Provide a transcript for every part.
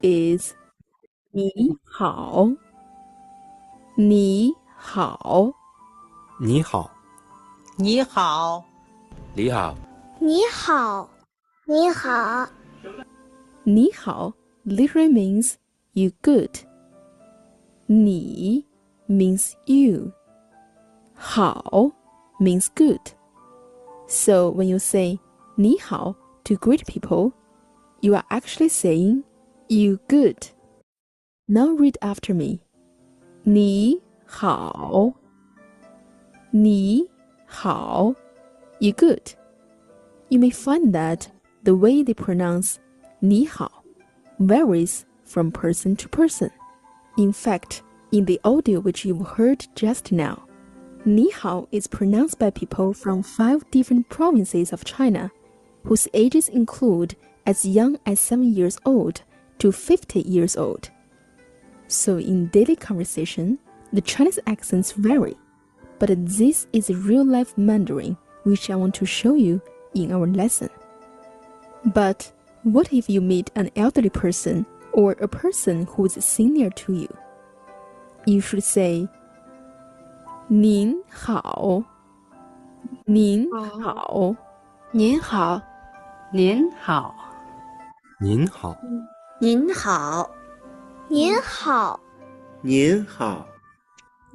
is 你好你好你好，你好，你好，你好，你好，你好 literally means you good. 你 means you. 好 means good. So when you say 你好 to greet people, you are actually saying you good. Now read after me. 你好你好 you good. You may find that the way they pronounce 你好 varies from person to person. In fact, in the audio which you've heard just now, 你好 is pronounced by people from 5 different provinces of China, whose ages include as young as 7 years old to 50 years old. So in daily conversation, the Chinese accents vary, but this is real-life Mandarin, which I want to show you in our lesson. But what if you meet an elderly person or a person who is senior to you? You should say 您好您好您好，您好，您好，您好，您好，您好，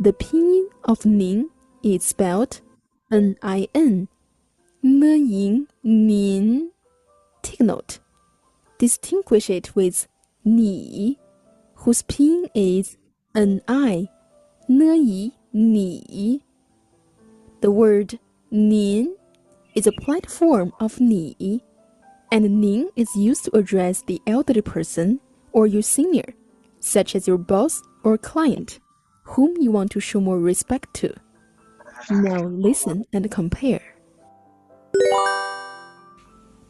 The pinyin of 您 is spelled N-I-N. 您 Take note. Distinguish it with 你 whose pinyin is N-I. 你 The word 您 is a polite form of 你, and 您 is used to address the elderly person or your senior, such as your boss or client, whom you want to show more respect to. Now listen and compare.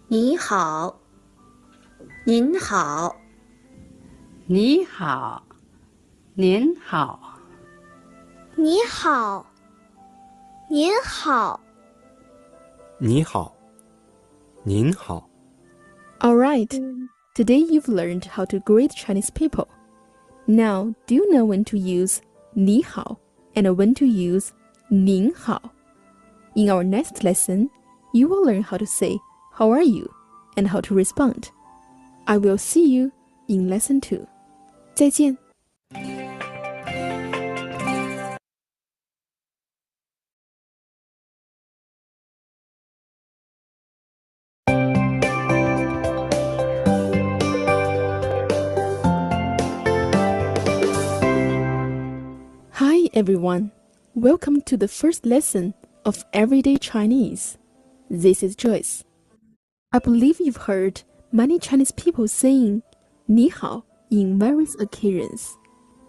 你好，您好，你好，您好，你好，您好，你好，您好。 Alright, today you've learned how to greet Chinese people. Now, do you know when to use 你好 and when to use 您好? In our next lesson, you will learn how to say how are you and how to respond. I will see you in lesson 2. 再见. Hi everyone, welcome to the first lesson of Everyday Chinese. This is Joyce. I believe you've heard many Chinese people saying 你好 in various occasions.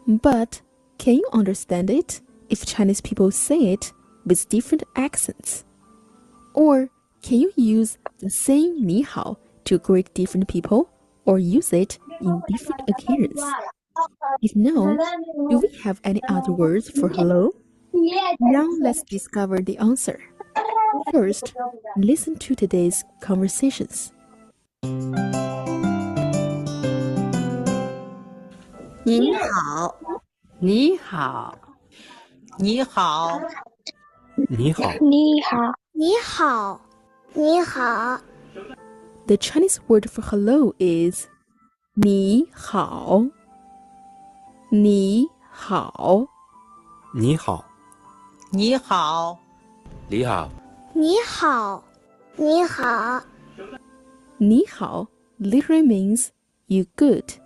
But can you understand it if Chinese people say it with different accents? Or can you use the same 你好 to greet different people or use it in different occasions? If no, do we have any other words for hello? Now let's discover the answer. First, listen to today's conversations. 您好，你好，你好，你好，你好，你好，你好， The Chinese word for hello is 你好你好你好，你好，你好，你好，你好，你好 literally means you good.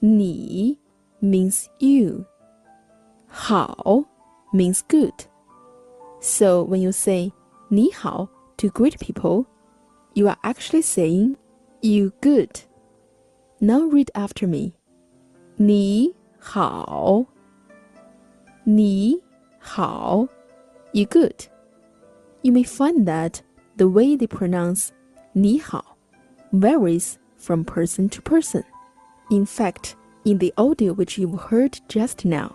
你 means you. 好 means good. So when you say 你好 to greet people, you are actually saying you good. Now read after me. 你好你好 you good. You may find that the way they pronounce 你好 varies from person to person. In fact, in the audio which you've heard just now,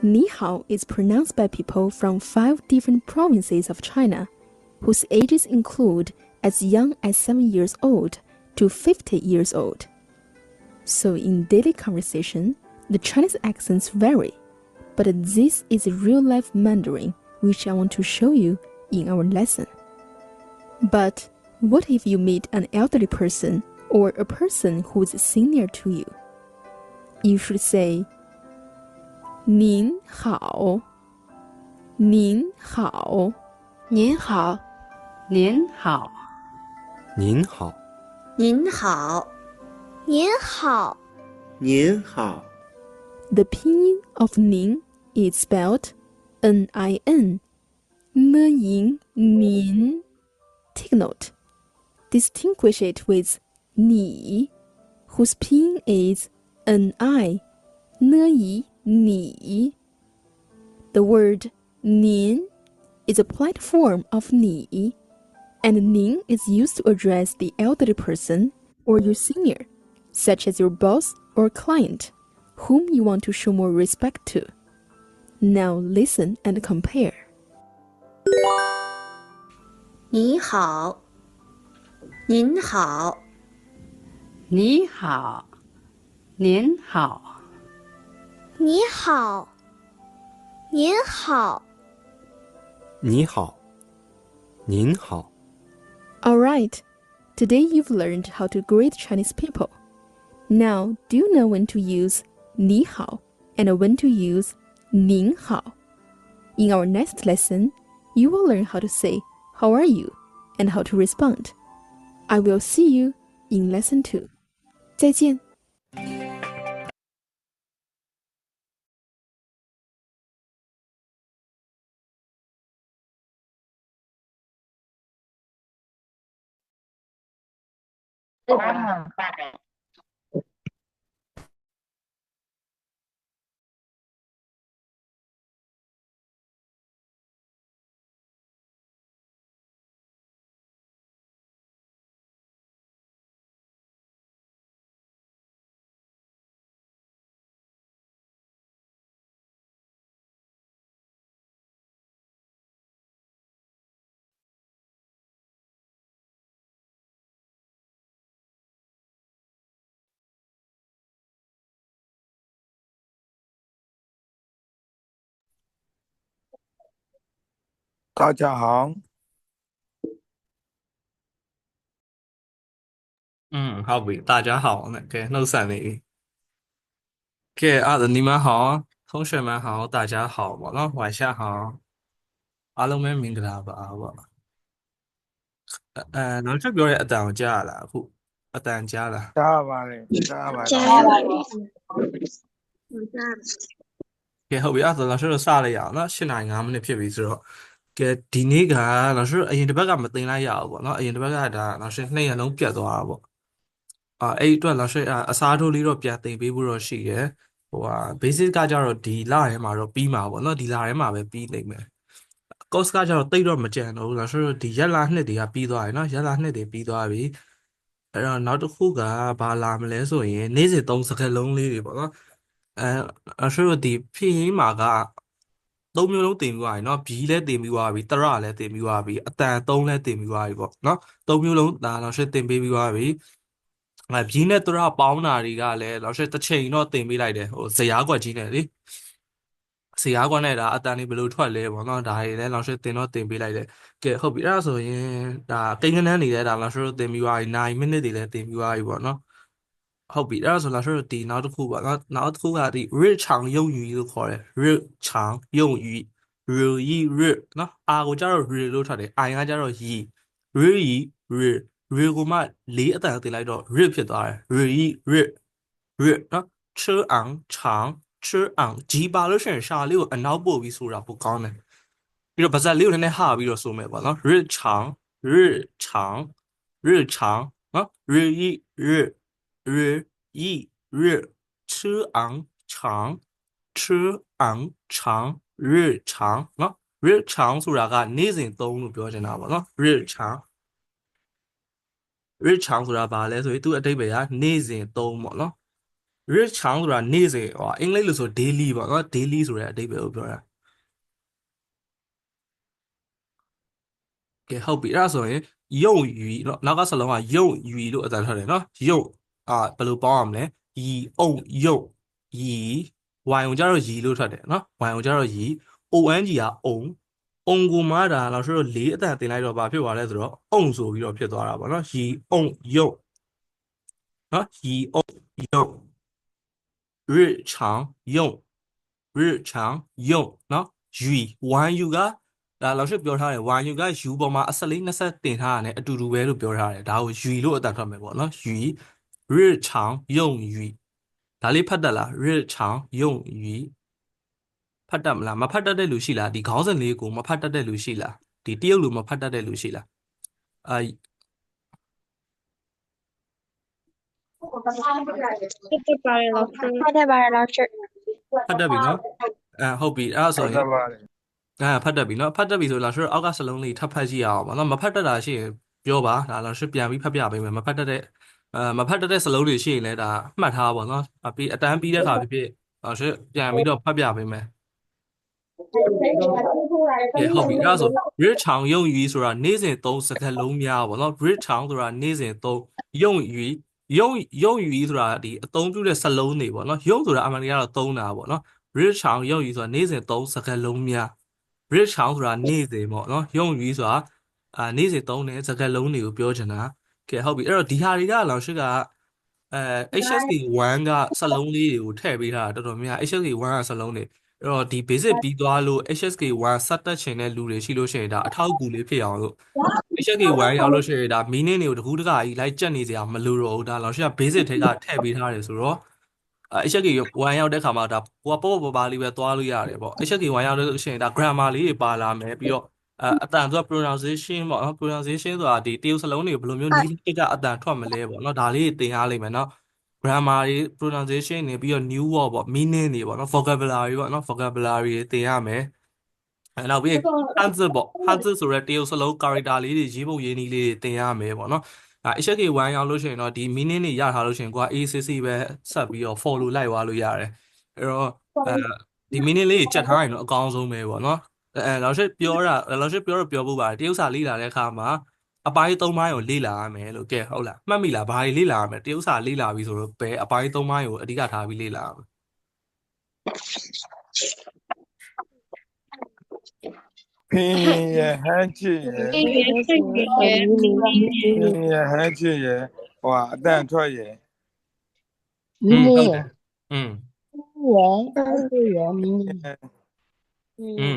你好 is pronounced by people from 5 different provinces of China, whose ages include as young as 7 years old to 50 years old. So in daily conversation, the Chinese accents vary. But this is real-life Mandarin, which I want to show you in our lesson. But what if you meet an elderly person or a person who is senior to you? You should say, 您好,您好,您好，您好，您好，您好，您好，您好， The pinyin of 您 is spelled N-I-N, 呢音 nin. Take note. Distinguish it with 你 whose pinyin is N-I, 呢一 你. The word 您 is a polite form of 你, and 您 is used to address the elderly person or your senior, such as your boss or client, whom you want to show more respect to. Now listen and compare. 你好，您好，你好，您好，你好，您好，你好，您好。 Alright, today you've learned how to greet Chinese people. Now, do you know when to use 你好 and when to use 您好? In our next lesson, you will learn how to say how are you and how to respond. I will see you in lesson 2. 再见。大家好，好比大家好呢，给弄散你，给你们好，同学们好，大家好，晚上好，အားလုံးပဲမင်္ဂလာပါပေါ့နောက်ထပ်ပြောတဲ့အတန်ကိုကြားရလားအခုအတန်ကြားလား ကြားပါတယ်ကြားပါတယ် 加油！ ကဲဟုတ်ပြီအဲ့ဒါဆိုเราတို့စလိုက်ရအောင်နော်8:05မိနစ်ဖြစ်ပြီဆိုတော့ကဲဒီနေ့ကเราတို့အရင်တစ်ပတ်ကမသိမ်းလိုက်ရအောင်ပေါ့နော်အရင်တစ်ပတ်ကဒါเราတို့2ရက်လုံးပြတ်သွားတာပေါ့အဲ့ဒီအတွက်เราတို့အစားထိုးလေးတော့ပြန်သိမ်းပေးဖို့တော့ရှိတယ်ဟိုbasic ကကြတော့ဒီလထဲမှာတော့ပြီးမှာပေါ့နော်ဒီလထဲမှာပဲပြီးနိုင်မယ် course ကကြတော့တိတ်တော့မကြံတော့ဘူးเราတို့ဒီရက်လာနှစ်တွေကပြီးသွားပြီနော်ရက်လာနှစ်တွေပြီးသွားပြီအဲ့တော့နောက်တစ်ခုကဘာလာမလဲဆိုရင်နေ့စဉ်3စကားလုံးလေးတွေပေါ့နော်အဆိုတော့ဒီဖြစ်ရင်းမှာက3မျိုးလုံးတင်ပြီးသွားပြီเนาะ B လည်းတင်ပြီးသွားပြီတရလည်းတင်ပြီးသွားပြီအတန်3လည်းတင်ပြီးသွားပြီပေါ့เนาะ3မျိုးလုံးဒါတော့ရှင်းတင်ပေးပြီးသွားပြီB နဲ့တရပေါင်းတာတွေကလည်းတော့ရှင်းတစ်ချိန်တော့တင်ပေးလိုက်တယ်ဟိုဇရာကွက်ကြီးနဲ့လေဇရာကွက်နဲ့ဒါအတန်လေးဘယ်လိုထွက်လဲပေါ့เนาะဒါတွေလည်းတော့ရှင်းတင်တော့တင်ပေးလိုက်တယ်ကဲဟုတ်ပြီအဲ့ဒါဆိုရင်ဒါကိန်းကနန်းနေလဲဒါတော့ရှင်းတင်ပြီးသွားပြီ9မိနစ်တွေလည်းတင်ပြီးသွားပြီပေါ့เนาะဟုတ်ပြီအဲ့ဒါဆိုလာဆိုဒီနောက်တစ်ခုပါနောက်တစ်ခုကဒီ日常用语လို့ခေါ်တယ်日常用语日一日နော်အာကိုကြတော့日လို့ထွက်တယ်အိုင်ကကြတော့ရီ日一日日ကိုမှ4အတန်တင်လိုက်တော့日ဖြစ်သွားတယ်日一日日နော်吃昂长吃昂ကြီးပါလို့ရှိရင်ရှာလေးကိုအနောက်ပို့ပြီးဆိုတာပိုကောင်းတယ်ပြီးတော့ဗဇက်လေးကိုနည်းနည်းဟာပြီးတော့ဆိုမယ်ပေါ့နော်日常日常日常နော်日一日日一日吃昂长吃昂长日常နော်日常ဆိုတာကနေ့စဉ်သုံးလို့ပြောချင်တာပေါ့နော်日常日常ဆိုတာဘာလဲဆိုရင်သူ့အဓိပ္ပာယ်ကနေ့စဉ်သုံးပေါ့နော်日常ဆိုတာနေ့စဉ်ဟောအင်္ဂလိပ်လို့ဆို daily ပေါ့နော် daily ဆိုတဲ့အဓိပ္ပာယ်ကိုပြောတာကဲဟုတ်ပြီအဲ့ဒါဆိုရင်用语เนาะနောက်ကစလုံးက用语လို့အတန်ထွက်တယ်เนาะ用ဘယ်လိုပေါင်းရမလဲ ရီအုံယုတ်ရီy ကိုကြတော့ရီလို့ထွက်တယ်နော် y ကိုကြတော့ရီ ong ကအုံကိုမှဒါ老师တို့လေးအတန်တင်လိုက်တော့ဘာဖြစ်သွားလဲဆိုတော့အုံဆိုပြီးတော့ဖြစ်သွားတာပေါ့နော်ရီအုံယုတ်နော်ရီအုံယုတ်日常用日常用နော်ယူ1 u ကဒါ老师ပြောထားတယ်1 u က u ပေါ်မှာအစလေး20တင်ထားရတယ်အတူတူပဲလို့ပြောထားတယ်ဒါကိုယူလို့အတန်ထွက်မယ်ပေါ့နော်ယူ日常用语ဒါလေးဖတ်တတ်လား日常用语ဖတ်တတ်မလားမဖတ်တတ်တဲ့လူရှိလားဒီခေါင်းစဉ်လေးကိုမဖတ်တတ်တဲ့လူရှိလားဒီတရုတ်လူမဖတ်တတ်တဲ့လူရှိလားအာ ဖတ်တတ်ပါတယ်老师 ဖတ်တတ်ပြီနော်ဟုတ်ပြီအဲ့ဒါဆို ဟုတ် ရင် ကဲ့ပါတယ် ဖတ်တတ်ပြီနော်ဖတ်တတ်ပြီဆိုတော့အောက်ကစလုံးလေးထပ်ဖတ်ကြည့်ရအောင်ပါနော်မဖတ်တတ်တာရှိရင်ပြောပါဒါ老师ပြန်ပြီးဖတ်ပြပေးမယ်မဖတ်တတ်တဲ့စလုံးတွေရှိရင်လည်းဒါမှတ်ထားပါနော်ပြီးအတန်းပြီးတဲ့အခါဖြစ်ဖြစ်老师ပြန်ပြီးတော့ဖတ်ပြပေးမယ်ဟုတ်ပြီအဲ့ဒါဆို日常用语ဆိုတာနေ့စဉ်သုံးစကားလုံးများပါနော်日常ဆိုတာနေ့စဉ်သုံး用语用语ဆိုတာဒီအသုံးပြုတဲ့စလုံးတွေပေါ့နော်用ဆိုတာအမှန်တကယ်တော့သုံးတာပေါ့နော်日常用语ဆိုတာနေ့စဉ်သုံးစကားလုံးများ日常ဆိုတာနေ့စဉ်ပေါ့နော်用语ဆိုတာနေ့စဉ်သုံးတဲ့စကားလုံးတွေကိုပြောချင်တာကဲဟုတ်ပြီအဲ့တော့ဒီဟာတွေက老师ကHSK1 ကစလုံးလေးတွေကိုထည့်ပေးထားတာတော်တော်များHSK1 ကစလုံးတွေအဲ့တော့ဒီ basic ပြီးသွားလို့ HSK1 ဆက်တက်ချင်တဲ့လူတွေရှိလို့ရှိရင်ဒါအထောက်အကူလေးဖြစ်အောင်လို့ HSK1 ရောက်လို့ရှိရင်ဒါ meaning တွေကိုတကူးတကကြီးလိုက်ကြက်နေစရာမလိုတော့ဘူးဒါ老师က basic ထဲကထည့်ပေးထားတယ်ဆိုတော့HSK1 ရောက်တဲ့ခါမှာဒါကိုကပေါ့ပေါ့ပါလေးပဲသွားလို့ရတယ်ပေါ့ HSK1 ရောက်လို့ရှိရင်ဒါ grammar လေးတွေပါလာမယ်ပြီးတော့အတန်သူက pronunciation ပေါ့နော် pronunciation ဆိုတာဒီတရုတ်စလုံးတွေဘယ်လိုမျိုးနီးတိတ်ကအတန်ထွက်မလဲပေါ့နော်ဒါလေးသင်ရလိမ့်မယ်နော် grammar တွေ pronunciation တွေပြီးတော့ new word ပေါ့ meaning တွေပေါ့နော် vocabulary ပေါ့နော် vocabulary တွေသင်ရမယ်နောက်ပြီးဟန်ဇစ်ပေါ့ဟန်ဇစ်ဆိုတဲ့တရုတ်စလုံး character လေးတွေရေးပုံရေးနည်းလေးတွေသင်ရမယ်ပေါ့နော်HSK1 ရောက်လို့ရှိရင်တော့ဒီ meaning တွေရထားလို့ရှိရင်ကိုက ACC ပဲဆက်ပြီးတော့ follow လိုက်သွားလို့ရတယ်အဲ့တော့ဒီ meaning လေးကြက်ထားရင်တော့အကောင်းဆုံးပဲပေါ့နော်老师ပြောဖို့ပါတယ်တရုတ်စာလေ့လာတဲ့အခါမှာအပိုင်း3ပိုင်းကိုလေ့လာရမယ်လို့ကဲဟုတ်လားမှတ်မိလားဘာတွေလေ့လာရမလဲတရုတ်စာလေ့လာပြီဆိုတော့ဘယ်အပိုင်း3ပိုင်းကိုအဓိကထားပြီးလေ့လာရမလဲဖင်းရဟန်းချစ်ရဖင်းရဟန်းချစ်ရဟိုအတန်ထွက်ရ ဟုတ်တယ်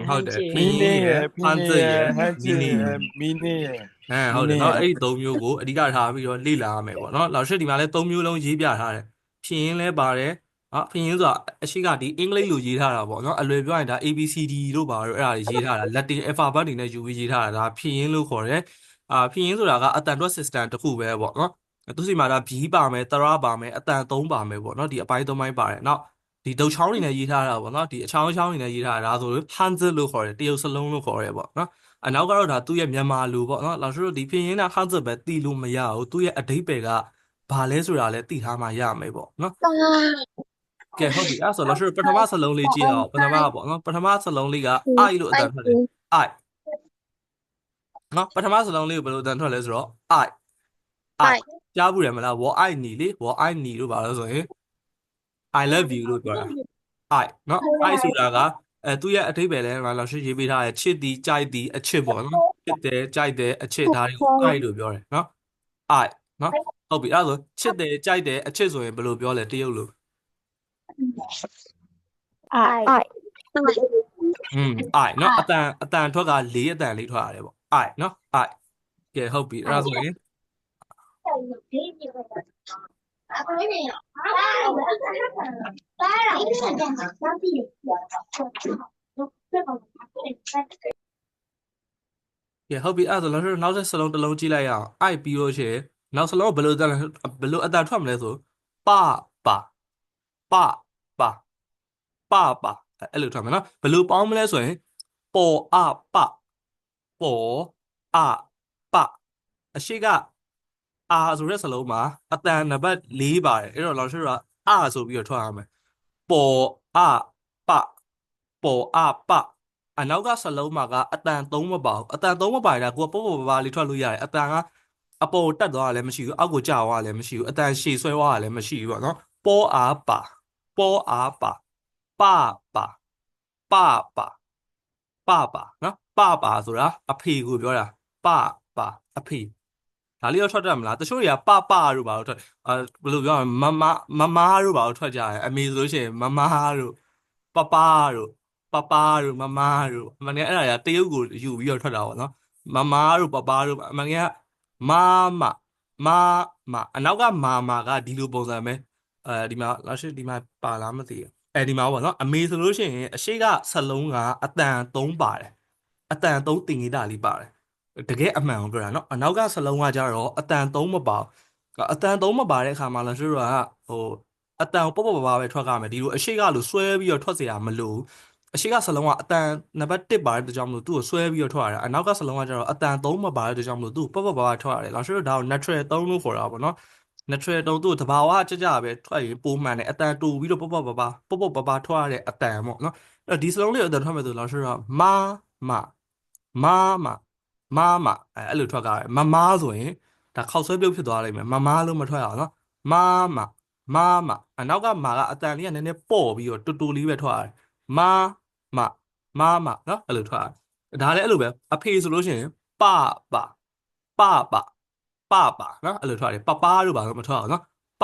ဟုတ်တယ်ဖင်းရဟန်ဇစ်ရဟန်ချစ်ရမီနီရဟုတ်တယ်เนาะအဲ့ဒီ3မျိုးကိုအဓိကထားပြီးတော့လေ့လာရမယ်ပေါ့เนาะ老师ဒီမှာလဲ3မျိုးလုံးရေးပြထားတယ်ဖြင်းလဲပါတယ်ဖင်းဆိုတာအရှိကဒီအင်္ဂလိပ်လိုရေးထားတာပေါ့เนาะအလွယ်ပြောရင်ဒါ ABCD လို့ပါတော့အဲ့ဒါတွေရေးထားတာ Latin alphabet တွေနဲ့ယူပြီးရေးထားတာဒါဖြင်းလို့ခေါ်တယ်ဖြင်းဆိုတာကအတန်တွက် system တစ်ခုပဲပေါ့เนาะသူစီမှာဒါ B ပါမယ်တရပါမယ်အတန်3ပါမယ်ပေါ့เนาะဒီအပိုင်း3ပိုင်းပါတယ်เนาะဒီဒုတ်ချောင်းတွေနဲ့ရေးထားတာပေါ့เนาะဒီအချောင်းတွေနဲ့ရေးထားတာဒါဆိုဟန်ဇစ်လို့ခေါ်တယ်တရုတ်စလုံးလို့ခေါ်တယ်ပေါ့เนาะနောက်ကတော့ဒါသူ့ရဲ့မြန်မာလူပေါ့เนาะ老师တို့ဒီဖြင်းရင်းနဲ့ဟန်ဇစ်ပဲတီးလို့မရဘူးသူ့ရဲ့အဓိပ္ပာယ်ကဘာလဲဆိုတာလဲသိထားမှရမယ်ပေါ့เนาะကဲဟုတ်ပြီအဲ့ဆို老师ပထမစလုံးလေးကြည့်အောင်ပထမပေါ့เนาะပထမစလုံးလေးက I လို့အတန်ထွက်တယ် I เนาะပထမစလုံးလေးကိုဘယ်လိုအတန်ထွက်လဲဆိုတော့ I ကြားဘူးရမလား what I need လေ what I need လို့ပါလို့ဆိုရင် I love you လို့ပြောတာ I เนาะ I ဆိုတာကသူ့ရဲ့အဓိပ္ပာယ်လဲ老师ရေးပေးထားတယ်ချစ်သည်ကြိုက်သည်အချစ်ပေါ့เนาะချစ်တယ်ကြိုက်တယ်အချစ်ဒါတွေကို I လို့ပြောတယ်เนาะ I เนาะဟုတ်ပြီအဲ့ဒါဆိုချစ်တယ်ကြိုက်တယ်အချစ်ဆိုရင်ဘယ်လိုပြောလဲတရုတ်လို I I เนาะအတန်ထွက်က4အတန်လေးထွက်ရတယ်ပေါ့ I เนาะ I ကဲဟုတ်ပြီအဲ့ဒါဆိုရင်ကဲဟုတ်ပြီအဲ့ဒါဆိုတော့နောက်ဆက်စလုံးတစ်လုံးကြည့်လိုက်ရအောင် I ပြီးလို့ရှိရင်နောက်စလုံးဘယ်လိုအတန်ထွက်မလဲဆိုပါအဲ့လိုထွက်မယ်နော်ဘယ်လိုပေါင်းမလဲဆိုရင်ပေါ်အပပေါ်အပအရှိကအာဆိုတဲ့စလုံးမှာအတန်နံပါတ်4ပါတယ်အဲ့တော့老师ကအာဆိုပြီးတော့ထွက်ရမယ်ပေါ်အပပေါ်အပအနောက်ကစလုံးမှာကအတန်3မပါဘူးအတန်3မပါရတာကိုကပေါ့ပါလေးထွက်လို့ရတယ်အတန်ကအပေါ်တက်သွားတာလည်းမရှိဘူးအောက်ကိုကျသွားတာလည်းမရှိဘူးအတန်ရှည်ဆွဲသွားတာလည်းမရှိဘူးပေါ့နော် ပေါ်အားပါပေါ်အားပါပါပါပါပါပါပါနော်ပါပါဆိုတာအဖေကိုပြောတာပါပါအဖေဒါလေးတော့ထွက်တတ်မလားတချို့တွေကပပတို့ဘာလို့ထွက်ဘယ်လိုပြောရမလဲမမတို့ဘာလို့ထွက်ကြရဲအမေဆိုလို့ရှိရင်မမတို့ပပတို့ပပတို့မမတို့အမှန်တကယ်အဲ့ဒါကတရုတ်ကိုယူပြီးတော့ထွက်တာပေါ့နော်မမတို့ပပတို့အမှန်တကယ်မမမအနောက်ကမာကဒီလိုပုံစံပဲဒီမှာလောက်ရှိဒီမှာပါလားမသိဘူးဒီမှာပေါ့နော်အမေဆိုလို့ရှိရင်အရှိကစလုံးကအတန်3ပါတယ်အတန်3တင်ကြီးတာလေးပါတယ်တကယ်အမှန်ကိုပြောတာနော်အနောက်ကစလုံးကကြတော့အတန်3မပါအတန်3မပါတဲ့အခါမှာလည်းဆိုတော့ဟိုအတန်ပေါ့ပေါ့ပါပဲထွက်ကြမယ်ဒီလိုအရှိကလို့ဆွဲပြီးတော့ထွက်เสียမလို့အရှိကစလုံးကအတန်နံပါတ်1ပါတဲ့ကြောင့်မလို့သူ့ကိုဆွဲပြီးတော့ထွက်ရတယ်အနောက်ကစလုံးကကြတော့အတန်3မပါတဲ့ကြောင့်မလို့သူ့ပေါ့ပေါ့ပါထွက်ရတယ်လားဆိုတော့ဒါကို natural 3လို့ခေါ်တာပေါ့နော် natural 3သူ့တဘာဝကြပဲထွက်ရင်ပုံမှန်တယ်အတန်တူပြီးတော့ပေါ့ပေါ့ပါထွက်ရတဲ့အတန်ပေါ့နော်အဲ့ဒီစလုံးလေးအတန်ထွက်မယ်ဆိုလားဆိုတော့မအဲ့လိုထွက်ကြတယ်မဆိုရင်ဒါခောက်ဆွဲပြုတ်ဖြစ်သွားလိမ့်မယ်မလို့မထွက်ရအောင်နော်မအနောက်ကမာကအတန်လေးကနည်းနည်းပေါ့ပြီးတော့တူလေးပဲထွက်ရတယ်မနော်အဲ့လိုထွက်ရတယ်ဒါလည်းအဲ့လိုပဲအဖေဆိုလို့ရှိရင်ပနော်အဲ့လိုထွက်တယ်ပတို့ဘာလို့မထွက်အောင်နော်ပ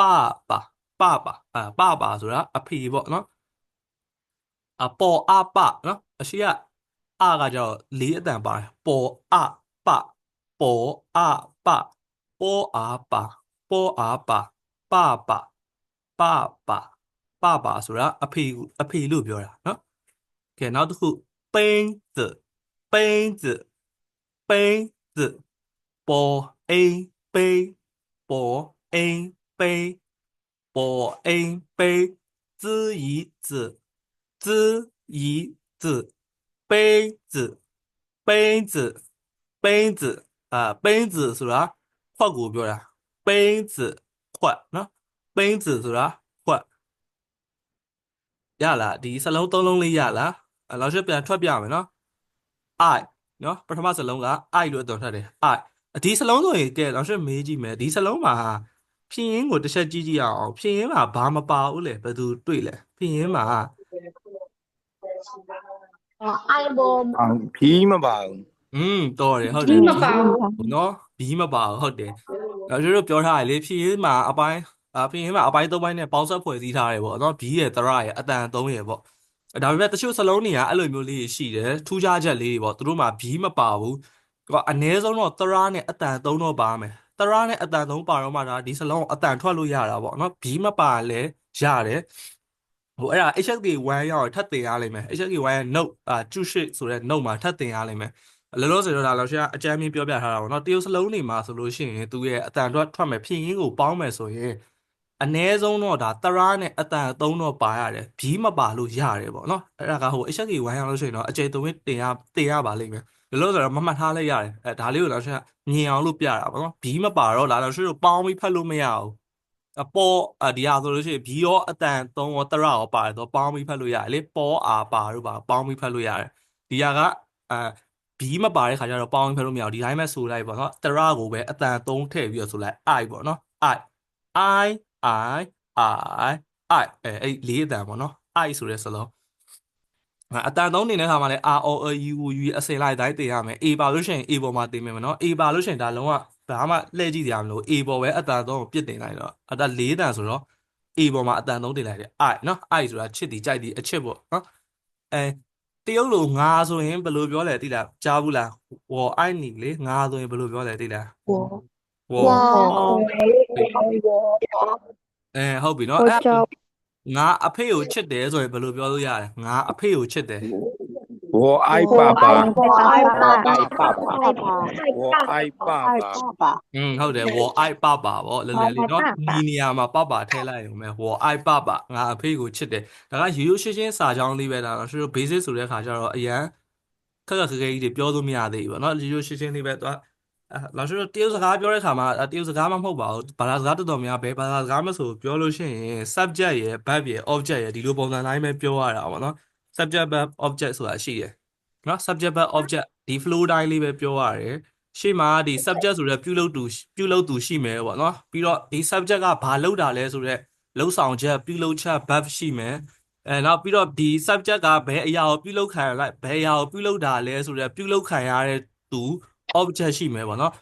ဆိုတာအဖေပေါ့နော်အပေါ်အပနော်အရှိကကြောင့်လေးအတန်ပါတယ်ပေါ်အပပေါ်အပပေါ်အားပါဆိုတာအဖေလို့ပြောတာနော်ကဲနောက်တစ်ခုပိန်း子ပေါ်အိမ်ပိန်းပေါ်အိမ်ပိန်း子怡子杯子ဆိုတာခွက်ကိုပြောတာ杯子ခွက်နော်杯子ဆိုတာခွက်ရလားဒီစလုံး3လုံးလေးရလားလောက်ရှင်းပြန်ထွက်ပြမယ်နော် I နော်ပထမစလုံးက I လို့အသွင်ထွက်တယ် I ဒီစလုံးဆိုရင်ကဲလောက်ရှင်းမေးကြည့်မယ်ဒီစလုံးမှာဖြင်းရင်းကိုတစ်ချက်ကြည့်အောင်ဖြင်းရင်းမှာဘာမပါဘူးလေဘယ်သူတွေ့လဲဖြင်းရင်းမှာအိုင်ဘောဖီးမပါဘူးတော်တယ်ဟုတ်တယ်မပါဘူးနော်ဘီမပါဘူးဟုတ်တယ်ကျွန်တော်တို့ပြောထားတယ်လေဖြင်းရင်းမှာအပိုင်းဖြင်းရင်းမှာအပိုင်း3ပိုင်းနဲ့ပေါင်းစပ်ဖွဲ့စည်းထားတယ်ပေါ့နော်ဘီရဲ့တရရဲ့အတန်3ရဲ့ပေါ့ဒါပေမဲ့တချို့စလုံးတွေကအဲ့လိုမျိုးလေးရှိတယ်ထူးခြားချက်လေးတွေပေါ့သူတို့မှာဘီမပါဘူးအနည်းဆုံးတော့တရနဲ့အတန်3တော့ပါမယ်တရနဲ့အတန်3ပါတော့မှဒါဒီစလုံးကိုအတန်ထွက်လို့ရတာပေါ့နော်ဘီမပါလဲရတယ်အဲ့ဒါ HSK1 ရောက်ထပ်တင်ရလိမ့်မယ် HSK1 ရဲ့ note ကျုရှိဆိုတဲ့ note မှာထပ်တင်ရလိမ့်မယ်လောလောဆယ်တော့ဒါလောက်ရှာအကြမ်းမြင်ပြောပြထားတာပေါ့နော်တရုတ်စလုံးနေမှာဆိုလို့ရှိရင်သူရဲ့အတန်ထွက်မယ်ဖြင်းရင်းကိုပေါင်းမယ်ဆိုရင်အနည်းဆုံးတော့ဒါတရနဲ့အတန်3တော့ပါရတယ်ဘီမပါလို့ရတယ်ပေါ့နော်အဲ့ဒါကဟို HSK1 ရောက်လို့ရှိရင်တော့အကျယ်တုံးတင်ရပါလိမ့်မယ်လောလောဆယ်တော့မမှတ်ထားလိုက်ရတယ်ဒါလေးကိုလောက်ရှာမြင်အောင်လို့ပြတာပေါ့နော်ဘီမပါတော့လာလောက်ရှာပေါင်းပြီးဖတ်လို့မရဘူးအပေါ်ဒီဟာဆိုလို့ရှိရင်ဘီရောအတန်3ရောတရရောပါတယ်တော့ပေါင်းပြီးဖတ်လို့ရတယ်လေပေါ်အားပါတို့ပါပေါင်းပြီးဖတ်လို့ရတယ်ဒီဟာကဘီမပါတဲ့ခါကျတော့ပေါင်းပြီးဖတ်လို့မရဘူးဒီတိုင်းပဲဆိုလိုက်ပေါ့နော်တရကိုပဲအတန်3ထည့်ပြီးတော့ဆိုလိုက် I ပေါ့နော် I အဲ့လေးအတန်ပေါ့နော် I ဆိုတဲ့စလုံးအတန်3နေတဲ့ခါမှာလဲ R O E U U အစင်လိုက်တိုင်းတင်ရမယ် A ပါလို့ရှိရင် A ပေါ်မှာတင်မယ်နော် A ပါလို့ရှိရင်ဒါလုံးဝဘာမှလှည့်ကြည့်ကြရမလို့ A ပေါ်ပဲအတန်3ကိုပြစ်တင်လိုက်တော့အတန်4တန်ဆိုတော့ A ပေါ်မှာအတန်3တင်လိုက်တယ် I နော် I ဆိုတာချစ်တီကြိုက်တီအချစ်ပေါ့နော်တရုတ်လိုငါဆိုရင်ဘယ်လိုပြောလဲသိလားကြားဘူးလားဝေါ်အိုက်နီလေငါဆိုရင်ဘယ်လိုပြောလဲသိလားဝေါ်ဟုတ်ပြီနော်ငါအဖေကိုချစ်တယ်ဆိုရင်ဘယ်လိုပြောလို့ရလဲငါအဖေကိုချစ်တယ်我爱爸爸我爱爸爸我爱爸爸ဟုတ်တယ်ဝေါ်အိုက်ပပပေါ့လဲလဲလေးနော်ဒီနေရာမှာပပထည့်လိုက်ရုံပဲဝေါ်အိုက်ပပငါအဖေကိုချစ်တယ်ဒါကရိုးရိုးရှင်းရှင်းစာကြောင်းလေးပဲဒါတော့တို့ basic ဆိုတဲ့ခါကျတော့အရန်ခက်ခဲကြီးတွေပြောလို့မရသေးဘူးပေါ့နော်ရိုးရိုးရှင်းရှင်းလေးပဲတော့လောက်ရှိတော့တရုတ်စကားပြောတဲ့ခါမှာတရုတ်စကားမှမဟုတ်ပါဘူးဘာသာစကားတော်တော်များပဲဘာသာစကားမဆိုပြောလို့ရှိရင် subject ရယ် verb ရယ် object ရယ်ဒီလိုပုံစံတိုင်းပဲပြောရတာပေါ့နော် subject verb object ဆိုတာရှိတယ်နော် subject verb object ဒီ flow တိုင်းလေးပဲပြောရတယ်ရှေ့မှာဒီ subject ဆိုတဲ့ပြုလုပ်သူရှိမယ်ပေါ့နော်ပြီးတော့ဒီ subject ကဘာလုပ်တာလဲဆိုတော့ လှုပ်ဆောင်ချက်ပြုလုပ်ချက် verb ရှိမယ်နောက်ပြီးတော့ဒီ subject ကဘယ်အရာကိုပြုလုပ်ခံရလိုက်ဘယ်အရာကိုပြုလုပ်တာလဲဆိုတော့ပြုလုပ်ခံရတဲ့သူ object ရှိမယ်ပေါ့နော်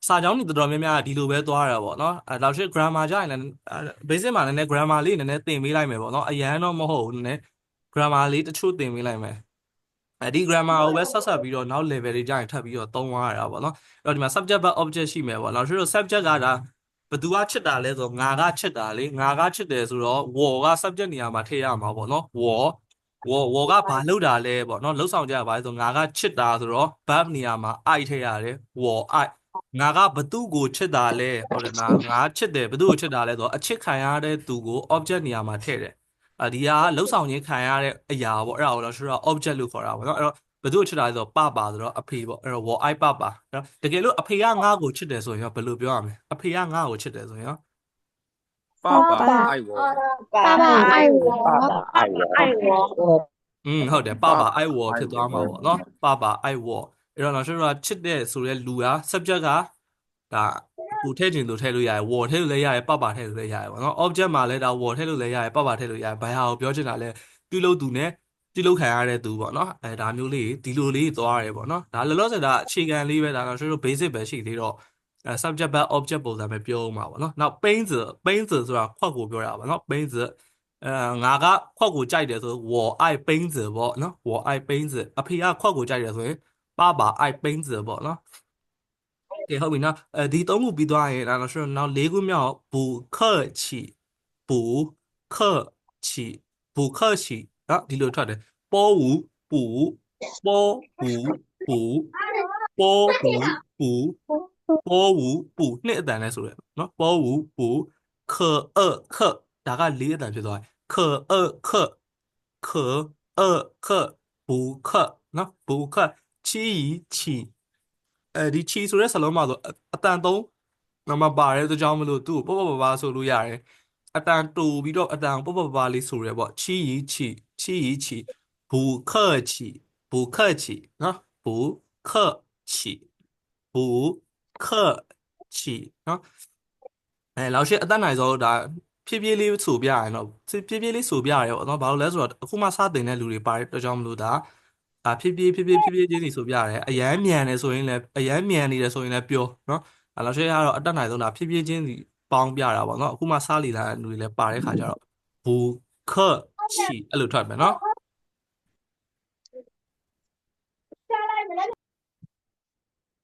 စာကြောင်းတွေတော်တော်များများဒီလိုပဲသွားတာပေါ့နော်နောက်ရှိ grammar ကြရင်လည်း basic မှာလည်း grammar လေးနည်းနည်းသင်ပေးလိုက်မယ်ပေါ့နော်အရန်တော့မဟုတ်ဘူးနည်းနည်း grammar လေးတချို့သင်ပေးလိုက်မယ်ဒီ grammar ကိုပဲဆက်ပြီးတော့နောက် level တွေကြရင်ထပ်ပြီးတော့သုံးရတာပေါ့နော်အဲ့တော့ဒီမှာ subject verb object ရှိမယ်ပေါ့နောက်ရှိတော့ subject ကဒါဘသူကချစ်တာလဲဆိုတော့ငါကချစ်တာလေငါကချစ်တယ်ဆိုတော့ war က subject နေရာမှာထည့်ရမှာပေါ့နော် war ကဘာလုပ်တာလဲပေါ့နော်လှုပ်ဆောင်ကြပါလဲဆိုငါကချစ်တာဆိုတော့ verb နေရာမှာ I ထည့်ရတယ် war I ငါကဘသူကိုချစ်တာလဲဟုတ်တယ်ငါချစ်တယ်ဘသူကိုချစ်တာလဲဆိုတော့အချစ်ခံရတဲ့သူကို object နေရာမှာထည့်တယ်ဒီကလှုပ်ဆောင်ခြင်းခံရတဲ့အရာပေါ့အဲ့ဒါကိုတော့ဆိုတော့ object လို့ခေါ်တာပေါ့နော်အဲ့တော့ဘသူ့ကိုချစ်တာလဲဆိုတော့ပပါဆိုတော့အဖေပေါ့အဲ့တော့ war I ပပါနော်တကယ်လို့အဖေကငါ့ကိုချစ်တယ်ဆိုရင်ဘယ်လိုပြောရမလဲအဖေကငါ့ကိုချစ်တယ်ဆိုရင်爸爸爱我，爸爸爱我，爱我，ဟုတ်တယ်ပပါ I war ဖြစ်သွားမှာပေါ့နော်ပပါ I war အဲ့တော့နောက်ဆိုတော့ချစ်တဲ့ဆိုတဲ့လူက subject ကဒါသူထည့်ခြင်းသူထည့်လို့ရတယ် war ထည့်လို့လည်းရတယ်ပပထည့်လို့လည်းရတယ်ပေါ့နော် object မှာလည်းဒါ war ထည့်လို့လည်းရတယ်ပပထည့်လို့ရတယ်ဘယ်ဟာကိုပြောချင်တာလဲပြုလုပ်သူနဲ့ပြုလုပ်ခံရတဲ့သူပေါ့နော်ဒါမျိုးလေးဒီလိုလေးသွားရတယ်ပေါ့နော်ဒါလောလောဆယ်ဒါအခြေခံလေးပဲဒါတော့ဆိုတော့ basic ပဲရှိသေးတော့ subject verb object ပုံစံပဲပြောဦးမှာပေါ့နော်နောက် paint ဆိုတာခွက်ကိုပြောတာပေါ့နော် paint ငါကခွက်ကိုကြိုက်တယ်ဆို war I paint ပေါ့နော် war I paint အဖေကခွက်ကိုကြိုက်တယ်ဆိုရင်ပပါ I paint ပေါ့နော်ကဲဟုတ်ပြီနော်ဒီသုံးခုပြီးသွားရင်ဒါတော့ဆိုတော့နောက်၄ခုမြောက်ဘူခက်ချီဘူခက်ချီဘူခက်ချီနော်ဒီလိုထွက်တယ်ပေါ်ဝူပူပေါ်ဝူပူပေါ်ဝူပူပေါ်ဝူပူနှစ်အတန်လဲဆိုရယ်နော်ပေါ်ဝူပူခခဒါက၄အတန်ဖြစ်သွားတယ်ခခခခဘူခနော်ဘူခချီချီဒီချီဆိုတဲ့စလုံးမှာဆိုအတန်သုံးနံပါတ်ပါတယ်သူကြောင့်မလို့သူ့ကိုပေါ့ပေါ့ပါဆိုလို့ရတယ်အတန်တူပြီးတော့အတန်ပေါ့ပေါ့ပါလေးဆိုရဲပေါ့ချီချီဘူခက်ချီနော်ဘူခက်ချီနော်လောက်ရှိအတန်နိုင်ဆုံးဒါဖြည်းဖြည်းလေးဆိုပြရရင်တော့ဖြည်းဖြည်းလေးဆိုပြရတယ်ပေါ့နော်ဘာလို့လဲဆိုတော့အခုမှစတင်တဲ့လူတွေပါတယ်တော့ကြောင့်မလို့ဒါဖြည်းဖြည်းချင်းစီဆိုပြရတယ်အရန်မြန်နေဆိုရင်လည်းအရန်မြန်နေတယ်ဆိုရင်လည်းပြောနော်လောက်ရှိကတော့အတတ်နိုင်ဆုံးဒါဖြည်းဖြည်းချင်းစီပေါင်းပြတာပေါ့နော်အခုမှစလီလာတဲ့လူတွေလည်းပါတဲ့ခါကျတော့ဘူခက်ချီအဲ့လိုထွက်မယ်နော်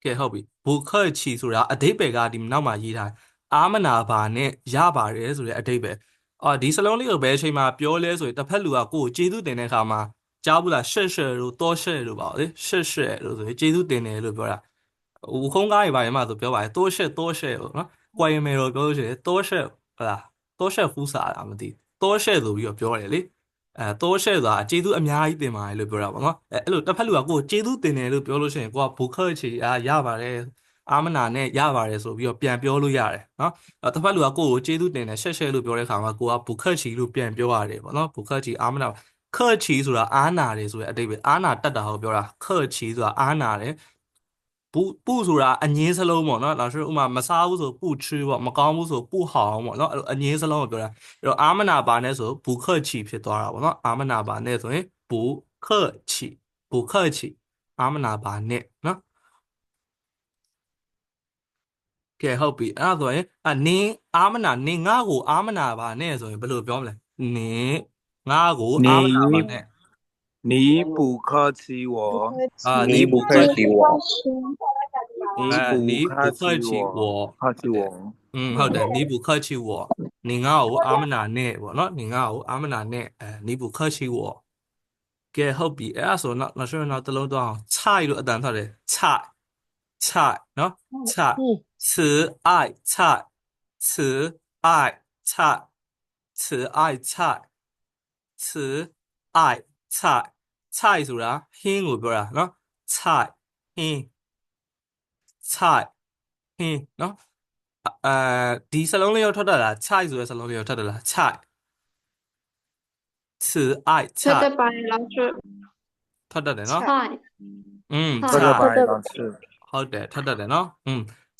ကဲဟုတ်ပြီဘူခက်ချီဆိုတာအဓိပ္ပာယ်ကဒီနောက်မှာရေးထားအာမနာပါနဲ့ရပါတယ်ဆိုတဲ့အဓိပ္ပာယ်ဒီစလုံးလေးကိုဘယ်အချိန်မှာပြောလဲဆိုရင်တစ်ဖက်လူကကိုယ်ကျေးဇူးတင်တဲ့အခါမှာကြားဘူးလားရှက်တို့တောရှက်တို့ပါလေရှက်တို့ဆိုရင်ကျေးဇူးတင်တယ်လို့ပြောတာဟိုခုံးကားတွေပါရမှာဆိုပြောပါတယ်တောရှက်ပေါ့နော်ကွာရင်မယ်တော့ပြောလို့ရှိရင်တောရှက်ဟုတ်လားတောရှက်ဖူးစာတာမသိတောရှက်ဆိုပြီးတော့ပြောတယ်လေတောရှက်ဆိုတာကျေးဇူးအများကြီးတင်ပါတယ်လို့ပြောတာပေါ့နော်အဲ့လိုတစ်ဖက်လူကကိုယ်ကျေးဇူးတင်တယ်လို့ပြောလို့ရှိရင်ကိုကဘူခက်ချီရပါတယ်အာမနာနဲ့ရပါတယ်ဆိုပြီးတော့ပြန်ပြောလို့ရတယ်နော်တစ်ဖက်လူကကိုယ်ကိုကျေးဇူးတင်တယ်ရှက်လို့ပြောတဲ့ခါမှာကိုကဘူခက်ချီလို့ပြန်ပြောရတယ်ပေါ့နော်ဘူခက်ချီအာမနာခက်ချီဆိုတာအားနာတယ်ဆိုတဲ့အဓိပ္ပာယ်အားနာတတ်တာကိုပြောတာခက်ချီဆိုတာအားနာတယ်ပူဆိုတာအငင်းစလုံးပေါ့နော်ဒါဆိုဥမာမစားဘူးဆိုပူချီပေါ့မကောင်းဘူးဆိုပူဟောင်းပေါ့နော်အဲ့လိုအငင်းစလုံးကိုပြောတာအဲ့တော့အာမနာပါနဲ့ဆိုဘူခက်ချီဖြစ်သွားတာပေါ့နော်အာမနာပါနဲ့ဆိုရင်ဘူခက်ချီအာမနာပါနဲ့နော်ကဲဟုတ်ပြီအဲ့ဒါဆိုရင်နင်းအာမနာနင်းငါ့ကိုအာမနာပါနဲ့ဆိုရင်ဘယ်လိုပြောမလဲနင်းငါ့ကိုအာမနာပါနဲ့你不客气我，你不客气我，你不客气我，客气我，ဟုတ်တယ်你不客气我你ငါ့ကိုအာမနာနဲ့ပေါ့နော်你ငါ့ကိုအာမနာနဲ့你不客气我ကဲဟုတ်ပြီအဲ့ဒါဆိုနောက်ဆိုနောက်တစ်လုံးတော့ခြိုက်လို့အတန်ထွက်တယ်ခြိုက်နော်ခြိုက်慈爱菜慈爱菜慈爱菜慈爱菜菜ဆိုတာဟင်းကိုပြောတာနော်菜ဟင်းနော်ဒီစလုံးလေးရောထွက်တတ်လား菜ဆိုတဲ့စလုံးလေးရောထွက်တတ်လား菜慈爱菜这个白老师，ထွက်တတ်တယ်နော်菜，这个白老师，ဟုတ်တယ်ထွက်တတ်တယ်နော်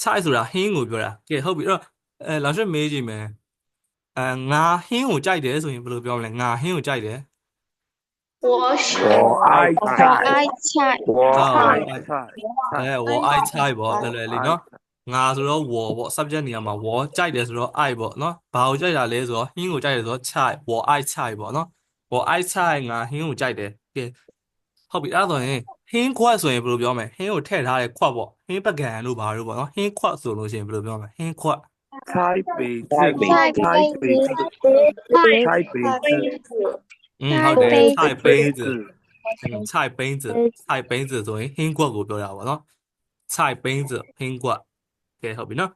菜ဆိုတာဟင်းကိုပြောတာကဲဟုတ်ပြီအဲ့တော့老师မေးကြည့်မယ် ငါဟင်းကိုကြိုက်တယ်ဆိုရင်ဘယ်လိုပြောမလဲငါဟင်းကိုကြိုက်တယ် 我喜我爱我菜，爱菜，我爱菜，我爱菜ပေါ့လဲလေနော်ငါဆိုတော့ဝေါ်ပေါ့ subject နေရာမှာဝေါ်ကြိုက်တယ်ဆိုတော့ I ပေါ့နော်ဘာကိုကြိုက်တာလဲဆိုတော့ဟင်းကိုကြိုက်တယ်ဆိုတော့菜我爱菜ပေါ့နော်我爱菜ငါဟင်းကိုကြိုက်တယ်ကဲဟုတ်ပြီအဲ့ဒါဆိုရင်ဟင်းခွက်ဆိုရင်ဘယ်လိုပြောမလဲဟင်းကိုထည့်ထားတဲ့ခွက်ပေါ့ဟင်းပကံတို့ဘာတို့ပေါ့နော်ဟင်းခွက်ဆိုလို့ရှိရင်ဘယ်လိုပြောမလဲဟင်းခွက် 菜杯子，菜菜杯杯子，菜杯子，ဟုတ်တယ်菜杯子菜杯子菜杯子ဆိုရင်ဟင်းခွက်ကိုပြောတာပေါ့နော်菜杯子ဟင်းခွက်ကဲဟုတ်ပြီနော်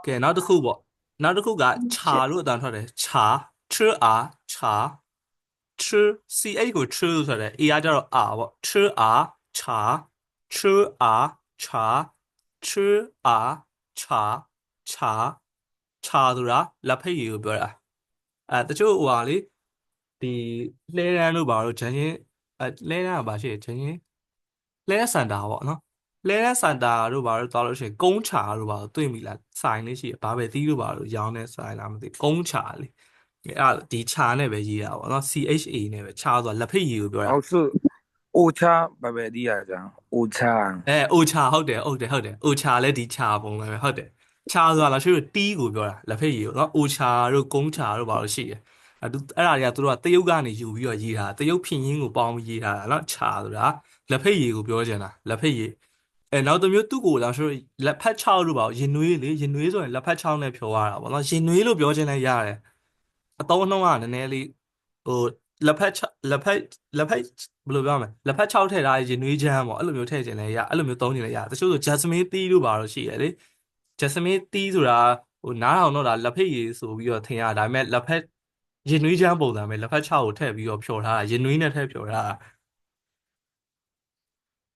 ကဲနောက်တစ်ခုပေါ့နောက်တစ်ခုကฉาလို့အတန်ထွက်တယ်ฉา吃啊ฉา吃 ch ကို吃လို့ဆိုတယ် a ကကြတော့ r ပေါ့吃啊ฉา吃啊ฉา吃啊ฉาฉาฉาဆိုတာလက်ဖက်ရည်ကိုပြောတာတချို့ဟိုဟာလေဒီလဲရန်တို့ဘာလို့ဂျန်ချင်းလဲရန်ကဘာရှိဂျန်ချင်းလဲစန်တာပေါ့နော်လဲစန်တာတို့ဘာလို့သွားလို့ရှိရင်ကုန်းချာတို့ဘာလို့တွေ့မိလားဆိုင်လေးရှိဘာပဲတီးတို့ဘာလို့ရောင်းနေဆိုင်လားမသိကုန်းချာလေအဲ့ဒီချာနဲ့ပဲရေးတာပေါ့နော် CHA နဲ့ပဲချာဆိုတာလက်ဖက်ရည်ကိုပြောတာ好是乌茶，白白的呀，这样乌茶，အိုချာဟုတ်တယ်အိုချာလည်းဒီချာပုံလည်းပဲဟုတ်တယ်ချာဆိုတာလားရှိလို့တီးကိုပြောတာလက်ဖက်ရည်ကိုနော်အိုချာတို့ကုန်းချာတို့ဘာလို့ရှိတယ်အဲ့ဒါတွေကသူတို့ကတရုတ်ကနေယူပြီးတော့ရေးတာတရုတ်ဖြစ်ရင်းကိုပေါင်းပြီးရေးထားတာနော်ချာဆိုတာလက်ဖက်ရည်ကိုပြောချင်တာလက်ဖက်ရည်နောက်တစ်မျိုးသူ့ကိုလားဆိုလက်ဖက်ချောက်လို့ပါရင်နွေးလေရင်နွေးဆိုရင်လက်ဖက်ချောက်နဲ့ဖြော်ရတာပေါ့နော်ရင်နွေးလို့ပြောချင်လည်းရတယ်အတုံးနှုံးကနည်းနည်းလေးဟိုလက်ဖက်ဘယ်လိုပြောမလဲလက်ဖက်ချောက်ထည့်ထားရင်နွေးချမ်းပေါ့အဲ့လိုမျိုးထည့်ချင်လည်းရအဲ့လိုမျိုးသုံးချင်လည်းရတချို့ဆို jasmine tea လို့ပါတော့ရှိရလေ jasmine tea ဆိုတာဟိုနားထောင်တော့ဒါလက်ဖက်ရည်ဆိုပြီးတော့ထင်ရဒါပေမဲ့လက်ဖက်ရင်နွေးချမ်းပုံစံပဲလက်ဖက်ချောက်ကိုထည့်ပြီးတော့ဖြော်ထားတာရင်နွေးနဲ့ထည့်ဖြော်ထားတာ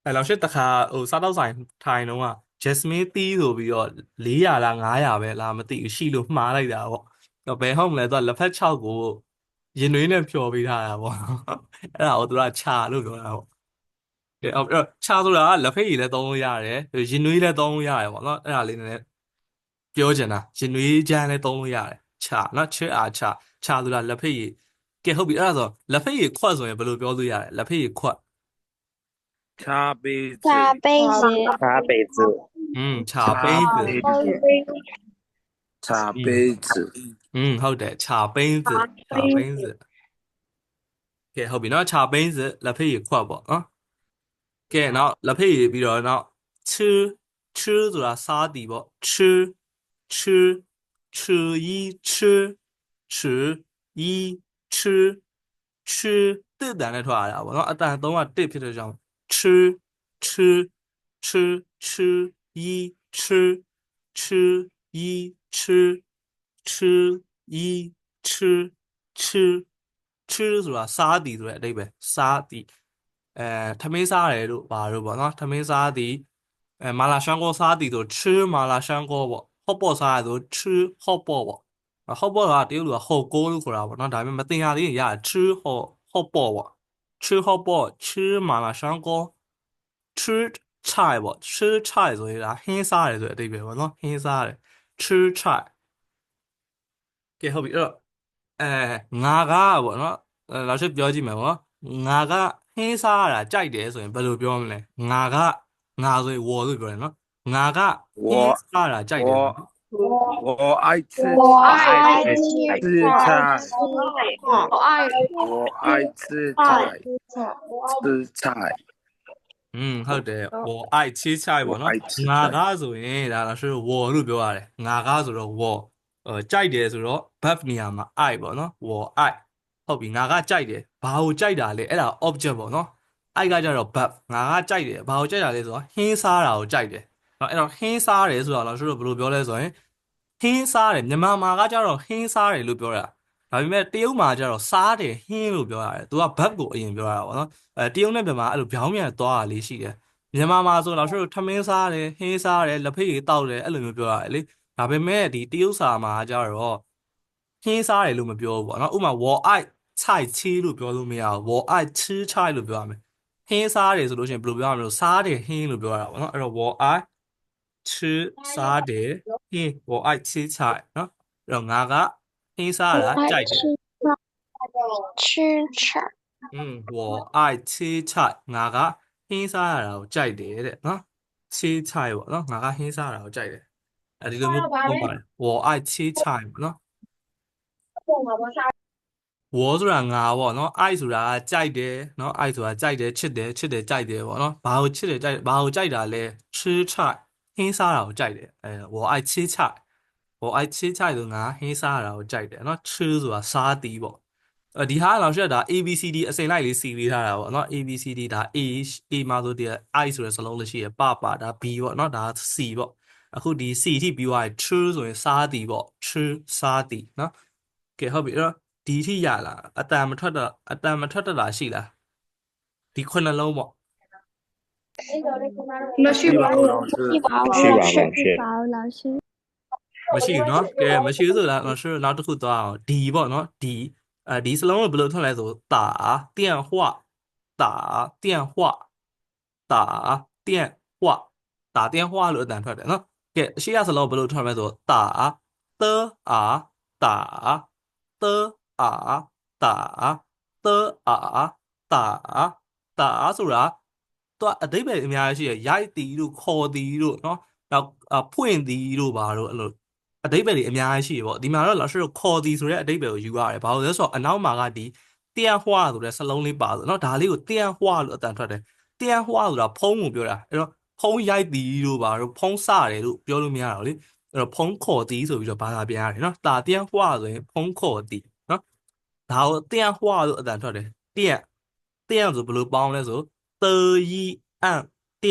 အဲ့လောက်ရှိတခါဟိုစားတော့ဆိုင်ထိုင်တော့က jasmine tea ဆိုပြီးတော့400လား500ပဲလားမသိဘူးရှိလို့မှားလိုက်တာပေါ့တော့ဘယ်ဟုတ်မလဲသူကလက်ဖက်6ကိုရင်နွေးနဲ့ဖြော်ပေးထားတာပေါ့အဲ့ဒါကိုသူကချာလို့ပြောတာပေါ့ကဲအဲ့ချာဆိုတာကလက်ဖက်ရည်လည်းသုံးလို့ရတယ်ရင်နွေးလည်းသုံးလို့ရတယ်ပေါ့နော်အဲ့ဒါလေးနည်းနည်းပြောချင်တာရင်နွေးချမ်းလည်းသုံးလို့ရတယ်ချာနော်ချာချာဆိုတာလက်ဖက်ရည်ကဲဟုတ်ပြီအဲ့ဒါဆိုလက်ဖက်ရည်ခွက်ဆိုရင်ဘယ်လိုပြောလို့ရလဲလက်ဖက်ရည်ခွက်茶杯子，茶杯子，茶杯子，茶杯子茶杯子，ဟုတ်တယ်茶杯子ကဲဟုတ်ပြီနော်茶杯子လက်ဖက်ရည်ခွက်ပေါ့နော်ကဲနောက်လက်ဖက်ရည်ပြီးတော့နောက်吃ဆိုတာစားသည်ပေါ့吃一吃တစ်တန်နဲ့ထွက်ရတာပေါ့နော်အတန်သုံးကတစ်ဖြစ်တဲ့ကြောင့်吃一ဆိုတာစားသည်ဆိုတဲ့အဓိပ္ပာယ်စားသည်ထမင်းစားတယ်လို့ဘာလို့ပေါ့နော်ထမင်းစားသည်麻辣香锅စားသည်ဆို吃麻辣香锅ပေါ့ဟော့ပေါ့စားရဆို吃ဟော့ပေါ့ပေါ့ဟော့ပေါ့ကတရုတ်လူကဟော့ကိုလို့ခေါ်တာပေါ့နော်ဒါပေမဲ့မတင်ရသေးရင်ရတယ်吃ဟော့ပေါ့ပေါ့吃好不吃麻辣香锅吃菜ပေါ့吃菜ဆိုရင်ဒါဟင်းစားတယ်ဆိုတဲ့အဓိပ္ပာယ်ပေါ့နော်ဟင်းစားတယ်吃菜ကဲဟုတ်ပြီအဲ့တော့ငါကပေါ့နော်နောက်ချက်ပြောကြည့်မယ်ပေါ့ငါကဟင်းစားရတာကြိုက်တယ်ဆိုရင်ဘယ်လိုပြောမလဲငါဆိုရင်ဝေါ်လို့ပြောတယ်နော်ငါကဟင်းစားရတာကြိုက်တယ်我爱吃菜，我爱吃菜，吃菜。ဟုတ်တယ်我爱吃菜ပေါ့နော်ငါကဆိုရင်ဒါလားဆိုဝေါ်လို့ပြောရတယ်ငါကဆိုတော့ဝေါ်ကြိုက်တယ်ဆိုတော့ verb နေရာမှာ I ပေါ့နော်ဝေါ် I ဟုတ်ပြီငါကကြိုက်တယ်ဘာကိုကြိုက်တာလဲအဲ့ဒါ object ပေါ့နော် I ကကြတော့ verb ငါကကြိုက်တယ်ဘာကိုကြိုက်တာလဲဆိုတော့ဟင်းစားတာကိုကြိုက်တယ်အဲ့တော့ဟင်းစားတယ်ဆိုတော့လားဆိုတော့ဘယ်လိုပြောလဲဆိုရင်ဟင်းစားတယ်မြန်မာမှာကကြတော့ဟင်းစားတယ်လို့ပြောတာဒါပေမဲ့တရုတ်မှာကျတော့စားတယ်ဟင်းလို့ပြောရတယ်သူက verb ကိုအရင်ပြောတာပေါ့နော်တရုတ်နဲ့မြန်မာအဲ့လိုပြောင်းပြန်သွားတာလေးရှိတယ်မြန်မာမှာဆိုတော့ဆိုတော့ထမင်းစားတယ်ဟင်းစားတယ်လက်ဖက်ရည်တောက်တယ်အဲ့လိုမျိုးပြောရတယ်လေဒါပေမဲ့ဒီတရုတ်စာမှာကျတော့ဟင်းစားတယ်လို့မပြောဘူးပေါ့နော်ဥပမာ我爱菜吃လို့ပြောလို့မရဘူး我爱吃菜လို့ပြောရမယ်ဟင်းစားတယ်ဆိုလို့ရှိရင်ဘယ်လိုပြောရမလဲစားတယ်ဟင်းလို့ပြောရတာပေါ့နော်အဲ့တော့我爱吃စားတယ်ဟင်း我爱吃菜နော် တော့ငါကဟင်းစားတာကြိုက်တယ်吃菜，我爱吃菜ငါကဟင်းစားရတာကိုကြိုက်တယ်တဲ့နော်吃菜ပေါ့နော်ငါကဟင်းစားရတာကိုကြိုက်တယ်အဲဒီလိုမျိုးပုံပါတယ်我爱吃菜ပေါ့နော်ဝေါ်ဆိုတာငါပေါ့နော်အိုက်ဆိုတာကြိုက်တယ်နော်အိုက်ဆိုတာကြိုက်တယ်ချစ်တယ်ကြိုက်တယ်ပေါ့နော်ဘာကိုချစ်တယ်ကြိုက်ဘာကိုကြိုက်တာလဲ吃菜ဟင်းစားတာကိုကြိုက်တယ်我爱吃菜我爱吃菜ဆိုငါဟင်းစားတာကိုကြိုက်တယ်နော်吃ဆိုတာစားသည်ပေါ့ဒီဟာတော့ရှက်တာ ABCD အစိမ်လိုက်လေးစီပေးထားတာပေါ့နော် ABCD ဒါ A မှာဆိုဒီ I ဆိုတဲ့စလုံးလေးရှိရပဒါ B ပေါ့နော်ဒါ C ပေါ့အခုဒီ C ထိပြီးသွားရင် true ဆိုရင်စားသည်ပေါ့ true စားသည်နော်ကဲဟုတ်ပြီအဲ့တော့ဒီထိရလားအတန်မထွက်တော့လားရှိလားဒီခုနှလုံးပေါ့မရှိပါဘူး老师မရှိပါဘူးရှင်မရှိဘူးเนาะကဲမရှိဘူးဆိုတော့老师နောက်တစ်ခုသွားအောင် D ပေါ့เนาะ D ဒီစလုံးကိုဘယ်လိုထွက်လဲဆို打电话打电话打电话打电话လို့အတန်ထွက်တယ်เนาะကဲအရှိရစလုံးဘယ်လိုထွက်မလဲဆို打的啊打的啊打的啊打打ဆိုတာတော့အတိတ်ပဲအများကြီးရှိရရိုက်တီတို့ခေါ်တီတို့เนาะနောက်ဖွင့်တီတို့ဘာလို့အဲ့လိုအတိတ်ပဲတွေအများကြီးရှိရပေါ့ဒီမှာတော့老师တို့ခေါ်တီဆိုတဲ့အတိတ်ပဲကိုယူရတယ်ဘာလို့လဲဆိုတော့အနောက်မှာကဒီ电话ဆိုတဲ့စလုံးလေးပါဆိုเนาะဒါလေးကို电话လို့အတန်ထွက်တယ်电话ဆိုတာဖုန်းကိုပြောတာအဲ့တော့ဖုန်းရိုက်တီတို့ဘာလို့ဖုန်းစတယ်လို့ပြောလို့မရတော့လေအဲ့တော့ဖုန်းခေါ်တီဆိုပြီးတော့ဘာသာပြန်ရတယ်เนาะ打电话ဆိုရင်ဖုန်းခေါ်တီเนาะဒါကို电话လို့အတန်ထွက်တယ်电ဆိုဘယ်လိုပေါင်းလဲဆို得一按电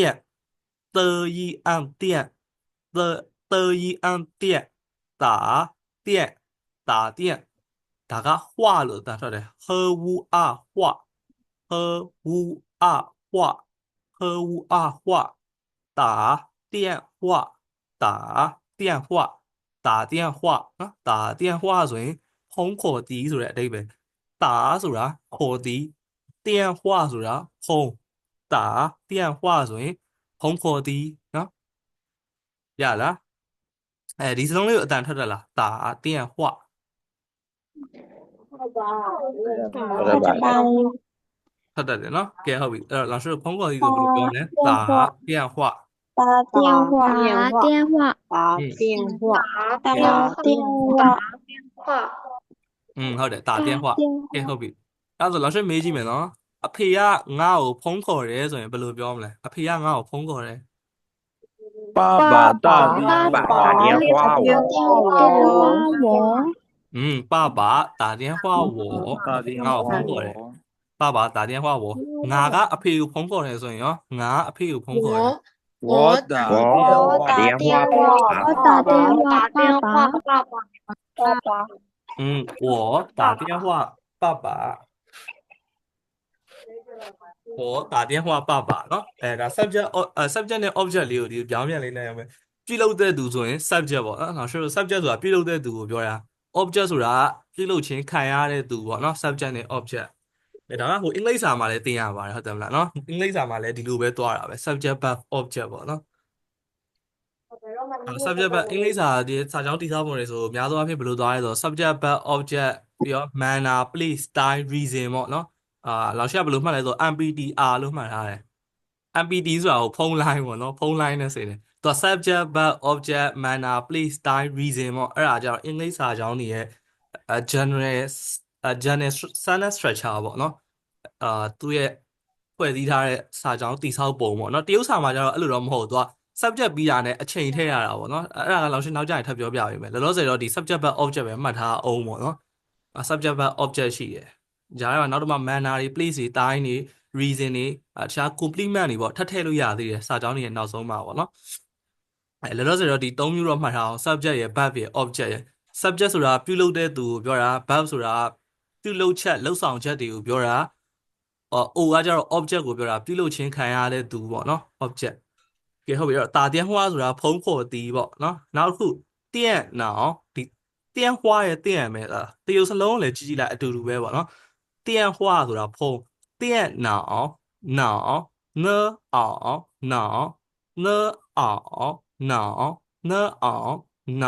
得一按电得一按电打电打电ဒါက画လို့တန်ထွက်တယ်ဟဝူအ画ဟဝူအ画ဟဝူအ画打电话打电话打电话နော်打电话ဆိုရင်ဖုန်းခေါ်တီးဆိုတဲ့အဓိပ္ပာယ်打ဆိုတာခေါ်တီး电话ဆိုတာဖုန်း打电话ဆိုရင်ဖုန်းခေါ်တီးနော်ရလားဒီစလုံးလေးကိုအတန်ထွက်တယ်လား打电话ဟုတ်ပါထွက်တယ်နော်ကဲဟုတ်ပြီအဲ့တော့老师ဖုန်းခေါ်တီးဆိုဘယ်လိုပြောလဲ打电话打电话ဟုတ်တယ်打电话ကဲဟုတ်ပြီအဲ့ဆို老师မေးကြည့်မယ်နော်အဖေကငါ့ကိုဖုန်းခေါ်တယ်ဆိုရင်ဘယ်လိုပြောမလဲအဖေကငါ့ကိုဖုန်းခေါ်တယ်爸爸打电话我爸爸打电话我ငါ့ကိုဖုန်းခေါ်တယ်爸爸打电话我ငါကအဖေကိုဖုန်းခေါ်တယ်ဆိုရင်ရောငါအဖေကိုဖုန်းခေါ်တယ်我打电话我打电话爸爸我打电话爸爸เนาะဒါ subject နဲ့ object လေးကိုဒီပြောင်းပြန်လေးနဲ့ရမယ်ပြုလုပ်တဲ့သူဆိုရင် subject ပေါ့နော် subject ဆိုတာပြုလုပ်တဲ့သူကိုပြောတာ object ဆိုတာပြုလုပ်ခြင်းခံရတဲ့သူပေါ့နော် subject နဲ့ object ဒါကဟိုအင်္ဂလိပ်စာမှာလည်းသင်ရပါတယ်ဟုတ်တယ်မလားနော်အင်္ဂလိပ်စာမှာလည်းဒီလိုပဲသွားတာပဲ subject verb object ပေါ့နော်subject verb အင်္ဂလိပ်စာဒီစာကြောင်းတည်ဆောက်ပုံတွေဆိုအများဆုံးအဖြစ်ဘယ်လိုသွားလဲဆို subject verb object ပြီးတော့ manner place style reason ပေါ့နော်老师ကဘယ်လိုမှတ်လဲဆို MPTR လို့မှတ်ထားတယ် MPT ဆိုတာကိုဖုန်းလိုင်းပေါ့နော်ဖုန်းလိုင်းနဲ့ဆိုတယ်သူ subject verb object manner place style reason ပေါ့အဲ့ဒါကြောင့်အင်္ဂလိပ်စာကြောင်းတွေရဲ့ general sentence structure ပေါ့နော်သူရဲ့ဖွဲ့စည်းထားတဲ့စာကြောင်းတည်ဆောက်ပုံပေါ့နော်တရုတ်စာမှာကျတော့အဲ့လိုတော့မဟုတ်သူက subject ပြီးတာနဲ့အချိန်ထည့်ရတာပေါ့နော်အဲ့ဒါက老师နောက်ကျရင်ထပ်ပြောပြပေးမယ်လောလောဆယ်တော့ဒီ subject verb object ပဲမှတ်ထားအောင်ပေါ့နော်subject verb object ရှိတယ်ကြားထဲမှာနောက်တော့မှ manner တွေ place တွေတိုင်းတွေ reason တွေတခြား complement တွေပေါ့ထပ်ထည့်လို့ရသေးတယ်စာကြောင်းတွေရဲ့နောက်ဆုံးမှာပေါ့နော်လောလောဆယ်တော့ဒီ၃မျိုးတော့မှတ်ထားအောင် subject ရယ် verb ရယ် object ရယ် subject ဆိုတာပြုလုပ်တဲ့သူကိုပြောတာ verb ဆိုတာပြုလုပ်ချက်လှုပ်ဆောင်ချက်တွေကိုပြောတာO ကကျတော့ object ကိုပြောတာပြုလုပ်ခြင်းခံရတဲ့သူပေါ့နော် object ကဲဟုတ်ပြီတော့打电话ဆိုတာဖုန်းခေါ်တီးပေါ့နော်နောက်တစ်ခု电脑ဒီ电话ရဲ့电မယ်တရုတ်စလုံးလည်းကြည့်ကြည့်လိုက်အတူတူပဲပေါ့နော်电话ဆိုတာဖုန်း电脑脑呢熬脑呢熬脑呢熬脑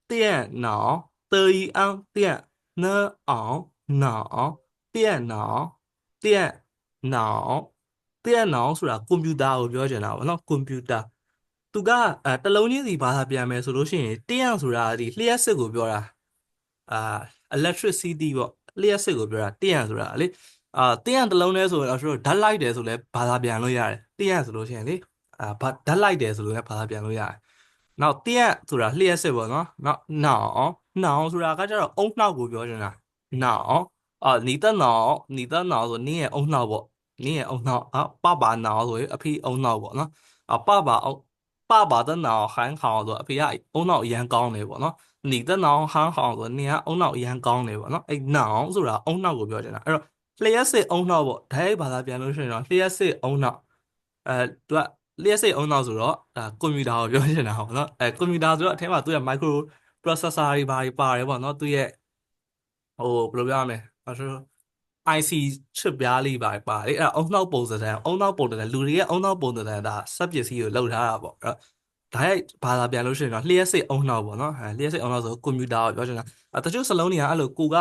电脑的一昂电呢昂脑电脑电脑电脑ဆိုတာကွန်ပျူတာကိုပြောချင်တာပေါ့နော်ကွန်ပျူတာသူကတလုံးချင်းစီဘာသာပြန်မယ်ဆိုလို့ရှိရင်တင်းဆိုတာဒီလျှက်စစ်ကိုပြောတာအာ electricity ပေါ့လျှက်စစ်ကိုပြောတာတင်းဆိုတာလေတင်းတလုံးနဲ့ဆိုတော့ဓာတ်လိုက်တယ်ဆိုလဲဘာသာပြန်လို့ရတယ်တင်းဆိုလို့ရှိရင်လေဓာတ်လိုက်တယ်ဆိုလို့လည်းဘာသာပြန်လို့ရတယ်နောက်တင်းဆိုတာလျှက်စစ်ပေါ့နော်နောက်脑ဆိုတာကကျတော့အုံနှောက်ကိုပြောချင်တာ脑你的脑ဆိုနင်းရဲ့အုံနှောက်ပေါ့နင်းရဲ့အုံနှောက်爸爸脑ဆိုရင်အဖေအုံနှောက်ပေါ့နော်爸爸的脑很好ဆိုအဖေကအုံနှောက်အရန်ကောင်းတယ်ပေါ့နော်你的脑很好ဆိုနင်းကအုံနှောက်အရန်ကောင်းတယ်ပေါ့နော်အဲ့脑ဆိုတာအုံနှောက်ကိုပြောချင်တာအဲ့တော့လျှက်စစ်အုံနှောက်ပေါ့ဓာတ်ရိုက်ဘာသာပြန်လို့ရှိရင်တော့လျှက်စစ်အုံနှောက်သူကလျှက်စစ်အုံနှောက်ဆိုတော့ဒါကွန်ပျူတာကိုပြောချင်တာပေါ့နော်ကွန်ပျူတာဆိုတော့အထက်မှာသူက micro processor တွေပါတယ်ပေါ့နော်သူရဲ့ဟိုဘယ်လိုပြောရမလဲIC ချစ်ပြားလေးပါတယ်အဲ့ဒါအုံနှောက်ပုံစံလူတွေရဲ့အုံနှောက်ပုံစံဒါစက်ပစ္စည်းကိုလောက်ထားတာပေါ့အဲ့ဒါရိုက်ဘာသာပြန်လို့ရှိရင်တော့လျှက်စစ်အုံနှောက်ပေါ့နော်လျှက်စစ်အုံနှောက်ဆိုကွန်ပျူတာကိုပြောချင်တာတချို့စလုံးတွေကအဲ့လိုကိုက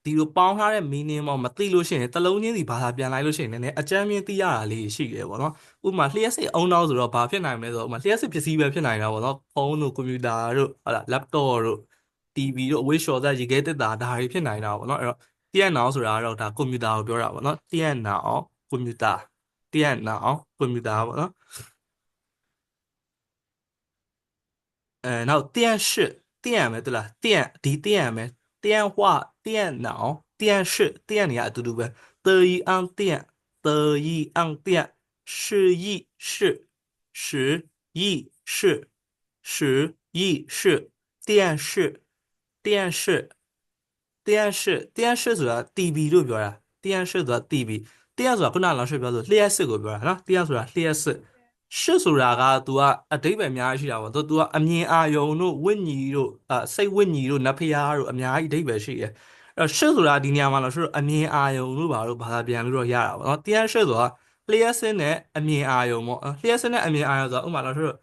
ဒီလိုပေါင်းထားတဲ့ meaning မသိလို့ရှိရင်တလုံးချင်းစီဘာသာပြန်လိုက်လို့ရှိရင်လည်းအကြမ်းမြင်သိရတာလေးရှိတယ်ပေါ့နော်ဥပမာလျှက်စစ်အုံနှောက်ဆိုတော့ဘာဖြစ်နိုင်မလဲဆိုတော့ဥပမာလျှက်စစ်ပစ္စည်းပဲဖြစ်နိုင်တာပေါ့နော်ဖုန်းတို့ကွန်ပျူတာတို့ဟုတ်လား laptop တို့ TV တို့အဝေးလျှော်သက်ရေခဲတက်တာဒါတွေဖြစ်နိုင်တာပေါ့နော်အဲ့တော့电脑ဆိုတာကတော့ဒါကွန်ပျူတာကိုပြောတာပေါ့နော်电脑ကွန်ပျူတာ电脑ကွန်ပျူတာပေါ့နော်နောက်电视电မယ်对လားဒီ电မယ်电话电脑电视电နေရအတူတူပဲ德一昂电德一昂电是一是十一是十一是电视电视电视ဆိုတာ TV လို့ပြောတာ电视ဆိုတာ TV တရားဆိုတာခုနလောင်ရှင်းပြောဆိုလျှက်စစ်ကိုပြောတာနော်တရားဆိုတာလျှက်စစ်ရှစ်ဆိုတာက तू ကအဓိပ္ပာယ်အများကြီးရှိတာပေါ့ तू ကအမြင်အာရုံတို့ဝိညာဉ်တို့စိတ်ဝိညာဉ်တို့နတ်ဖျားတို့အများကြီးအဓိပ္ပာယ်ရှိတယ်အဲ့တော့ရှစ်ဆိုတာဒီနေရာမှာလောင်ရှင်းအမြင်အာရုံတို့ဘာလို့ဘာသာပြန်လို့တော့ရတာပေါ့နော်တရားရှစ်ဆိုတာလျှက်စစ်နဲ့အမြင်အာရုံပေါ့လျှက်စစ်နဲ့အမြင်အာရုံဆိုတာဥပမာလောင်ရှင်း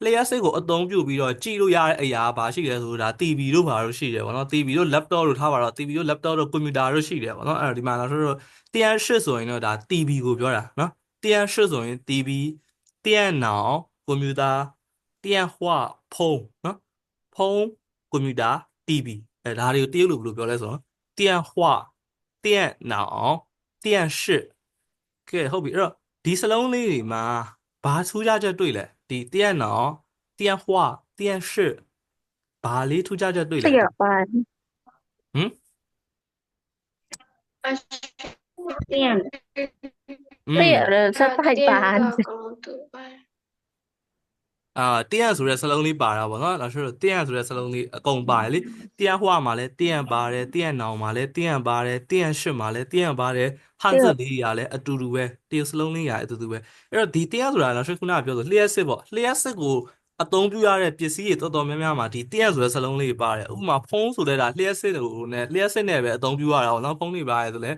လျှက်စစ်ကိုအသုံးပြုပြီးတော့ကြည့်လို့ရတဲ့အရာဘာရှိလဲဆိုတာ TV တို့ဘာလို့ရှိတယ်ပေါ့နော် TV တို့ laptop တို့ထားပါတော့ TV တို့ laptop တို့ computer တို့ရှိတယ်ပေါ့နော်အဲ့တော့ဒီမှာတော့တို့တရားရှစ်ဆိုရင်တော့ဒါ TV ကိုပြောတာနော်တရားရှစ်ဆိုရင် TV 电脑 computer 电话ဖုန်းနော်ဖုန်း computer TV ဒါတွေကိုတရုတ်လိုဘယ်လိုပြောလဲဆိုတော့电话电脑电视ကဲဟုတ်ပြီအဲ့တော့ဒီစလုံးလေးတွေမှာဘာထူးခြားချက်တွေ့လဲဒီ电脑电话电视ဘာလေးထူးခြားချက်တွေ့လဲ这个班ဟမ်这样这有人是代班တင်းဆိုတဲ့စလုံးလေးပါတာပေါ့နော်ဒါဆိုတော့တင်းဆိုတဲ့စလုံးလေးအကုန်ပါတယ်လေတင်းဟွာမှာလဲတင်းပါတယ်တင်းနောင်မှာလဲတင်းပါတယ်တင်းရှစ်မှာလဲတင်းပါတယ်ဟန်စလေးရာလဲအတူတူပဲတရုတ်စလုံးလေးရာအတူတူပဲအဲ့တော့ဒီတင်းဆိုတာတော့ခုနကပြောဆိုလျှက်စစ်ပေါ့လျှက်စစ်ကိုအသုံးပြုရတဲ့ပစ္စည်းတွေတော်တော်များများမှာဒီတင်းဆိုတဲ့စလုံးလေးပါတယ်ဥပမာဖုန်းဆိုတဲ့ဒါလျှက်စစ်ကိုနဲ့လျှက်စစ်နဲ့ပဲအသုံးပြုရတာပေါ့နော်ဖုန်းတွေပါတယ်ဆိုလဲ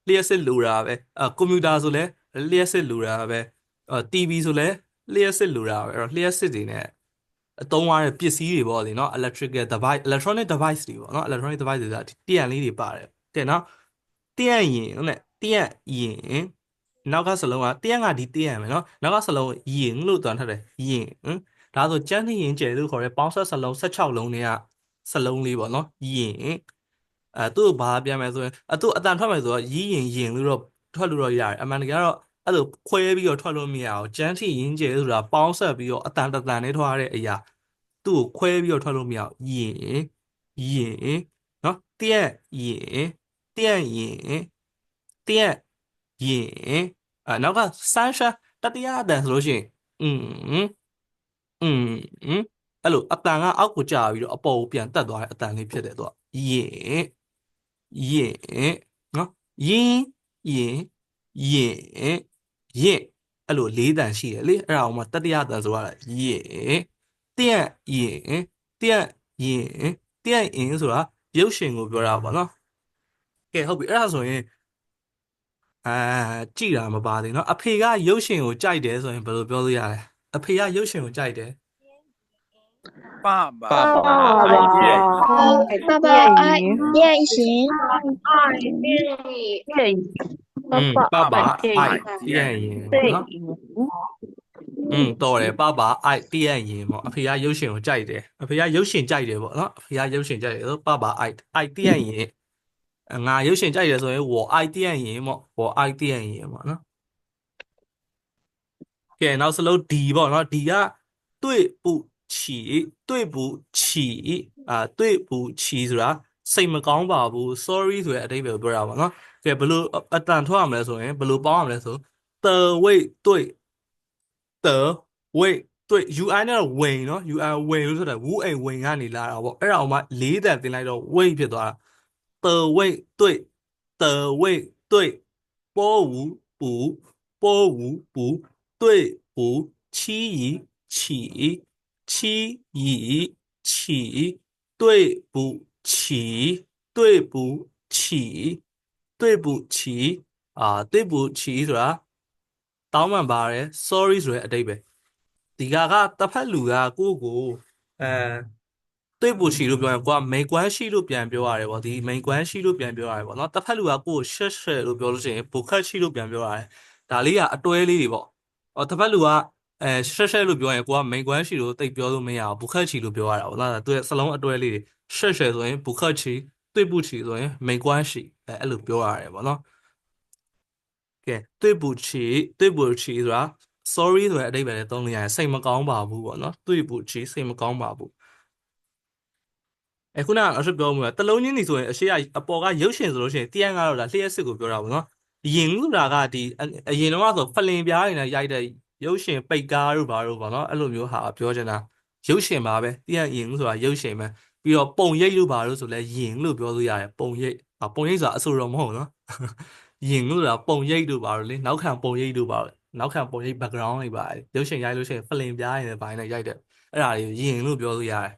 လျှက်စစ်လိုတာပဲကွန်ပျူတာဆိုလဲလျှက်စစ်လိုတာပဲTV ဆိုလဲလျှက်စစ်လိုတာပဲအဲ့တော့လျှက်စစ်တွေနဲ့အသုံးရတဲ့ပစ္စည်းတွေပေါ့လေနော် electrical device electronic device တွေပေါ့နော် electronic device တွေကတန်လေးတွေပါတယ်တဲ့နော်တန်ရင်နဲ့တန်ရင်နောက်ကစလုံးကတန်ကဒီတန်မယ်နော်နောက်ကစလုံးရင်လို့တွန်ထားတယ်ရင်ဒါဆိုကျန်းနေရင်ကျဲလို့ခေါ်တဲ့ပေါင်းဆက်စလုံး16လုံးတွေကစလုံးလေးပေါ့နော်ရင်သူ့ဘာပြန်မယ်ဆိုရင်သူ့အတန်ထွက်မယ်ဆိုတော့ရင်လို့တော့ထွက်လို့တော့ရတယ်အမှန်တကယ်တော့အဲ့လိုခွဲပြီးတော့ထွက်လို့မရအောင်ကျန်းထိရင်းကျဲဆိုတာပေါင်းဆက်ပြီးတော့အတန်နဲ့ထွက်ရတဲ့အရာသူ့ကိုခွဲပြီးတော့ထွက်လို့မရအောင်ရင်နော်တက်ရင်နောက်ကဆန်းရှာတတိယအတန်ဆိုလို့ရှိရင်အဲ့လိုအတန်ကအောက်ကိုကျပြီးတော့အပေါ်ကိုပြန်တက်သွားတဲ့အတန်လေးဖြစ်တယ်သူကရင်နော်ရင်အဲ့လိုလေးတန်ရှိတယ်လေအဲ့ဒါအောင်မှတတိယတန်ဆိုရတာရင်တက်ရင်ဆိုတာရုပ်ရှင်ကိုပြောတာပေါ့နော်ကဲဟုတ်ပြီအဲ့ဒါဆိုရင်ကြည်တာမပါသေးနော်အဖေကရုပ်ရှင်ကိုကြိုက်တယ်ဆိုရင်ဘယ်လိုပြောလို့ရလဲအဖေကရုပ်ရှင်ကိုကြိုက်တယ်爸爸爸爸爱电影，爸爸爱变形，爱电影，爸爸爸爸爱电爱影，电影电နော်影，တော်တယ်爸爸爱电影ပေါ့အဖေကရုပ်ရှင်ကိုကြိုက်တယ်အဖေကရုပ်ရှင်ကြိုက်တယ်ပေါ့နော်အဖေကရုပ်ရှင်ကြိုက်တယ်ဆို爸爸爱电影ငါရုပ်ရှင်ကြိုက်တယ်ဆိုရင်我爱电影ပေါ့我爱电影ပေါ့နော်ကဲနောက်စလုံး D ပေါ့နော် D က对不起对不起对不起ဆိုတာစိတ်မကောင်းပါဘူး sorry ဆိုတဲ့အဓိပ္ပာယ်ကိုပြောတာပါနော်ကဲဘယ်လိုအတန်ထွက်ရမလဲဆိုရင်ဘယ်လိုပေါင်းရမလဲဆို的位对的位对 UI နဲ့ဝင်နော် UI ဝင်လို့ဆိုတာဝူအိမ်ဝင်ကနေလာတာပေါ့အဲ့ဒါအောင်မှ၄တန်တင်လိုက်တော့ဝိတ်ဖြစ်သွားတာ的位对的位对波无补波无补对不起起七以起对不起对不起对不起对不起ဆိုတာတောင်းပန်ပါတယ် sorry ဆိုတဲ့အဓိပ္ပာယ်ဒီကတစ်ဖက်လူကကိုယ့်ကို对不起လို့ပြောရင်ကိုက没关系လို့ပြန်ပြောရတယ်ပေါ့ဒီ没关系လို့ပြန်ပြောရတယ်ပေါ့နော်တစ်ဖက်လူကကိုယ့်ကိုရှက်ရှက်လို့ပြောလို့ရှိရင်不客气လို့ပြန်ပြောရတယ်ဒါလေးကအတွဲလေးတွေပေါ့တစ်ဖက်လူကရှက်ရှက်လို့ပြောရင်ကိုက没关系လို့တိတ်ပြောလို့မရဘူး不客气လို့ပြောရတာပေါ့နော်သူရဲ့စလုံးအတွဲလေးတွေရှက်ရှက်ဆိုရင်不客气对不起ဆိုရင်没关系အဲ့လိုပြောရတယ်ပေါ့နော်ကဲ对不起对不起ဆိုတာ sorry ဆိုတဲ့အဓိပ္ပာယ်နဲ့သုံးလို့ရတယ်စိတ်မကောင်းပါဘူးပေါ့နော်对不起စိတ်မကောင်းပါဘူးခုနကအရှုပ်ပြောမှာတလုံးချင်းနေဆိုရင်အရှိအပေါ်ကရုပ်ရှင်ဆိုလို့ရှိရင်တရားကတော့ဒါလျှက်စစ်ကိုပြောတာပေါ့နော်ရင်ဆိုတာကဒီအရင်တော့ဆိုဖလင်ပြားနေနဲ့ရိုက်တဲ့ရုပ်ရှင်ပိတ်ကားတို့ဘာတို့ပေါ့နော်အဲ့လိုမျိုးဟာပြောချင်တာရုပ်ရှင်ပါပဲတရားရင်ဆိုတာရုပ်ရှင်ပဲပြီးတော့ပုံရိပ်တို့ဘာတို့ဆိုလဲရင်လို့ပြောလို့ရတယ်ပုံရိပ်ဆိုတာအဆိုတော့မဟုတ်နော်ရင်လို့ဆိုတာပုံရိပ်တို့ဘာလို့လဲနောက်ခံပုံရိပ်တို့ဘာလို့နောက်ခံပုံရိပ် background တွေပါရုပ်ရှင်ရိုက်လို့ရှိရင်ဖလင်ပြားနေနဲ့ဘိုင်းနဲ့ရိုက်တဲ့အဲ့ဒါတွေရင်လို့ပြောလို့ရတယ်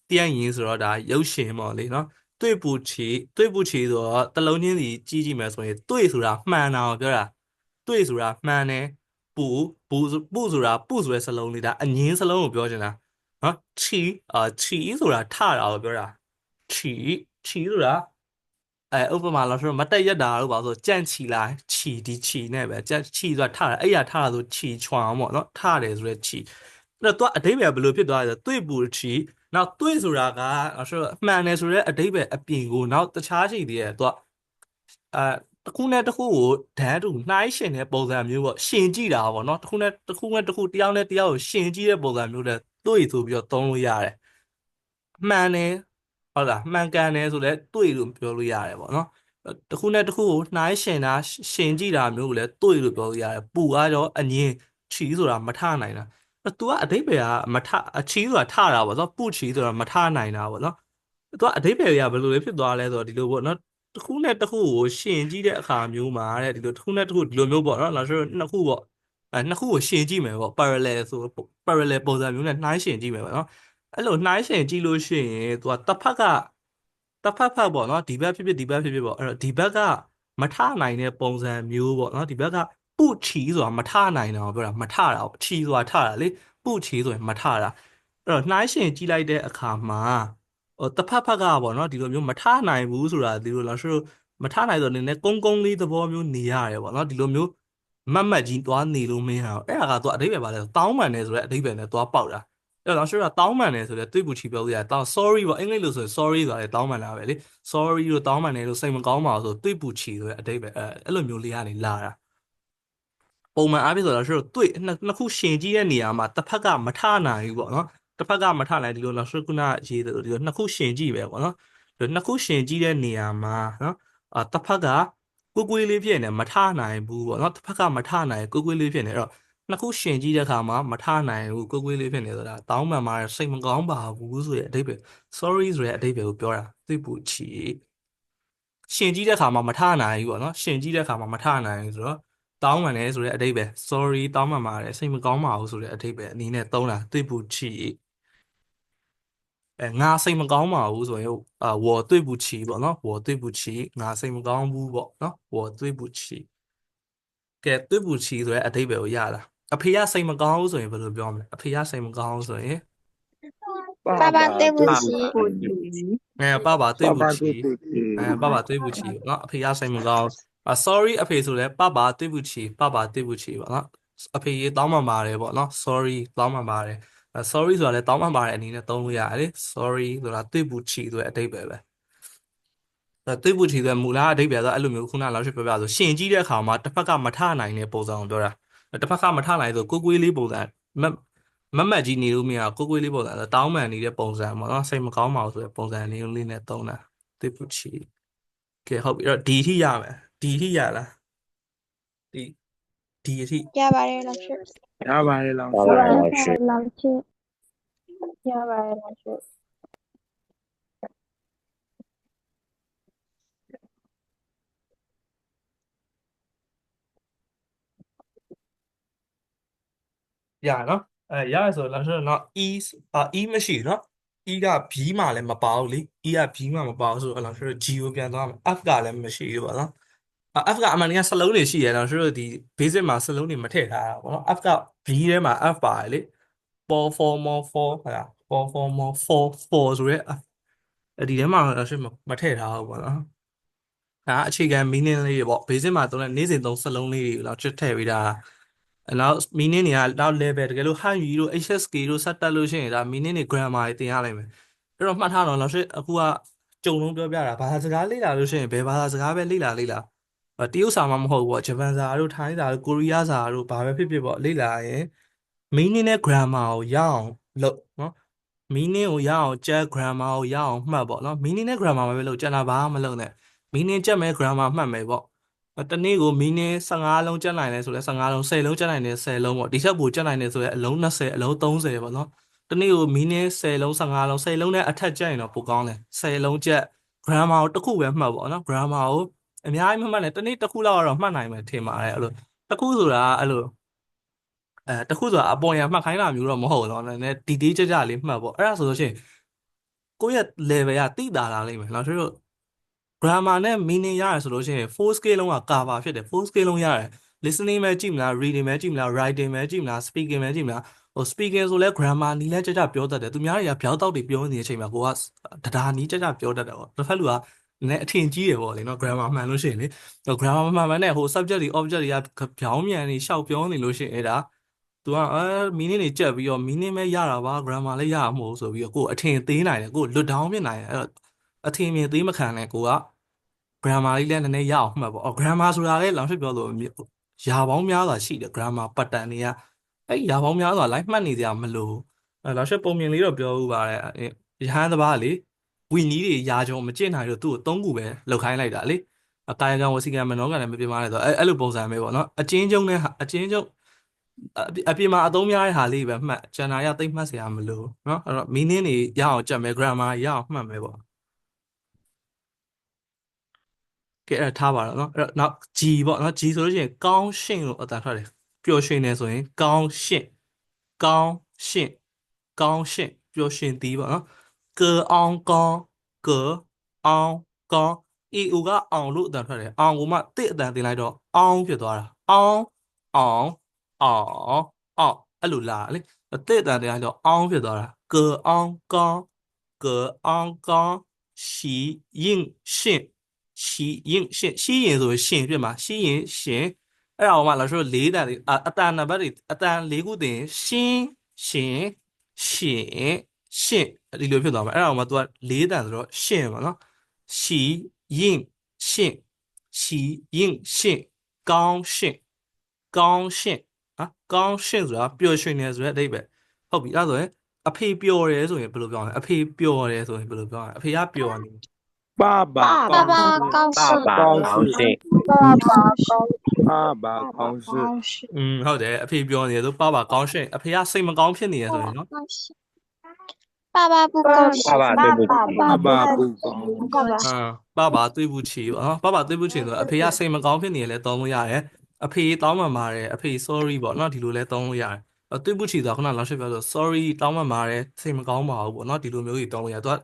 တရားရင်ဆိုတော့ဒါရုပ်ရှင်ပေါ့လေနော်对不起对不起ဆိုတော့တလုံးချင်းစီကြီးကြည့်မယ်ဆိုရင်对ဆိုတာမှန်တာကိုပြောတာ对ဆိုတာမှန်တယ်不ဆိုတာ不ဆိုတဲ့စလုံးလေးဒါအငင်းစလုံးကိုပြောချင်တာနော်ချီဆိုတာထတာကိုပြောတာချီဆိုတာဥပမာလို့ဆိုမတက်ရက်တာလို့ပါဆိုကြန့်ချီလာချီဒီချီနဲ့ပဲကြန့်ချီဆိုတာထတာအဲ့ရထတာဆိုချီချွမ်ပေါ့နော်ထတယ်ဆိုတဲ့ချီအဲ့တော့အဓိပ္ပာယ်ဘယ်လိုဖြစ်သွားလဲဆို对不起နောက်对ဆိုတာကဆိုမှန်တယ်ဆိုတဲ့အဓိပ္ပာယ်အပြင်ကိုနောက်တခြားရှိသေးတယ်သူကတစ်ခုနဲ့တစ်ခုကိုဒန်းတူနှိုင်းရှင်တဲ့ပုံစံမျိုးပေါ့ရှင်ကြည့်တာပေါ့နော်တစ်ခုနဲ့တစ်ခုတယောက်နဲ့တယောက်ကိုရှင်ကြည့်တဲ့ပုံစံမျိုးနဲ့对ဆိုပြီးတော့သုံးလို့ရတယ်မှန်တယ်ဟုတ်လားမှန်ကန်တယ်ဆိုလဲ对လို့ပြောလို့ရတယ်ပေါ့နော်တစ်ခုနဲ့တစ်ခုကိုနှိုင်းရှင်တာရှင်ကြည့်တာမျိုးကိုလည်း对လို့ပြောလို့ရတယ်ပူကတော့အငင်းချီဆိုတာမထနိုင်တာသူကအဓိပ္ပာယ်ကမထအချီဆိုတာထတာပေါ့နော်ပူချီဆိုတာမထနိုင်တာပေါ့နော်သူကအဓိပ္ပာယ်ကဘယ်လိုလဲဖြစ်သွားလဲဆိုတော့ဒီလိုပေါ့နော်တစ်ခုနဲ့တစ်ခုကိုရှင်ကြည့်တဲ့အခါမျိုးမှာတဲ့ဒီလိုတစ်ခုနဲ့တစ်ခုဒီလိုမျိုးပေါ့နော်လာဆိုနှစ်ခုပေါ့နှစ်ခုကိုရှင်ကြည့်မယ်ပေါ့ parallel ဆို parallel ပုံစံမျိုးနဲ့နှိုင်းရှင်ကြည့်မယ်ပေါ့နော်အဲ့လိုနှိုင်းရှင်ကြည့်လို့ရှိရင်သူကတစ်ဖက်ကပေါ့နော်ဒီဘက်ဖြစ်ဖြစ်ပေါ့အဲ့တော့ဒီဘက်ကမထနိုင်တဲ့ပုံစံမျိုးပေါ့နော်ဒီဘက်ကပုချီဆိုတာမထနိုင်တာပြောတာမထတာချီဆိုတာထတာလေပုချီဆိုရင်မထတာအဲ့တော့နှိုင်းရှင်ကြည့်လိုက်တဲ့အခါမှာတစ်ဖက်ကပေါ့နော်ဒီလိုမျိုးမထနိုင်ဘူးဆိုတာဒီလိုလားဆိုမထနိုင်ဆိုနေနဲ့ကုန်းလေးသဘောမျိုးနေရတယ်ပေါ့နော်ဒီလိုမျိုးမတ်ကြီးသွားနေလို့မရအောင်အဲ့ဒါကသူအဓိပ္ပာယ်ပါလဲတောင်းပန်တယ်ဆိုတဲ့အဓိပ္ပာယ်နဲ့သွားပေါက်တာအဲ့တော့ဆိုတော့တောင်းပန်တယ်ဆိုတဲ့တွေ့ပူချီပြောလို့ရတယ်တောင်း sorry ပေါ့အင်္ဂလိပ်လိုဆိုရင် sorry ဆိုတာလေတောင်းပန်တာပဲလေ sorry လို့တောင်းပန်တယ်လို့စိတ်မကောင်းပါဘူးဆိုတွေ့ပူချီဆိုတဲ့အဓိပ္ပာယ်အဲ့လိုမျိုးလေးကနေလာတာပုံမှန်အားဖြင့်ဆိုတော့ဆိုတော့တွေ့နှစ်ခုရှင်ကြည့်တဲ့နေရာမှာတစ်ဖက်ကမထနိုင်ဘူးပေါ့နော်တစ်ဖက်ကမထနိုင်ဒီလိုလားဆိုခုနရေးတယ်ဒီလိုနှစ်ခုရှင်ကြည့်ပဲပေါ့နော်ဒီနှစ်ခုရှင်ကြည့်တဲ့နေရာမှာနော်တစ်ဖက်ကကွေးလေးဖြစ်နေမထနိုင်ဘူးပေါ့နော်တစ်ဖက်ကမထနိုင်ကွေးလေးဖြစ်နေတော့နှစ်ခုရှင်ကြည့်တဲ့အခါမှာမထနိုင်ဘူးကွေးလေးဖြစ်နေဆိုတာတောင်းပန်မှာစိတ်မကောင်းပါဘူးဆိုတဲ့အဓိပ္ပာယ် sorry ဆိုတဲ့အဓိပ္ပာယ်ကိုပြောတာသိပူချီရှင်ကြည့်တဲ့အခါမှာမထနိုင်ဘူးပေါ့နော်ရှင်ကြည့်တဲ့အခါမှာမထနိုင်ဘူးဆိုတော့တောင်းပန်တယ်ဆိုတဲ့အဓိပ္ပာယ် sorry တောင်းပန်ပါတယ်စိတ်မကောင်းပါဘူးဆိုတဲ့အဓိပ္ပာယ်အနေနဲ့သုံးတာသိပူချီငါစိတ်မကောင်းပါဘူးဆိုရင်我对不起ပေါ့နော်我对不起ငါစိတ်မကောင်းဘူးပေါ့နော်我对不起ကဲ对不起ဆိုတဲ့အဓိပ္ပာယ်ကိုရတာအဖေကစိတ်မကောင်းဘူးဆိုရင်ဘယ်လိုပြောမလဲအဖေကစိတ်မကောင်းဘူးဆိုရင်爸爸对不起，爸爸对不爸爸对起不起，爸爸对不起နော်အဖေကစိတ်မကောင်းsorry အဖေဆိုလဲ爸爸对不起爸爸对不起ပေါ့နော်အဖေတောင်းပန်ပါတယ်ပေါ့နော် sorry တောင်းပန်ပါတယ်sorry ဆိုတာလဲတောင်းပန်ပါတယ်အနေနဲ့သုံးလို့ရတယ်လေ sorry ဆိုတာ对不起ဆိုတဲ့အဓိပ္ပာယ်ပဲ对不起ဆိုမူလအဓိပ္ပာယ်ဆိုအဲ့လိုမျိုးခုနလောက်ရှိပြောပြဆိုရှင်ကြီးတဲ့အခါမှာတစ်ဖက်ကမထနိုင်တဲ့ပုံစံကိုပြောတာတစ်ဖက်ကမထနိုင်ဆိုကိုလေးပုံစံမတ်ကြီးနေလို့မရကိုလေးပုံစံဆိုတောင်းပန်နေတဲ့ပုံစံပေါ့နော်စိတ်မကောင်းပါဘူးဆိုတဲ့ပုံစံလေးနဲ့သုံးတာ对不起ကဲဟုတ်ပြီအဲ့တော့ဒီအထိရမယ်ဒီအထိရလားဒီအထိ加把人老师，加把的老加师，把人老师，加把人老师，ရနော်ရရဆိုတော့နော် e မရှိနော် e က b မှာလည်းမပါဘူးလေ e က b မှာမပါဘူးဆိုတော့ဆိုတော့ g ကိုပြန်သွားမယ် f ကလည်းမရှိဘူးပေါ့နော် f ကအမှန်တကယ်စလုံးတွေရှိရတော့ဆိုတော့ဒီ basic မှာစလုံးတွေမထည့်ထားတာပေါ့နော် f က b ထဲမှာ f ပါတယ်လေ for for more for ဟုတ်လား for more for ဆိုရဲဒီထဲမှာတော့မထည့်ထားဘူးပေါ့နော်ဒါအခြေခံ meaning လေးတွေပေါ့ basic မှာသုံးတဲ့နေ့စဉ်သုံးစလုံးလေးတွေတော့ချစ်ထည့်ပေးတာနောက် meaning တွေကနောက် level တကယ်လို့ 汉语တို့ HSK တို့စက်တက်လို့ရှိရင်ဒါ meaning တွေ grammar တွေသင်ရနိုင်မယ်အဲ့တော့မှတ်ထားတော့လောက်ရှိအခုကကြုံလုံးပြောပြတာဘာသာစကားလေ့လာလို့ရှိရင်ဘယ်ဘာသာစကားပဲလေ့လာတရုတ်စာမှမဟုတ်ဘူးပေါ့ဂျပန်စာတို့ထိုင်းစာတို့ကိုရီးယားစာတို့ဘာပဲဖြစ်ဖြစ်ပေါ့လေ့လာရင် meaning နဲ့ grammar ကိုရအောင်လုပ်နော် meaning ကိုရအောင်ကျက် grammar ကိုရအောင်မှတ်ပေါ့နော် meaning နဲ့ grammar ပဲလုပ်ကျန်တာဘာမှမလုပ်နဲ့ meaning ကျက်မယ် grammar မှတ်မယ်ပေါ့တနေ့ကို meaning 15လုံးကျက်နိုင်တယ်ဆိုလဲ15လုံး10လုံးကျက်နိုင်တယ်10လုံးပေါ့ဒီချက်ပိုကျက်နိုင်တယ်ဆိုရင်အလုံး20အလုံး30ပေါ့နော်တနေ့ကို meaning 10လုံး15လုံး10လုံးနဲ့အထက်ကျက်ရင်တော့ပိုကောင်းတယ်10လုံးကျက် grammar ကိုတစ်ခုပဲမှတ်ပေါ့နော် grammar ကိုအများကြီးမမှတ်နဲ့တနေ့တစ်ခုလောက်ကတော့မှတ်နိုင်မယ်ထင်ပါတယ်အဲ့လိုတစ်ခုဆိုတာအဲ့လိုတစ်ခုဆိုတာအပေါ်ရမှတ်ခိုင်းတာမျိုးတော့မဟုတ်တော့နည်းနည်း detail ကြလေးမှတ်ပေါ့အဲ့ဒါဆိုလို့ရှိရင်ကိုယ့်ရဲ့ level ကတိတာလာလိမ့်မယ်နော်တို့ grammar နဲ့ meaning ရတယ်ဆိုလို့ရှိရင် 4 scale လုံးက cover ဖြစ်တယ်4 scale လုံးရတယ် listening ပဲကြည့်မလား reading ပဲကြည့်မလား writing ပဲကြည့်မလား speaking ပဲကြည့်မလားspeaking ဆိုလဲ grammar နီးလဲကြကြပြောတတ်တယ်သူများတွေကပြောက်တောက်တွေပြောနေတဲ့အချိန်မှာကိုကတဒါနီးကြကြပြောတတ်တယ်ပေါ့တစ်ဖက်လူကလည်းအထင်ကြီးတယ်ပေါ့လေနော် grammar မှန်လို့ရှိရင်လေ grammar မှန်မှန်နဲ့subject တွေ object တွေကပြောင်းမြန်နေရှောက်ပြောနေလို့ရှိရင်အဲ့ဒါသူကmeaning တွေကြက်ပြီးတော့ meaning ပဲရတာပါ grammar လည်းရမှာမဟုတ်ဆိုပြီးတော့ကိုယ်အထင်သေးနိုင်တယ်ကိုယ်လွတ်down ဖြစ်နိုင်တယ်အဲ့တော့အထင်မြင်သေးမခံနဲ့ကိုက grammar လေးလည်းနည်းနည်းရအောင်မှတ်ပေါ့ grammar ဆိုတာလည်းလောင်ဖြစ်ပြောလို့ရာပေါင်းများစွာရှိတယ် grammar pattern တွေကအဲ့ရာပေါင်းများစွာလိုက်မှတ်နေကြမလို့လောင်ဖြစ်ပုံမြင်လေးတော့ပြောဥပါတယ်ရဟန်းတစ်ပါးလေဝီနီးတွေရာကြုံမကျင့်နိုင်လို့သူ့ကို3ခုပဲလောက်ခိုင်းလိုက်တာလေကာယကံဝစီကံမနောကံလည်းမပြမလဲဆိုအဲ့လိုပုံစံပဲပေါ့နော်အချင်းကျုံနဲ့အချင်းကျုံအပြင်မှာအသုံးများတဲ့ဟာလေးပဲမှတ်ကျန်တာရသိမ့်မှတ်စရာမလိုနော်အဲ့တော့ meaning တွေရအောင်ကြက်မယ် grammar ရအောင်မှတ်မယ်ပေါ့ကဲအဲ့ထားပါတော့เนาะအဲ့တော့နောက် G ပေါ့เนาะ G ဆိုလို့ရှိရင်ကောင်းရှင်းလို့အတန်ထွက်တယ်ပျော်ရွှင်နေဆိုရင်ကောင်းရှင်းကောင်းရှင်းကောင်းရှင်းပျော်ရွှင်သည်ပေါ့เนาะកើအောင်ကောင်းកើအောင်ကောင်း EU ကအောင်လို့အတန်ထွက်တယ်အောင်ကမှတစ်အတန်တင်လိုက်တော့အောင်ဖြစ်သွားတာအောင်အောင်အောင်အောင်အဲ့လိုလာလေတစ်အတန်တင်လိုက်တော့အောင်ဖြစ်သွားတာកើအောင်ကောင်းកើအောင်ကောင်း喜应信ရှီရင်ရှီရင်ဆိုရှင်ဖြစ်မှာရှီရင်ရှင်အဲ့ဒါမှလာဆို၄တန်အတန်နံပါတ်တွေအတန်၄ခုတင်ရှင်းရှင်ရှင်ရှင်ဒီလိုဖြစ်သွားမှာအဲ့ဒါမှ तू က၄တန်ဆိုတော့ရှင်ပါနော်ရှီရင်ရှင်ရှီရင်ရှင်ကောင်းရှင်ကောင်းရှင်ဟာကောင်းရှင်ဆိုတာပျော်ရွှင်နေဆိုတဲ့အဓိပ္ပာယ်ဟုတ်ပြီအဲ့ဒါဆိုရင်အဖေပျော်တယ်ဆိုရင်ဘယ်လိုပြောရလဲအဖေပျော်တယ်ဆိုရင်ဘယ်လိုပြောရလဲအဖေကပျော်နေ爸爸爸爸高兴，高兴，爸爸高爸爸高兴，兴，ဟုတ်တယ်အဖေပြောနေတယ်ဆို爸爸ကောင်းရှင်အဖေကစိတ်မကောင်းဖြစ်နေရဆိုရင်နော်高兴，爸爸不高兴，爸爸对不起爸爸不高兴，爸爸对不起爸爸对不起ဆိုအဖေကစိတ်မကောင်းဖြစ်နေရလဲတောင်းလို့ရတယ်အဖေတောင်းမှမှာတယ်အဖေ sorry ပေါ့နော်ဒီလိုလဲတောင်းလို့ရတယ်对不起ဆိုခုနလောက်ရှိပြောဆို sorry တောင်းမှမှာတယ်စိတ်မကောင်းပါဘူးပေါ့နော်ဒီလိုမျိုးကြီးတောင်းလို့ရသူက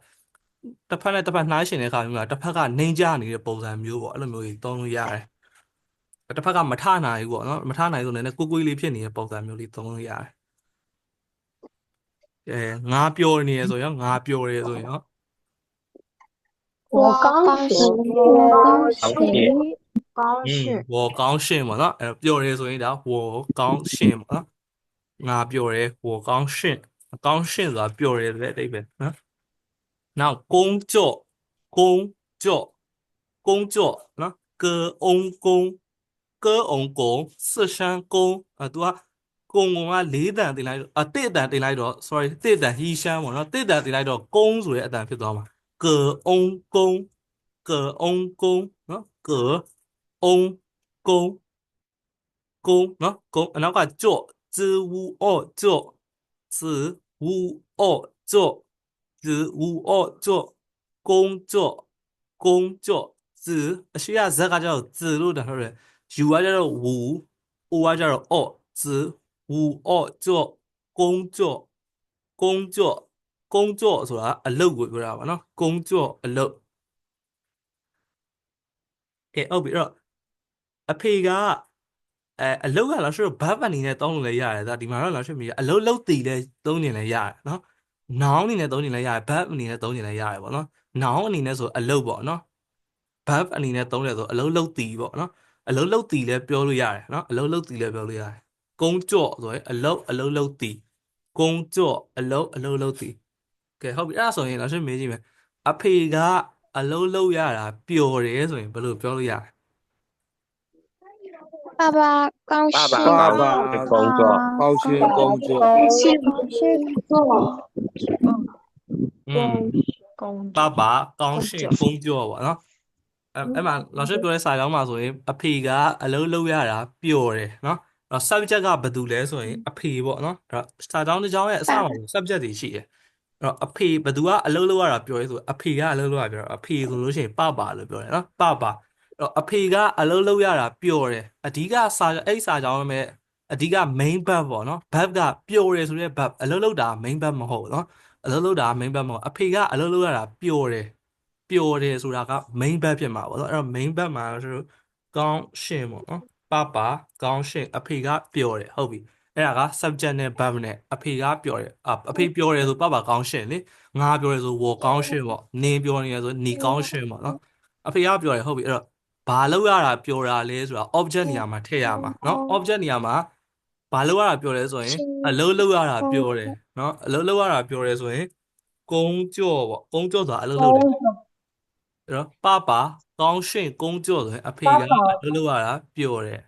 တစ်ဖက်နဲ့တစ်ဖက်နှိုင်းရှင်တဲ့အခါမျိုးကတစ်ဖက်ကနှိမ်ကြနေတဲ့ပုံစံမျိုးပေါ့အဲ့လိုမျိုးကြီးတောင်းလို့ရတယ်တစ်ဖက်ကမထနိုင်ဘူးပေါ့နော်မထနိုင်ဆိုလည်းကိုကိုလေးဖြစ်နေတဲ့ပုံစံမျိုးလေးသုံးလို့ရတယ် ငါပြောနေရဆိုရင်ငါပြောရဲဆိုရင်我刚学，我刚醒嘛နော်ပြောရဲဆိုရင်ဒါ我刚醒嘛နော်ငါပြောရဲ我刚醒刚醒ဆိုတာပြောရဲတဲ့အဓိပ္ပာယ်နော်နောက်工作工作工作နော်歌翁工歌翁工四山工သူကကုံကလေးတန်တင်လိုက်တစ်တန်တင်လိုက်တော့ sorry တစ်တန်ဟီရှမ်းပေါ့နော်တစ်တန်တင်လိုက်တော့ကုန်းဆိုတဲ့အတန်ဖြစ်သွားမှာ歌翁工歌翁工နော်歌翁工工နော်ကုန်းနောက်ကကြော့子午哦ကြော့子午哦ကြော့子午哦ကြော့工作工作子အရှိရဇက်ကကျတော့子လို့တဟုတ်တယ်ယူကကျတော့ဝူအိုကကျတော့အော့子午哦做工作工作工作ဆိုတာအလုပ်ကိုပြောတာပါနော်工作အလုပ်ကဲဟုတ်ပြီအဲ့တော့အဖေကအလုပ်ကလားဆိုတော့ verb အနေနဲ့သုံးလို့လည်းရတယ်ဒါဒီမှာတော့လားဖြစ်ပြီအလုပ်လုပ်တည်လည်းသုံးနေလည်းရတယ်နော် noun အနေနဲ့သုံးနေလည်းရတယ် verb အနေနဲ့သုံးနေလည်းရတယ်ပေါ့နော် noun အနေနဲ့ဆိုအလုပ်ပေါ့နော် verb အနေနဲ့သုံးတယ်ဆိုအလုပ်လုပ်တည်ပေါ့နော်အလုပ်လုပ်တည်လည်းပြောလို့ရတယ်နော်အလုပ်လုပ်တည်လည်းပြောလို့ရတယ်工作ဆိုရင်အလုပ်လုပ်တည်工作အလုပ်လုပ်တည်ကဲဟုတ်ပြီအဲ့ဒါဆိုရင်တော့ရှင်းမေးကြည့်မယ်အဖေကအလုပ်လုပ်ရတာပျော်တယ်ဆိုရင်ဘယ်လိုပြောလို့ရလဲ爸爸刚学，爸爸工作高兴工作爸爸高兴工作ပေါ့နော်အဲ့မှာ老师ပြောတဲ့စာကြောင်းမှာဆိုရင်အဖေကအလုပ်လုပ်ရတာပျော်တယ်နော်အဲ့ subject ကဘာတူလဲဆိုရင်အဖေပေါ့နော်အဲ့စာကြောင်းတစ်ကြောင်းရဲ့အစမှာ subject တွေရှိတယ်အဲ့တော့အဖေဘသူကအလုပ်လုပ်ရတာပြောရဲဆိုအဖေကအလုပ်လုပ်ရပြောအဖေဆိုလို့ရှိရင်ပပလို့ပြောတယ်နော်ပပအဲ့တော့အဖေကအလုပ်လုပ်ရတာပျော်တယ်အဓိကစာအဲ့စာကြောင်းမဲ့အဓိက main verb ပေါ့နော် verb ကပျော်တယ်ဆိုတဲ့ verb အလုပ်လုပ်တာ main verb မဟုတ်ဘူးနော်အလုပ်လုပ်တာ main verb မဟုတ်အဖေကအလုပ်လုပ်ရတာပျော်တယ်ပျော်တယ်ဆိုတာက main verb ဖြစ်မှာပေါ့နော်အဲ့တော့ main verb မှာဆိုတော့ကောင်းရှင်းပေါ့နော်ပပကောင်းရှင်းအဖေကပျော်တယ်ဟုတ်ပြီအဲ့ဒါက subject နဲ့ verb နဲ့အဖေကပျော်တယ်အဖေပျော်တယ်ဆိုပပကောင်းရှင်းလေငါပြောတယ်ဆိုဝေါ်ကောင်းရှင်းပေါ့နင်းပြောနေရဆိုနီကောင်းရှင်းပေါ့နော်အဖေကပျော်တယ်ဟုတ်ပြီအဲ့တော့ဘာလုပ်ရတာပျော်တာလဲဆိုတာ object နေရာမှာထည့်ရမှာနော် object နေရာမှာဘာလုပ်ရတာပျော်လဲဆိုရင်အလုပ်လုပ်ရတာပျော်တယ်နော်အလုပ်လုပ်ရတာပျော်တယ်ဆိုရင်工作ပေါ့工作ဆိုတာအလုပ်လုပ်တယ်အဲ့တော့ပပကောင်းရှင်း工作ဆိုရင်အဖေကအလုပ်လုပ်ရတာပျော်တယ်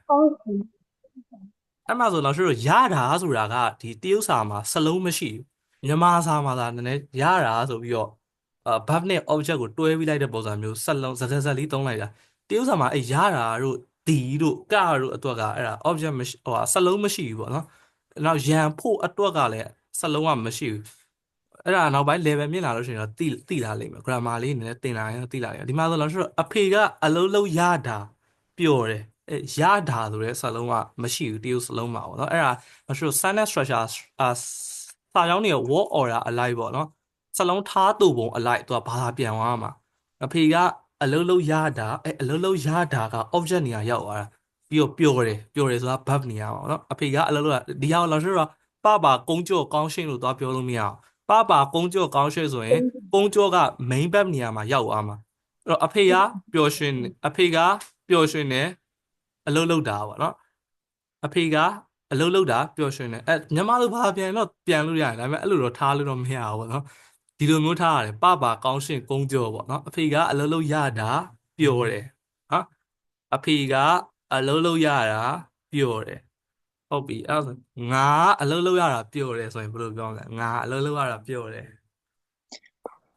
အဲ့မှာဆိုတော့ဆိုတော့ရတာဆိုတာကဒီတရုတ်စာမှာစလုံးမရှိဘူးမြန်မာစာမှာသာနည်းနည်းရတာဆိုပြီးတော့ verb နဲ့ object ကိုတွဲပြီးလိုက်တဲ့ပုံစံမျိုးစလုံးစကားလေးသုံးလိုက်တာတရုတ်စာမှာအဲ့ရတာတို့ဒီတို့ကတို့အတွက်ကအဲ့ဒါ object မရှိဟိုစလုံးမရှိဘူးပေါ့နော်နောက်ရန်ဖို့အတွက်ကလည်းစလုံးကမရှိဘူးအဲ့ဒါနောက်ပိုင်း level မြင့်လာလို့ရှိရင်တော့တိလာလိမ့်မယ် grammar လေးနည်းနည်းသင်လာရင်တိလာလိမ့်မယ်ဒီမှာဆိုတော့ဆိုတော့အဖေကအလုံးလုံးရတာပျော်တယ်ရတာဆိုတဲ့စာလုံးကမရှိဘူးတရုတ်စလုံးမှာပေါ့နော်အဲ့ဒါဆိုတော့ sentence structure စာကြောင်းတွေ word order အလိုက်ပေါ့နော်စလုံးထားတူပုံအလိုက်သူကဘာသာပြန်သွားမှာအဖေကအလုံးလုံးရတာအလုံးလုံးရတာက object နေရာရောက်သွားတာပြီးတော့ပျော်တယ်ဆိုတာ verb နေရာပါပေါ့နော်အဖေကအလုံးလုံးဒီဟာလောက်ဆိုတော့ပပကုန်းကြောကောင်းရှင်းလို့သွားပြောလို့မရအောင်ပပကုန်းကြောကောင်းရှင်းဆိုရင်ကုန်းကြောက main verb နေရာမှာရောက်သွားမှာအဲ့တော့အဖေကပျော်ရွှင်တယ်အလုံးလုံးတာပေါ့နော်အဖေကအလုံးလုံးတာပျော်ရွှင်တယ်မြန်မာလိုဘာပြန်တော့ပြန်လို့ရတယ်ဒါပေမဲ့အဲ့လိုတော့ထားလို့တော့မရဘူးပေါ့နော်ဒီလိုမျိုးထားရတယ်ပပကောင်းရှင်းကုန်းကြောပေါ့နော်အဖေကအလုံးလုံးရတာပျော်တယ်ဟာအဖေကအလုံးလုံးရတာပျော်တယ်ဟုတ်ပြီအဲ့ဒါဆိုငါအလုံးလုံးရတာပျော်တယ်ဆိုရင်ဘယ်လိုပြောမလဲငါအလုံးလုံးရတာပျော်တယ်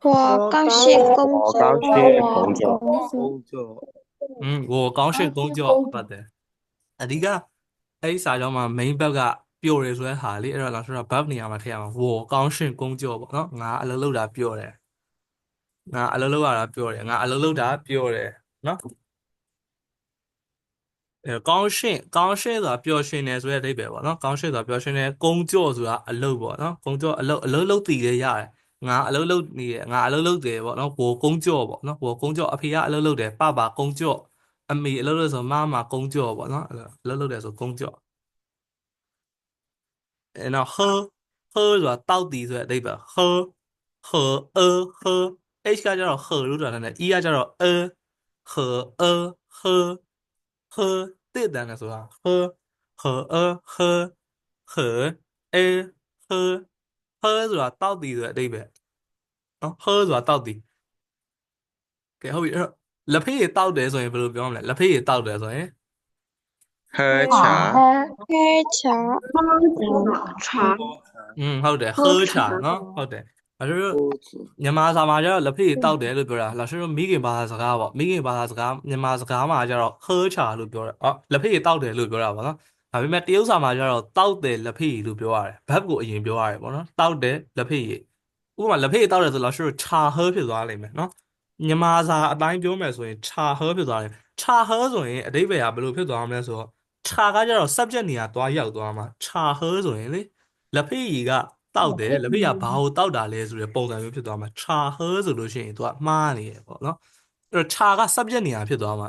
我刚学工作，我高兴工作ဟုတ်တယ်အဓိကအဲ့ဒီစာကြောင်းမှာ main verb ကပျော်တယ်ဆိုတဲ့ဟာလေးအဲ့တော့เรา说 verb နေရာမှာထည့်ရမှာ我高兴工作ပေါ့နော်ငါအလုပ်လုပ်တာပျော်တယ်ငါအလုပ်လုပ်ရတာပျော်တယ်ငါအလုပ်လုပ်တာပျော်တယ်နော်ကောင်းရှင်းဆိုတာပျော်ရွှင်တယ်ဆိုတဲ့အဓိပ္ပာယ်ပေါ့နော်ကောင်းရှင်းဆိုတာပျော်ရွှင်တယ်ကုန်းကြောဆိုတာအလုပ်ပေါ့နော်ကုန်းကြောအလုပ်လုပ်တည်လည်းရတယ်ငါအလုပ်လုပ်နေတယ်ငါအလုပ်လုပ်တယ်ပေါ့နော်我工作ပေါ့နော်我工作အဖေကအလုပ်လုပ်တယ်爸爸工作အမေအလုပ်လုပ်ဆို妈妈工作ပေါ့နော်အလုပ်လုပ်တယ်ဆို工作နောက်呵ဆိုတာတောက်တီဆိုတဲ့အဓိပ္ပာယ်呵呵呵 H ကကြတော့呵လို့ဆိုတာနဲ့ E ကကြတော့呵呵呵တဲ့တန်နဲ့ဆိုတာ呵呵呵ဆိုတာတောက်တီဆိုတဲ့အဓိပ္ပာယ်နော်呵ဆိုတာတောက်တီကဲဟုတ်ပြီအဲ့တော့လက်ဖေးရတောက်တယ်ဆိုရင်ဘယ်လိုပြောမလဲလက်ဖေးရတောက်တယ်ဆိုရင် 喝茶，喝茶，茶ဟုတ်တယ်喝茶နော်ဟုတ်တယ်老师မြန်မာစာမှာကျတော့လက်ဖေးတောက်တယ်လို့ပြောတာ老师မိခင်ဘာသာစကားပေါ့မိခင်ဘာသာစကားမြန်မာစကားမှာကျတော့喝茶လို့ပြောတာလက်ဖေးတောက်တယ်လို့ပြောတာပေါ့နော်ဒါပေမဲ့တရုတ်စာမှာကျတော့တောက်တယ်လက်ဖေးလို့ပြောရတယ်ဘတ်ကိုအရင်ပြောရတယ်ပေါ့နော်တောက်တယ်လက်ဖေးဥပမာလက်ဖေးတောက်တယ်ဆို老师茶喝ဖြစ်သွားလိမ့်မယ်နော်မြန်မာစာအတိုင်းပြောမယ်ဆိုရင်茶喝ဖြစ်သွားတယ်茶喝ဆိုရင်အဓိပ္ပာယ်ကဘယ်လိုဖြစ်သွားမလဲဆိုတော့茶ကကျတော့ subject နေရာသွားရောက်သွားမှာ茶喝ဆိုရင်လေလက်ဖေးကြီးကတောက်တယ်လက်ဖေးကဘာကိုတောက်တာလဲဆိုတဲ့ပုံစံမျိုးဖြစ်သွားမှာ茶喝ဆိုလို့ရှိရင်သူကမှားနေတယ်ပေါ့နော်အဲ့တော့茶က subject နေရာဖြစ်သွားမှာ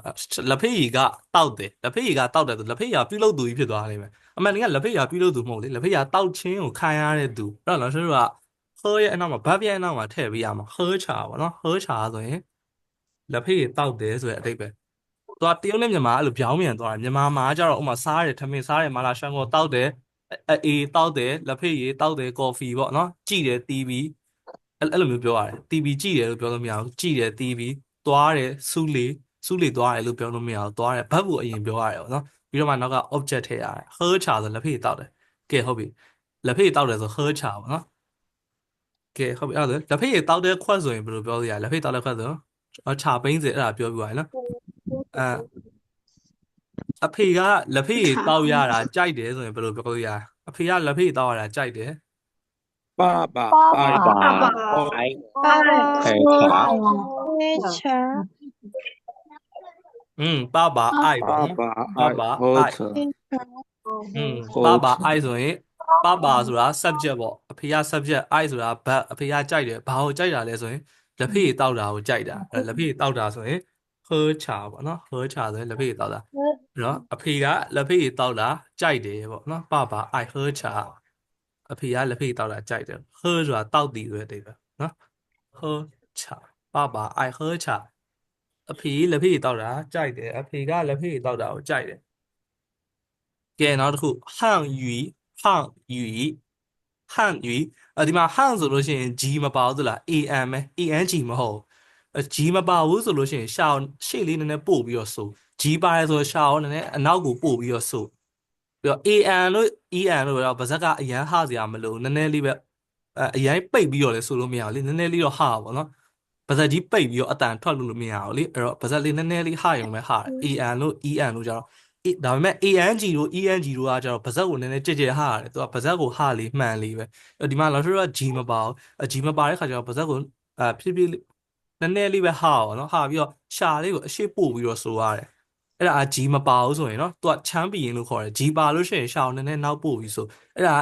လက်ဖေးကြီးကတောက်တယ်လက်ဖေးကြီးကတောက်တယ်ဆိုလက်ဖေးကြီးကပြုလုပ်သူကြီးဖြစ်သွားလိမ့်မယ်အမှန်တကယ်လက်ဖေးကြီးကပြုလုပ်သူမဟုတ်လေလက်ဖေးကြီးကတောက်ချင်းကိုခံရတဲ့သူအဲ့တော့老师တို့က喝ရဲ့အနောက်မှာ verb ရဲ့အနောက်မှာထည့်ပေးရမှာ喝茶ပေါ့နော်喝茶ဆိုရင်လက်ဖေးကြီးတောက်တယ်ဆိုတဲ့အဓိပ္ပာယ်သူကတရုတ်နဲ့မြန်မာအဲ့လိုပြောင်းပြန်သွားတယ်မြန်မာမှာကျတော့ဥမာစားတယ်ထမင်းစားတယ်မာလာရှန်ကိုတောက်တယ်အေးတောက်တယ်လက်ဖေးရည်တောက်တယ်ကော်ဖီပေါ့နော်ကြည့်တယ်တီးပြီးအဲ့လိုမျိုးပြောရတယ်တီးပြီးကြည့်တယ်လို့ပြောလို့မရဘူးကြည့်တယ်တီးပြီးသွားတယ်စူးလေသွားတယ်လို့ပြောလို့မရဘူးသွားတယ်ဘတ်ဘူးအရင်ပြောရတယ်ပေါ့နော်ပြီးတော့မှနောက်က object ထည့်ရတယ်ဟဲချာဆိုလက်ဖေးတောက်တယ်ကဲဟုတ်ပြီလက်ဖေးတောက်တယ်ဆိုဟဲချာပေါ့နော်ကဲဟုတ်ပြီအဲ့ဒါလက်ဖေးရည်တောက်တဲ့ခွက်ဆိုရင်ဘယ်လိုပြောလို့ရလဲလက်ဖေးတောက်တဲ့ခွက်ဆိုချာပိန်းစေအဲ့ဒါပြောပြပါရနော်အဖေကလက်ဖေးတောက်ရတာကြိုက်တယ်ဆိုရင်ဘယ်လိုပြောလို့ရအဖေကလက်ဖေးတောက်ရတာကြိုက်တယ်爸爸爱爸爸爱爸爸喝茶，喝茶，爸爸爱ပေါ့နော်爸爸爱喝茶，爸爸爱ဆိုရင်爸爸ဆိုတာ subject ပေါ့အဖေက subject 爱ဆိုတာ verb အဖေကကြိုက်တယ်ဘာကိုကြိုက်တာလဲဆိုရင်လက်ဖေးတောက်တာကိုကြိုက်တာလက်ဖေးတောက်တာဆိုရင်喝茶ပေါ့နော်喝茶ဆိုရင်လက်ဖေးတောက်တာနော်အဖေကလက်ဖေးတောက်တာကြိုက်တယ်ပေါ့နော်爸爸爱喝茶အဖေကလက်ဖေးတောက်တာကြိုက်တယ်喝ဆိုတာတောက်တည်ဆိုတဲ့အဓိပ္ပာယ်နော်喝茶爸爸爱喝茶အဖေလက်ဖေးတောက်တာကြိုက်တယ်အဖေကလက်ဖေးတောက်တာကိုကြိုက်တယ်ကဲနောက်တစ်ခု汉语汉语汉语ဒီမှာ汉ဆိုလို့ရှိရင် G မပါဘူးသလား AN ပဲ ANG မဟုတ်G မပါဘူးဆိုလို့ရှိရင်ရှာရှေ့လေးနည်းနည်းပို့ပြီးတော့ဆို G ပါတယ်ဆိုရှာရောနည်းနည်းအနောက်ကိုပို့ပြီးတော့ဆိုပြီးတော့ AN လို့ EN လို့တော့ဗဇက်ကအရန်ဟစရာမလိုနည်းနည်းလေးပဲအရန်ပိတ်ပြီးတော့လဲဆိုလို့မရဘူးလေနည်းနည်းလေးတော့ဟာပါနော်ဗဇက်ကြီးပိတ်ပြီးတော့အတန်ထွက်လို့မရဘူးလေအဲ့တော့ဗဇက်လေးနည်းနည်းလေးဟာရုံပဲဟာAN လို့ EN လို့ကြတော့ဒါပေမဲ့ ANG တို့ ENG တို့ကကျတော့ဗဇက်ကိုနည်းနည်းကြဲကြဲဟာရတယ်သူကဗဇက်ကိုဟာလေးမှန်လေးပဲဒီမှာလောက်ဆိုတော့ G မပါဘူးG မပါတဲ့ခါကျတော့ဗဇက်ကိုဖြည်းဖြည်းနည်းနည်းလေးပဲဟာပါနော်ဟာပြီးတော့ရှာလေးကိုအရှိပို့ပြီးတော့ဆိုရတယ်အဲ့ဒါG မပါဘူးဆိုရင်နော်သူကချမ်းပီရင်လို့ခေါ်တယ် G ပါလို့ရှိရင်ရှာကိုနည်းနည်းနောက်ပို့ပြီးဆိုအဲ့ဒါ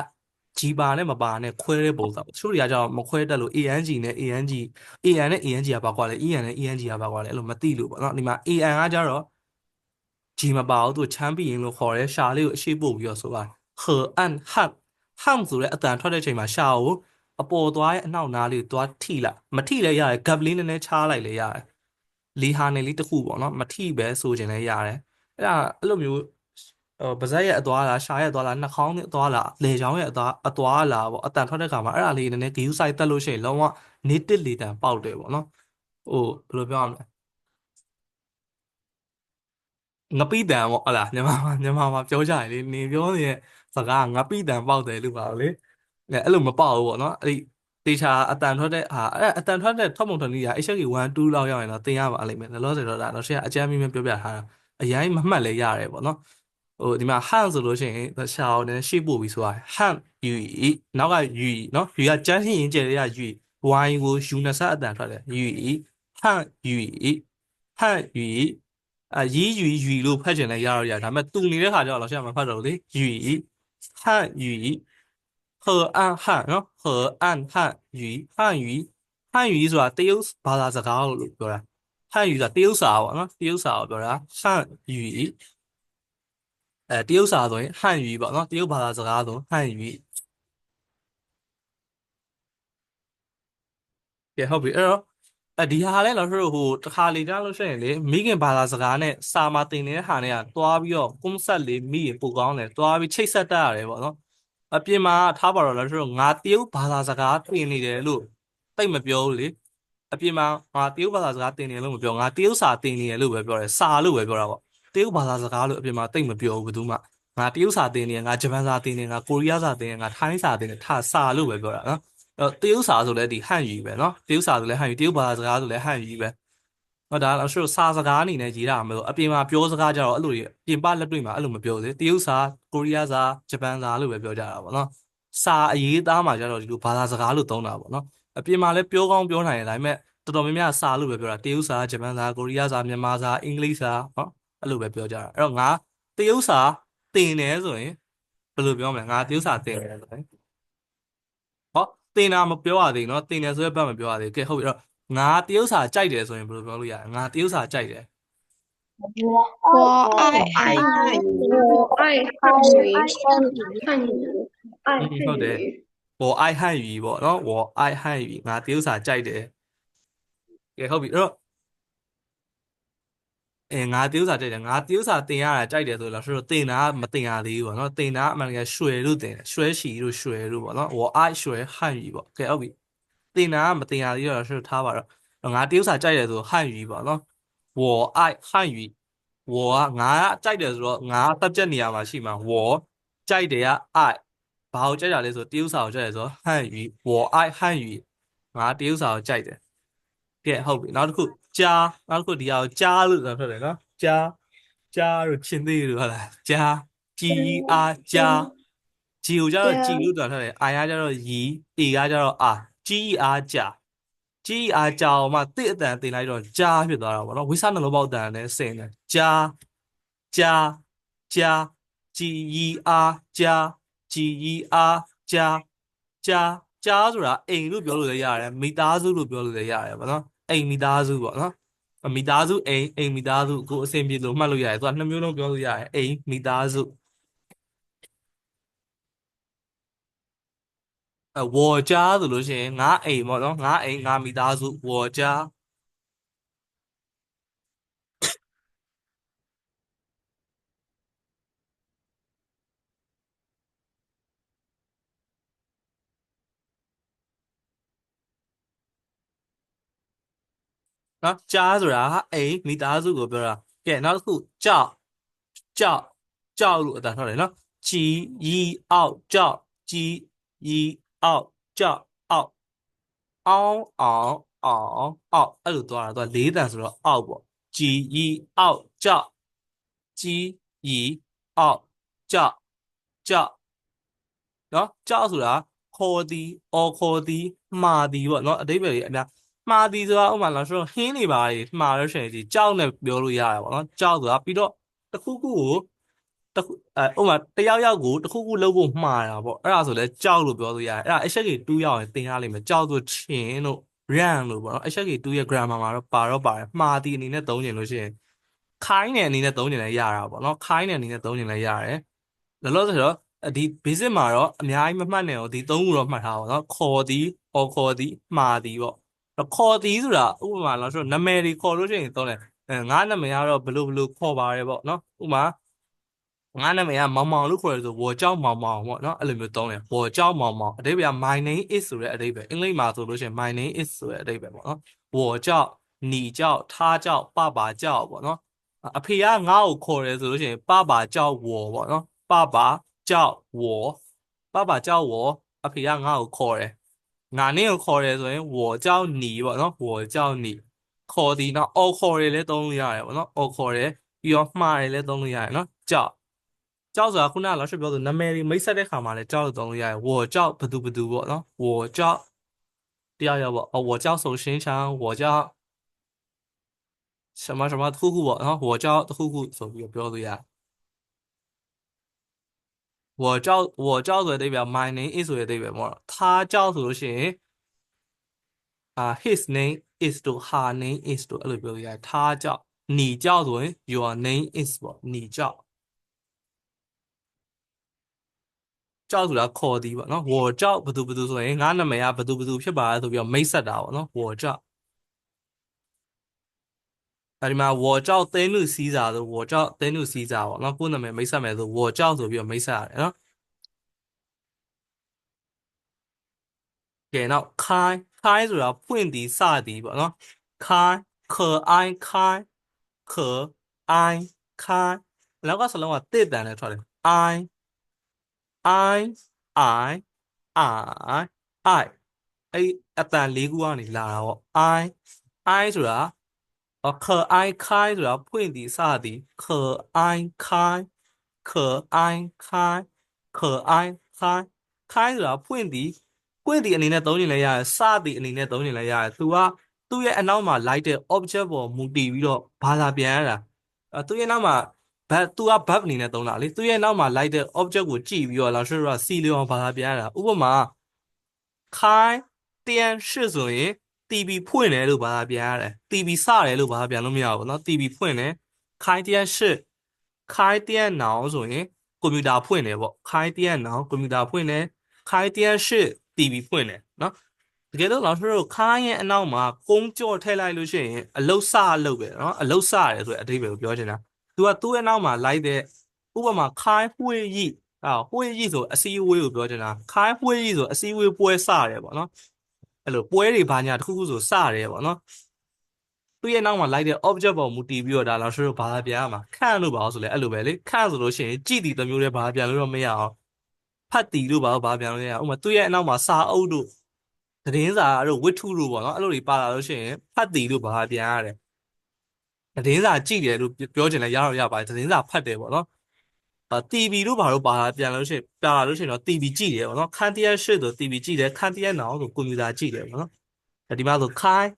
G ပါနဲ့မပါနဲ့ခွဲတဲ့ပုံစံချို့တွေကကျတော့မခွဲတတ်လို့ AN နဲ့ AN နဲ့ AN ကပါကွာလေ EN နဲ့ EN ကပါကွာလေအဲ့လိုမသိလို့ပေါ့နော်ဒီမှာ AN ကကျတော့G မပါဘူးသူချမ်းပီရင်လို့ခေါ်တယ်ရှာလေးကိုအရှိပို့ပြီးတော့ဆိုတာဟအန်ဟတ်ဟမ်ဆိုတဲ့အတန်ထွက်တဲ့အချိန်မှာရှာကိုအပေါ်သွားရဲ့အနောက်နားလေးသွားထိလိုက်မထိလည်းရတယ်ဂပ်လေးနည်းနည်းချားလိုက်လည်းရတယ်လီဟာနယ်လေးတစ်ခုပေါ့နော်မထိပဲဆိုချင်လည်းရတယ်အဲ့ဒါအဲ့လိုမျိုးပါဇက်ရဲ့အသွားလားရှာရဲ့အသွားလားနှာခေါင်းရဲ့အသွားလားလေချောင်းရဲ့အသွားလားပေါ့အတန်ထွက်တဲ့ခါမှာအဲ့ဒါလေးနည်းနည်းဂီယူဆိုင်တက်လို့ရှိရင်လုံးဝ native လေတန်ပေါက်တယ်ပေါ့နော်ဟိုဘယ်လိုပြောရမလဲငပိတန်ပေါ့ဟလာမြန်မာမှာပြောကြတယ်လေနေပြောနေတဲ့စကားငပိတန်ပေါက်တယ်လို့ပါလေအဲ့လိုမပေါက်ဘူးပေါ့နော်အဲ့ဒီတေချာအတန်ထွက်တဲ့ဟာအဲ့အတန်ထွက်တဲ့ထွက်ပုံထွက်နည်းက HSK 1 2လောက်ရောက်ရင်တော့သင်ရပါလိမ့်မယ်လောလောဆယ်တော့ဒါတော့ရှေ့ကအကြမ်းမြင်ပြောပြထားတာအရင်မမှတ်လဲရတယ်ပေါ့နော်ဟိုဒီမှာဟန်ဆိုလို့ရှိရင်ရှာအောင်နည်းရှေ့ပို့ပြီးဆိုတာဟန်ယူနောက်ကယူနော်ယူကကျန်းရှင်းရင်ကျဲရယူ Y ကိုယူနဆက်အတန်ထွက်တယ်ယူဟန်ယူဟန်ယူရေးယူလို့ဖတ်ချင်လဲရတော့ရဒါပေမဲ့တူနေတဲ့ခါကျတော့လောရှေ့မဖတ်တော့လေယူဟန်ယူ和安汉နော်和安汉语汉语汉语ဆိုတာတရုတ်ဘာသာစကားလို့ပြောတာ汉语ဆိုတာတရုတ်စာပေါ့နော်တရုတ်စာကိုပြောတာ汉语တရုတ်စာဆိုရင်汉语ပေါ့နော်တရုတ်ဘာသာစကားဆို汉语ကဲဟုတ်ပြီအဲ့တော့ဒီဟာလဲ老师ဟိုတစ်ခါလေကြားလို့ရှိရင်လေမိခင်ဘာသာစကားနဲ့စာမတင်နေတဲ့ဟာနဲ့ကသွားပြီးတော့ကွန်ဆက်လေးမိရပို့ကောင်းတယ်သွားပြီးချိတ်ဆက်တတ်ရတယ်ပေါ့နော်အပြင်မှာထားပါတော့老师ငါတရုတ်ဘာသာစကားတင်နေတယ်လို့တိတ်မပြောဘူးလေအပြင်မှာငါတရုတ်ဘာသာစကားတင်နေလို့မပြောငါတရုတ်စာတင်နေတယ်လို့ပဲပြောတယ်စာလို့ပဲပြောတာပေါ့တရုတ်ဘာသာစကားလို့အပြင်မှာတိတ်မပြောဘူးဘယ်သူမှငါတရုတ်စာတင်နေငါဂျပန်စာတင်နေငါကိုရီးယားစာတင်နေငါထိုင်းစာတင်နေထားစာလို့ပဲပြောတာနော်တရုတ်စာဆိုလဲဒီဟန်ယူပဲနော်တရုတ်စာဆိုလဲဟန်ယူတရုတ်ဘာသာစကားဆိုလဲဟန်ယူပဲဟုတ်ဒါလားဆိုစာစကားအနေနဲ့ရေးတာမလို့အပြင်မှာပြောစကားကြတော့အဲ့လိုပြင်ပလက်တွေ့မှာအဲ့လိုမပြောသေးတရုတ်စာကိုရီးယားစာဂျပန်စာလို့ပဲပြောကြတာပေါ့နော်စာအရေးသားမှာကြတော့ဒီလိုဘာသာစကားလို့သုံးတာပေါ့နော်အပြင်မှာလည်းပြောကောင်းပြောနိုင်တယ်ဒါပေမဲ့တော်တော်များများစာလို့ပဲပြောတာတရုတ်စာဂျပန်စာကိုရီးယားစာမြန်မာစာအင်္ဂလိပ်စာနော်အဲ့လိုပဲပြောကြတာအဲ့တော့ငါတရုတ်စာတင်တယ်ဆိုရင်ဘယ်လိုပြောမလဲငါတရုတ်စာတင်တယ်ဆိုရင်ဟောတင်တာမပြောရသေးနော်တင်တယ်ဆိုရင်ဘက်မပြောရသေးကဲဟုတ်ပြီအဲ့တော့ငါတရုတ်စာကြိုက်တယ်ဆိုရင်ဘယ်လိုပြောလို့ရလဲငါတရုတ်စာကြိုက်တယ်我爱爱汉语，我爱汉语汉语爱ဟုတ်တယ်我爱汉语ပေါ့နော်我爱汉语ငါတရုတ်စာကြိုက်တယ်ကဲဟုတ်ပြီအဲ့တော့ငါတရုတ်စာကြိုက်တယ်ငါတရုတ်စာတင်ရတာကြိုက်တယ်ဆိုတော့ဆိုတော့တင်တာမတင်ရသေးဘူးပေါ့နော်တင်တာအမှန်တကယ်ရွှေလို့တင်တယ်ရွှဲချီလို့ရွှဲလို့ပေါ့နော်我爱学汉语ပေါ့ကဲဟုတ်ပြီတင်တာမတင်ရသေးတော့ဆိုတော့ထားပါတော့ငါတရုတ်စာကြိုက်တယ်ဆို汉语ပေါ့နော်我爱汉语我ငါကြိုက်တယ်ဆိုတော့ငါတက်ချက်နေရာမှာရှိမှာ我ကြိုက်တယ်က爱ဘာကိုကြိုက်တာလဲဆိုတရုတ်စာကိုကြိုက်တယ်ဆို汉语我爱汉语ငါတရုတ်စာကိုကြိုက်တယ်ကဲဟုတ်ပြီနောက်တစ်ခုကြားနောက်တစ်ခုဒီဟာကိုကြားလို့ဆိုထွက်တယ်နော်ကြားလို့ချင်းသေးလို့ဟုတ်လားကြားကြီးအားကြားဂျီကိုကြတော့ဂျီလို့ဆိုထွက်တယ်အာရကြတော့ရီအေကကြတော့အာကြီးအားကြားကြီးအားကြားအောင်မှတိအတန်တင်လိုက်တော့ကြားဖြစ်သွားတာပေါ့နော်ဝိဆနှလုံးပေါက်တန်နဲ့စင်တယ်ကြားကြီးအားကြားကြီးအားကြားဆိုတာအိမ်လို့ပြောလို့လည်းရတယ်မိသားစုလို့ပြောလို့လည်းရတယ်ပေါ့နော်အိမ်မိသားစုပေါ့နော်မိသားစုအိမ်မိသားစုကိုအဆင်ပြေလို့မှတ်လို့ရတယ်သူကနှစ်မျိုးလုံးပြောလို့ရတယ်အိမ်မိသားစုဝေါ်ကြားဆိုလို့ရှိရင်ငါအိမ်ပေါ့နော်ငါအိမ်ငါမိသားစုဝေါ်ကြားနော်ကြားဆိုတာအိမ်မိသားစုကိုပြောတာကဲနောက်တစ်ခုကြောက်လို့အတန်ထွက်တယ်နော်ကြီးရီအောက်ကြောက်ကြီးရီအောက်ကြောက်အောက်အောက်အဲ့လိုသွားတာသူကလေးတန်ဆိုတော့အောက်ပေါ့ကြီးရီအောက်ကြောက်ကြီးရီအောက်ကြောက်နော်ကြောက်ဆိုတာခေါ်သည်အော်ခေါ်သည်မှားသည်ပေါ့နော်အဓိပ္ပာယ်ကြီးအများမှားသည်ဆိုတာဥပမာလားဆိုတော့ဟင်းနေပါလေမှားလို့ရှိရင်ဒီကြောက်နဲ့ပြောလို့ရတာပေါ့နော်ကြောက်ဆိုတာပြီးတော့တစ်ခုခုကိုတစ်ခုဥပမာတယောက်ကိုတစ်ခုခုလုပ်ဖို့မှားတာပေါ့အဲ့ဒါဆိုလဲကြောက်လို့ပြောလို့ရတယ်အဲ့ဒါ HK2 ရောက်ရင်သင်ရလိမ့်မယ်ကြောက်ဆိုချင်းတို့ run လို့ပေါ့နော် HK2 ရဲ့ grammar မှာတော့ပါတယ်မှားသည်အနေနဲ့သုံးချင်လို့ရှိရင်ခိုင်းတဲ့အနေနဲ့သုံးချင်လည်းရတာပေါ့နော်ခိုင်းတဲ့အနေနဲ့သုံးချင်လည်းရတယ်လောလောဆယ်တော့ဒီ basic မှာတော့အများကြီးမမှတ်နဲ့တော့ဒီသုံးခုတော့မှတ်ထားပါတော့ခေါ်သည်အော်ခေါ်သည်မှားသည်ပေါ့ခေါ်သည်ဆိုတာဥပမာလို့ဆိုနာမည်တွေခေါ်လို့ရှိရင်သုံးတယ်ငါနာမည်ကတော့ဘယ်လိုခေါ်ပါရဲပေါ့နော်ဥပမာငါနာမည်ကမောင်မောင်လို့ခေါ်ရဆိုဝေါ်ကြောက်မောင်မောင်ပေါ့နော်အဲ့လိုမျိုးသုံးတယ်ဝေါ်ကြောက်မောင်မောင်အဓိပ္ပာယ်က my name is ဆိုတဲ့အဓိပ္ပာယ်အင်္ဂလိပ်မှာဆိုလို့ရှိရင် my name is ဆိုတဲ့အဓိပ္ပာယ်ပေါ့နော်ဝေါ်ကြောက်နီကြောက်ထားကြောက်ပပါကြောက်ပေါ့နော်အဖေကငါ့ကိုခေါ်တယ်ဆိုလို့ရှိရင်ပပါကြောက်ဝေါ်ပေါ့နော်ပပါကြောက်ဝေါ်အဖေကငါ့ကိုခေါ်တယ်ငါနင်းကိုခေါ်တယ်ဆိုရင်ဝေါ်ကြောက်နီပေါ့နော်ဝေါ်ကြောက်နီခေါ်သည်နော်အော်ခေါ်တယ်လည်းသုံးလို့ရတယ်ပေါ့နော်အော်ခေါ်တယ်ပြီးတော့မှားတယ်လည်းသုံးလို့ရတယ်နော်ကြောက်ဆိုတာခုနက老师ပြောဆိုနာမည်တွေမိတ်ဆက်တဲ့ခါမှာလည်းကြောက်လို့သုံးလို့ရတယ်ဝေါ်ကြောက်ဘသူပေါ့နော်ဝေါ်ကြောက်တရားရပေါ့我叫手心长我叫什么什么突突ပေါ့နော်我叫突突ဆိုပြီးပြောလို့ရတယ်我叫ဆိုတဲ့代表 my name is ဆိုတဲ့代表ပေါ့他叫ဆိုလို့ရှိရင်his name is to her name is to အဲ့လိုပြောလို့ရတယ်他叫你叫ဆိုရင် your name is ပေါ့你叫ကြောက်ဆိုတာခေါ်သည်ပေါ့နော်ဝေါ်ကြောက်ဘသူဆိုရင်ငါနာမည်ကဘသူဖြစ်ပါလဲဆိုပြီးတော့မိတ်ဆက်တာပေါ့နော်ဝေါ်ကြောက်အဲဒီမှာဝေါ်ကြောက်သင်းနုစီးစာဆိုဝေါ်ကြောက်သင်းနုစီးစာပေါ့နော်ကိုယ်နာမည်မိတ်ဆက်မယ်ဆိုဝေါ်ကြောက်ဆိုပြီးတော့မိတ်ဆက်ရတယ်နော်ကဲနောက်ခိုင်းဆိုတာဖွင့်သည်စသည်ပေါ့နော်ခိုင်းခေါ်အိုင်းခိုင်းခေါ်အိုင်းခိုင်းနောက်ကစလုံးကတစ်တန်နဲ့ထွက်တယ်အိုင်းအိုင်းအိုင်းအိုင်းအဲ့အတန်၄ခုကနေလာတာပေါ့အိုင်းဆိုတာခေါ်အိုင်းခိုင်းဆိုတာဖွင့်သည်စသည်ခေါ်အိုင်းခိုင်းခေါ်အိုင်းခိုင်းခေါ်အိုင်းခိုင်းခိုင်းဆိုတာဖွင့်သည်အနေနဲ့သုံးရင်လည်းရတယ်စသည်အနေနဲ့သုံးရင်လည်းရတယ်သူကသူ့ရဲ့အနောက်မှာလိုက်တဲ့ object ပေါ်မူတည်ပြီးတော့ဘာသာပြန်ရတာသူ့ရဲ့နောက်မှာသူက verb အနေနဲ့သုံးတာလေသူ့ရဲ့နောက်မှာလိုက်တဲ့ object ကိုကြည့်ပြီးတော့老师ကစီလျော်ဘာသာပြန်ရတာဥပမာခိုင်း电视ဆိုရင် TV ဖွင့်တယ်လို့ဘာသာပြန်ရတယ် TV စတယ်လို့ဘာသာပြန်လို့မရဘူးเนาะ TV ဖွင့်တယ်ခိုင်း电视开电脑ဆိုရင်ကွန်ပျူတာဖွင့်တယ်ပေါ့开电脑ကွန်ပျူတာဖွင့်တယ်开电视 TV ဖွင့်တယ်เนาะတကယ်လို့老师တို့ခိုင်းရဲ့အနောက်မှာကုန်းကြော့ထည့်လိုက်လို့ရှိရင်အလုတ်စအလုတ်ပဲเนาะအလုတ်စရတယ်ဆိုတဲ့အဓိပ္ပာယ်ကိုပြောချင်တာသူကသူ့ရဲ့နောက်မှာလိုက်တဲ့ဥပမာခိုင်း会议会议ဆိုအစည်းအဝေးကိုပြောချင်တာခိုင်း会议ဆိုအစည်းအဝေးပွဲစရတယ်ပေါ့เนาะအဲ့လိုပွဲတွေဘာညာတစ်ခုခုဆိုစရတယ်ပေါ့เนาะသူ့ရဲ့နောက်မှာလိုက်တဲ့ object ပေါ်မူတည်ပြီးတော့ဒါ老师တို့ဘာသာပြန်ရမှာခန့်လို့ပါဆိုလဲအဲ့လိုပဲလေခန့်ဆိုလို့ရှိရင်ကြည်တီတစ်မျိုးတည်းဘာသာပြန်လို့တော့မရအောင်ဖတ်တီလို့ဘာသာပြန်လို့ရအောင်ဥပမာသူ့ရဲ့အနောက်မှာစာအုပ်တို့သတင်းစာတို့ဝတ္ထုတို့ပေါ့နော်အဲ့လိုတွေပါလာလို့ရှိရင်ဖတ်တီလို့ဘာသာပြန်ရတယ်သတင်းစာကြည့်တယ်လို့ပြောချင်လဲရတော့ရပါတယ်သတင်းစာဖတ်တယ်ပေါ့နော်TV လို့ဘာလို့ပါလာပြန်လို့ရှိရင်ပြလာလို့ရှိရင်တော့ TV ကြည့်တယ်ပေါ့နော်ခန်းတရားရှိဆို TV ကြည့်တယ်ခန်းတရားနောက်ဆိုကွန်ပျူတာကြည့်တယ်ပေါ့နော်ဒီမှာဆိုခိုင်း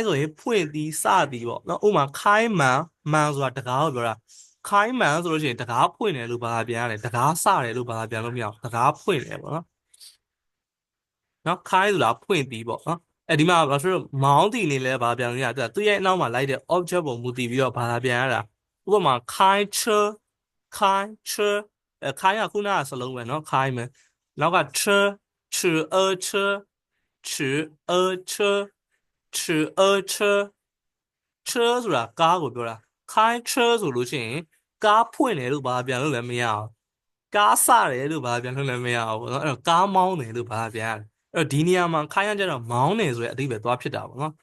ဆိုရင်ဖွင့်သည်စသည်ပေါ့နော်ဥပမာခိုင်းမှန်ဆိုတာတကားကိုပြောတာခိုင်းမှန်ဆိုလို့ရှိရင်တကားဖွင့်တယ်လို့ဘာသာပြန်ရတယ်တကားစတယ်လို့ဘာသာပြန်လို့မရအောင်တကားဖွင့်တယ်ပေါ့နော်ခိုင်းဆိုတာဖွင့်သည်ပေါ့နော်ဒီမှာဘာလို့မောင်းတီနေလဲဘာပြန်လို့ရသူရဲ့အနောက်မှာလိုက်တဲ့ object ပုံမူတည်ပြီးတော့ဘာသာပြန်ရတာဥပမာခိုင်းချေခိုင်းကခုနကစလုံးပဲเนาะခိုင်းမယ်နောက်ကချေချေချေချေဆိုတာကားကိုပြောတာခိုင်းချေဆိုလို့ရှိရင်ကားဖွင့်တယ်လို့ဘာပြန်လို့လည်းမရအောင်ကားစတယ်လို့ဘာပြန်လို့လည်းမရအောင်ပေါ့နော်အဲ့တော့ကားမောင်းတယ်လို့ဘာပြန်ရတယ်အဲ့တော့ဒီနေရာမှာခိုင်းရကြတော့မောင်းတယ်ဆိုတဲ့အဓိပ္ပာယ်သွားဖြစ်တာပေါ့နော်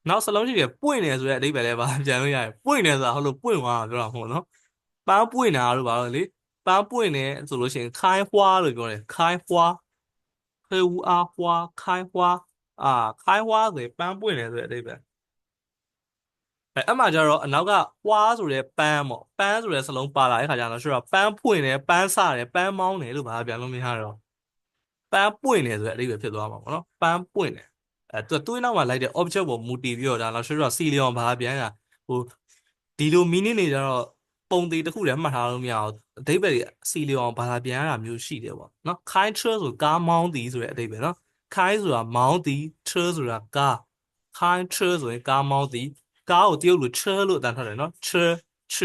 နောက်စလုံးရှိတယ်ပွင့်တယ်ဆိုတဲ့အဓိပ္ပာယ်လည်းဘာပြန်လို့ရတယ်ပွင့်တယ်ဆိုတာဟုတ်လို့ပွင့်သွားတာပြောတာမဟုတ်နော်ပန်းပွင့်တာလို့ဘာလို့လဲပန်းပွင့်တယ်ဆိုလို့ရှိရင်ခိုင်းဖွာလို့ပြောတယ်ခိုင်းဖွာခေဝါဖွာခိုင်းဖွာခိုင်းဖွာဆိုရင်ပန်းပွင့်တယ်ဆိုတဲ့အဓိပ္ပာယ်အဲ့မှာကျတော့အနောက်ကပွားဆိုတဲ့ပန်းပေါ့ပန်းဆိုတဲ့စလုံးပါလာတဲ့ခါကျတော့ဆိုတော့ပန်းပွင့်တယ်ပန်းစတယ်ပန်းမောင်းတယ်လို့ဘာပြန်လို့မရတော့ပန်းပွင့်တယ်ဆိုတဲ့အဓိပ္ပာယ်ဖြစ်သွားမှာပေါ့နော်ပန်းပွင့်တယ်သူ့နောက်မှာလိုက်တဲ့ object ပေါ်မူတည်ပြီးတော့ဒါတော့ဆိုတော့စီလျော်ဘာပြန်ရဟိုဒီလို meaning တွေကျတော့ပုံသေးတစ်ခုလည်းမှတ်ထားလို့မရအောင်အဓိပ္ပာယ်စီလျော်ဘာပြန်ရတာမျိုးရှိတယ်ပေါ့နော်ခိုင်းချဆိုကားမောင်းသည်ဆိုတဲ့အဓိပ္ပာယ်နော်ခိုင်းဆိုတာမောင်းသည်ချဆိုတာကားခိုင်းချဆိုရင်ကားမောင်းသည်ကားကိုတရုတ်လိုချလို့အတန်ထွက်တယ်နော်ချချ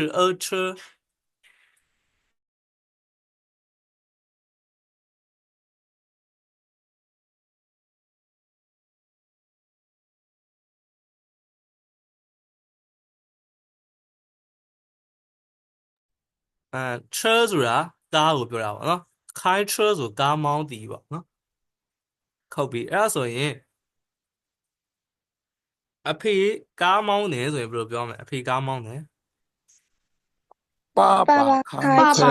ဆိုတာကားကိုပြောတာပေါ့နော်ခိုင်းချဆိုကားမောင်းသည်ပေါ့နော်ဟုတ်ပြီအဲ့ဒါဆိုရင်အဖေကားမောင်းတယ်ဆိုရင်ဘယ်လိုပြောမလဲအဖေကားမောင်းတယ်爸爸开车，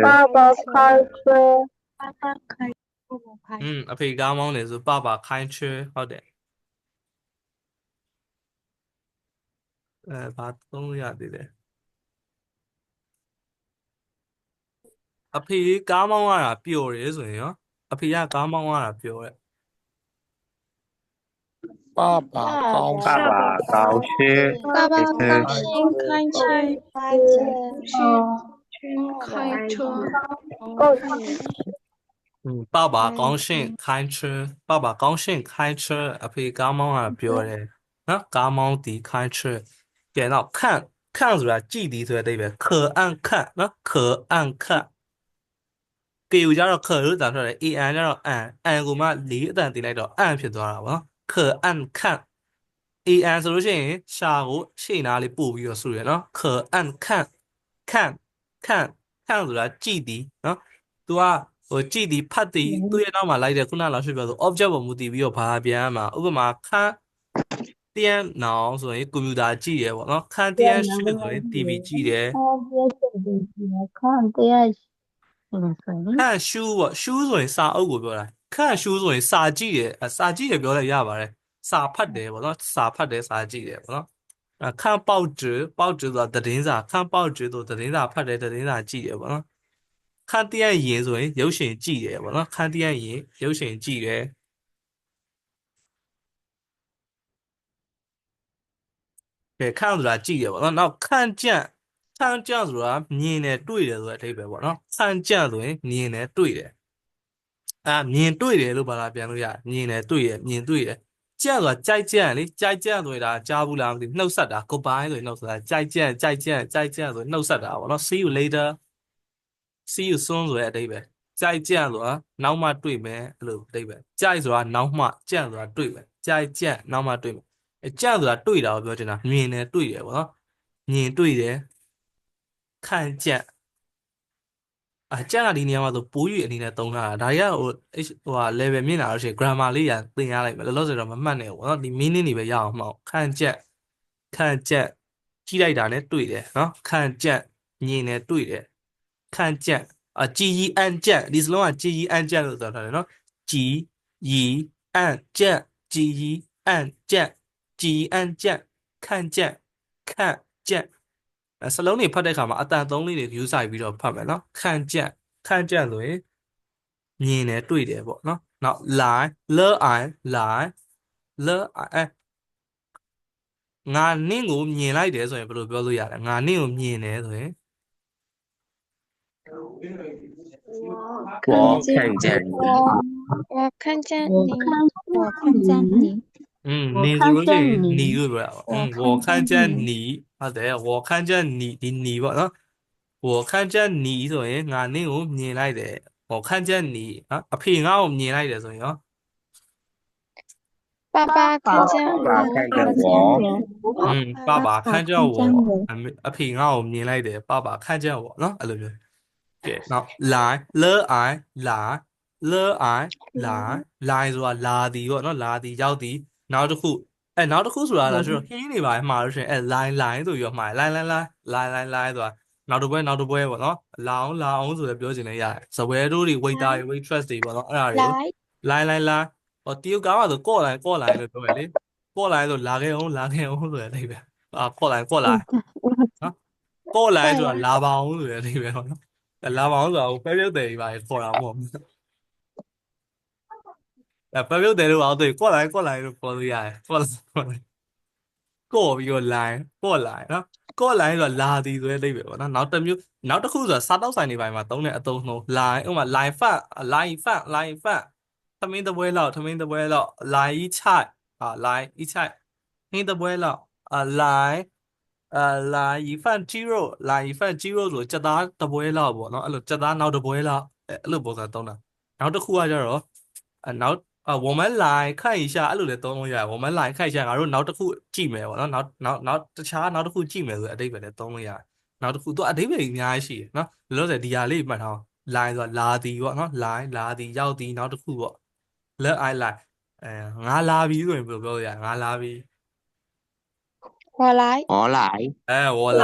爸爸开车，အဖေကားမောင်းတယ်ဆို爸爸开车ဟုတ်တယ်ဘာသုံးလို့ရသေးလဲအဖေကားမောင်းရတာပျော်တယ်ဆိုရင်ရောအဖေကကားမောင်းရတာပျော်တယ်爸爸高兴，爸爸高兴开车，开车，爸爸高兴开车爸爸高兴开车အဖေကားမောင်းရတာပျော်တယ်နော်ကားမောင်းသည်开车ကဲတော့看ဆိုတာကြည်သည်ဆိုတဲ့အဓိပ္ပာယ်可按看နော်可按看 K ကိုကြတော့ခလို့တန်ထွက်တယ် an ကြတော့ an ကိုမှ4အတန်တင်လိုက်တော့ an ဖြစ်သွားတာပေါ့နော်ခ an ခန့် an ဆိုလို့ရှိရင်ရှာကိုရှေ့နားလေးပို့ပြီးတော့ဆိုရနော်ခ an ခန့်ခန့်ခန့်ဆိုတာကြည်သည်နော်သူကဟိုကြည်သည်ဖတ်သည်သူ့ရဲ့နောက်မှာလိုက်တဲ့ခုနလောက်ရှိပြောဆို object ပေါ်မူတည်ပြီးတော့ဘာပြန်ရမှာဥပမာခန့်တန်းနောင်ဆိုရင်ကွန်ပျူတာကြည့်ရပေါ့နော်ခန့်တန်းရှုဆိုရင် TV ကြည့်တယ်ခန့်ရှူပေါ့ရှူဆိုရင်စာအုပ်ကိုပြောတာခန့်ရှူဆိုရင်စာကြည့်တယ်စာကြည့်တယ်ပြောလိုက်ရပါတယ်စာဖတ်တယ်ပေါ့နော်စာဖတ်တယ်စာကြည့်တယ်ပေါ့နော်ခန့်ပေါက်ကျဆိုတာသတင်းစာခန့်ပေါက်ကျဆိုသတင်းစာဖတ်တယ်သတင်းစာကြည့်တယ်ပေါ့နော်ခန့်တန်းရင်ဆိုရင်ရုပ်ရှင်ကြည့်တယ်ပေါ့နော်ခန့်တန်းရင်ရုပ်ရှင်ကြည့်တယ်ကဲခန့်ဆိုတာကြည့်တယ်ပေါ့နော်နောက်ခန့်ကြန့်ဆိုတာမြင်တယ်တွေ့တယ်ဆိုတဲ့အဓိပ္ပာယ်ပေါ့နော်ခန့်ကြန့်ဆိုရင်မြင်တယ်တွေ့တယ်မြင်တွေ့တယ်လို့ဘာသာပြန်လို့ရမြင်တယ်တွေ့တယ်မြင်တွေ့တယ်ကြန့်ဆိုတာကြိုက်ကြန့်လေကြိုက်ကြန့်ဆိုတာကြားဘူးလားမသိနှုတ်ဆက်တာ goodbye ဆိုရင်နှုတ်ဆက်တာကြိုက်ကြန့်ဆိုရင်နှုတ်ဆက်တာပေါ့နော် see you later see you soon ဆိုတဲ့အဓိပ္ပာယ်ကြိုက်ကြန့်ဆိုတာနောက်မှတွေ့မယ်အဲ့လိုအဓိပ္ပာယ်ကြိုက်ဆိုတာနောက်မှကြန့်ဆိုတာတွေ့မယ်ကြိုက်ကြန့်နောက်မှတွေ့မယ်ကြန့်ဆိုတာတွေ့တာကိုပြောချင်တာမြင်တယ်တွေ့တယ်ပေါ့နော်မြင်တွေ့တယ်ခန့်ကြန့်ကြန့်ကဒီနေရာမှာဆိုပိုးရွေအနေနဲ့သုံးထားတာဒါကြီးကဟိုlevel မြင့်လာလို့ရှိရင် grammar လေးရသင်ရလိုက်မယ်လောလောဆယ်တော့မမှတ်နဲ့ပေါ့နော်ဒီ meaning တွေပဲရအောင်မှောက်ခန့်ကြန့်ကြည့်လိုက်တာနဲ့တွေ့တယ်နော်ခန့်ကြန့်မြင်တယ်တွေ့တယ်ခန့်ကြန့်ကြည်ရီအန်ကြန့်ဒီစလုံးကကြည်ရီအန်ကြန့်လို့ပြောထားတယ်နော်ကြည်ရီအန်ကြန့်ကြည်ရီအန်ကြန့်ကြည်အန်ကြန့်ခန့်ကြန့်ကြန့်စလုံးတွေဖတ်တဲ့အခါမှာအတန်သုံးလေးတွေ use ဆိုင်ပြီးတော့ဖတ်မယ်နော်ခန့်ကြန့်ဆိုရင်မြင်တယ်တွေ့တယ်ပေါ့နော်နောက် line line ငါနင့်ကိုမြင်လိုက်တယ်ဆိုရင်ဘယ်လိုပြောလို့ရလဲငါနင့်ကိုမြင်တယ်ဆိုရင်我看见你，我看见你，我看见你你ဆိုလို့ရှိရင်你လို့ပြောတာပေါ့我看见你ဟုတ်တယ်我看见你ဒီ你ပေါ့နော်我看见你ဆိုရင်ငါနင့်ကိုမြင်လိုက်တယ်我看见你နော်အဖေငါ့ကိုမြင်လိုက်တယ်ဆိုရင်ရော爸爸看见爸爸看见我，爸爸看见我အဖေငါ့ကိုမြင်လိုက်တယ်爸爸看见我နော်အဲ့လိုမျိုးကဲနောက်来来ဆိုတာလာသည်ပေါ့နော်လာသည်ရောက်သည်နောက်တစ်ခုဆိုတာလားဆိုတော့ဟင်းနေပါမှာလို့ရှိရင်လိုင်းဆိုပြီးတော့မှာလိုင်းဆိုတာနောက်တစ်ပွဲပေါ့နော်လာအောင်ဆိုလည်းပြောချင်လည်းရတယ်ဇပွဲတို့တွေ waiter တွေ waitress တွေပေါ့နော်အဲ့ဒါတွေကိုလိုင်းဟောတရုတ်ကားမှာဆိုကော့လိုင်းလို့ပြောရလေကော့လိုင်းဆိုလာခဲ့အောင်ဆိုတဲ့အဓိပ္ပာယ်ကော့လိုင်းနော်ကော့လိုင်းဆိုတာလာပါအောင်ဆိုတဲ့အဓိပ္ပာယ်ပေါ့နော်လာပါအောင်ဆိုတာပဲပြုတ်တယ်ကြီးပါခေါ်တာမဟုတ်ဘူးပဲပြုတ်တယ်လို့အောင်တွေ့ကော့လိုင်းလို့ခေါ်လို့ရတယ်ကော့ပြီးတော့ line ကော့လိုင်းနော်ကော့လိုင်းဆိုတာလာသည်ဆိုတဲ့အဓိပ္ပာယ်ပေါ့နော်နောက်တစ်ခုဆိုတာစားတောက်ဆိုင်တွေပိုင်းမှာသုံးတဲ့အသုံးနှုန်း line ဥပမာ line fat သမင်းတပွဲလောက်line ချိုက်line ချိုက်ဟင်းတပွဲလောက်line 一饭鸡肉ဆိုကြက်သားတပွဲလောက်ပေါ့နော်အဲ့လိုကြက်သားနောက်တပွဲလောက်အဲ့လိုပုံစံသုံးတာနောက်တစ်ခုကကြတော့နောက်我们来看一下အဲ့လိုလည်းသုံးလို့ရတယ်我们来看一下ငါတို့နောက်တစ်ခုကြည့်မယ်ပေါ့နော်နောက်တခြားနောက်တစ်ခုကြည့်မယ်ဆိုအဓိပ္ပာယ်လည်းသုံးလို့ရတယ်နောက်တစ်ခုသူအဓိပ္ပာယ်အများကြီးရှိတယ်နော်လောလောဆယ်ဒီဟာလေးမှတ်ထားအောင် line ဆိုတာလာသည်ပေါ့နော် line လာသည်ရောက်သည်နောက်တစ်ခုပေါ့ let I line ငါလာပြီဆိုရင်ဘယ်လိုပြောလို့ရငါလာပြီ我来，我来，我来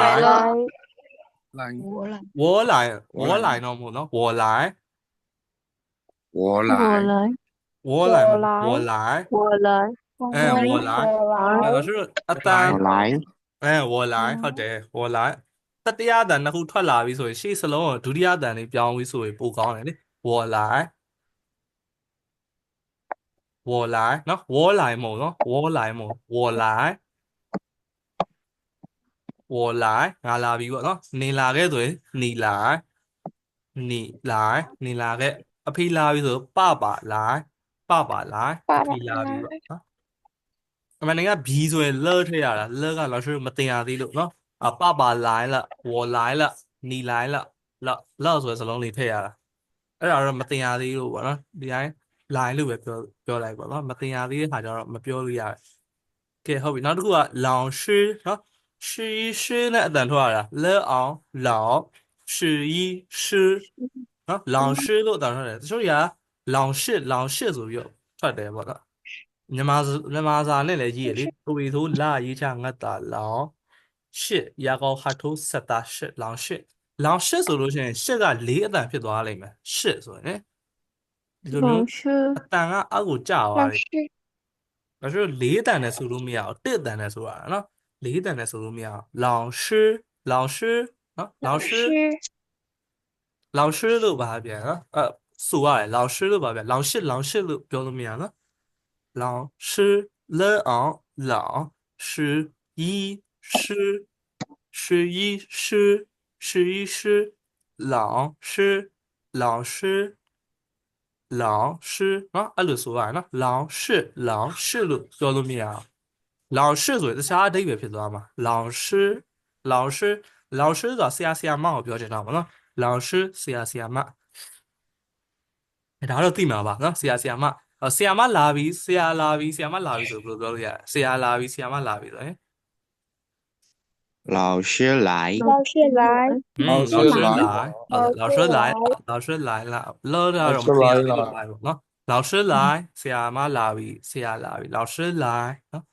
来我来တော့မဟုတ်နော်我来我来我来我来老师အတန်我来，我来ဟုတ်တယ်我来တတိယတန်နှစ်ခုထွက်လာပြီဆိုရင်ရှေ့စလုံးကိုဒုတိယတန်လေးပြောင်းပြီးဆိုရင်ပိုကောင်းတယ်လေ我来နော်我来မဟုတ်နော်我来မဟုတ်我来ငါလာပြီပေါ့နော်နေလာခဲ့ဆိုရင်你来ခဲ့အဖေလာပြီဆို爸爸来အဖေလာပြီပေါ့နော်အမှန်တကယ် B ဆိုရင်乐ထည့်ရတာ乐က老师မတင်ရသေးလို့နော်爸爸来了我来了你来了乐ဆိုတဲ့စလုံးလေးထည့်ရတာ အဲ့ဒါတော့မတင်ရသေးလို့ပေါ့နော်ဒီတိုင်း line လို့ပဲပြောလိုက်ပေါ့နော်မတင်ရသေးတဲ့ခါကျတော့မပြောလို့ရတယ်ကဲဟုတ်ပြီနောက်တစ်ခုကလောင်ရှိနော်ရှိနဲ့အတန်ထွက်ရတာလဲအောင်လောင်ရှိနော်လောင်ရှိလို့အတန်ထွက်တယ်တချို့တွေကလောင်ရှိဆိုပြီးတော့ထွက်တယ်ပေါ့နော်မြန်မာစာနဲ့လည်းရေးရလေကိုဝေဆိုလာရေးချငတ်တာလောင်ရှစ်ရာကောဟာထိုးဆက်တာရှစ်လောင်ရှစ်ဆိုလို့ရှိရင်ရှစ်က၄အတန်ဖြစ်သွားလိမ့်မယ်ရှစ်ဆိုရင်ဒီလိုမျိုးအတန်ကအောက်ကိုကျသွားတယ်ဒါဆို၄အတန်နဲ့ဆိုလို့မရအောင်တစ်အတန်နဲ့ဆိုရတာနော်၄အတန်နဲ့ဆိုလို့မရအောင်လောင်ရှိနော်လောင်ရှိလို့ပါဗျာနော်ဆိုရတယ်လောင်ရှိလို့ပါဗျာလောင်ရှစ်လို့ပြောလို့မရနော်လောင်ရှိလဲအောင်လောင်ရှိလောင်ရှိနော်အဲ့လိုဆိုရနော်လောင်ရှိလို့ပြောလို့မရအောင်လောင်ရှိဆိုရင်တခြားအဓိပ္ပာယ်ဖြစ်သွားမှာလောင်ရှိဆိုတာဆရာမကိုပြောချင်တာပေါ့နော်လောင်ရှိဆရာမဒါတော့သိမှာပါနော်ဆရာမလာပြီဆိုဘယ်လိုပြောလို့ရလဲဆရာလာပြီဆိုရင်老师来，老师来，老师来了လောတာတော့မသိရဘူးလို့ပါပေါ့နော်老师来ဆရာမလာပြီ老师来နော်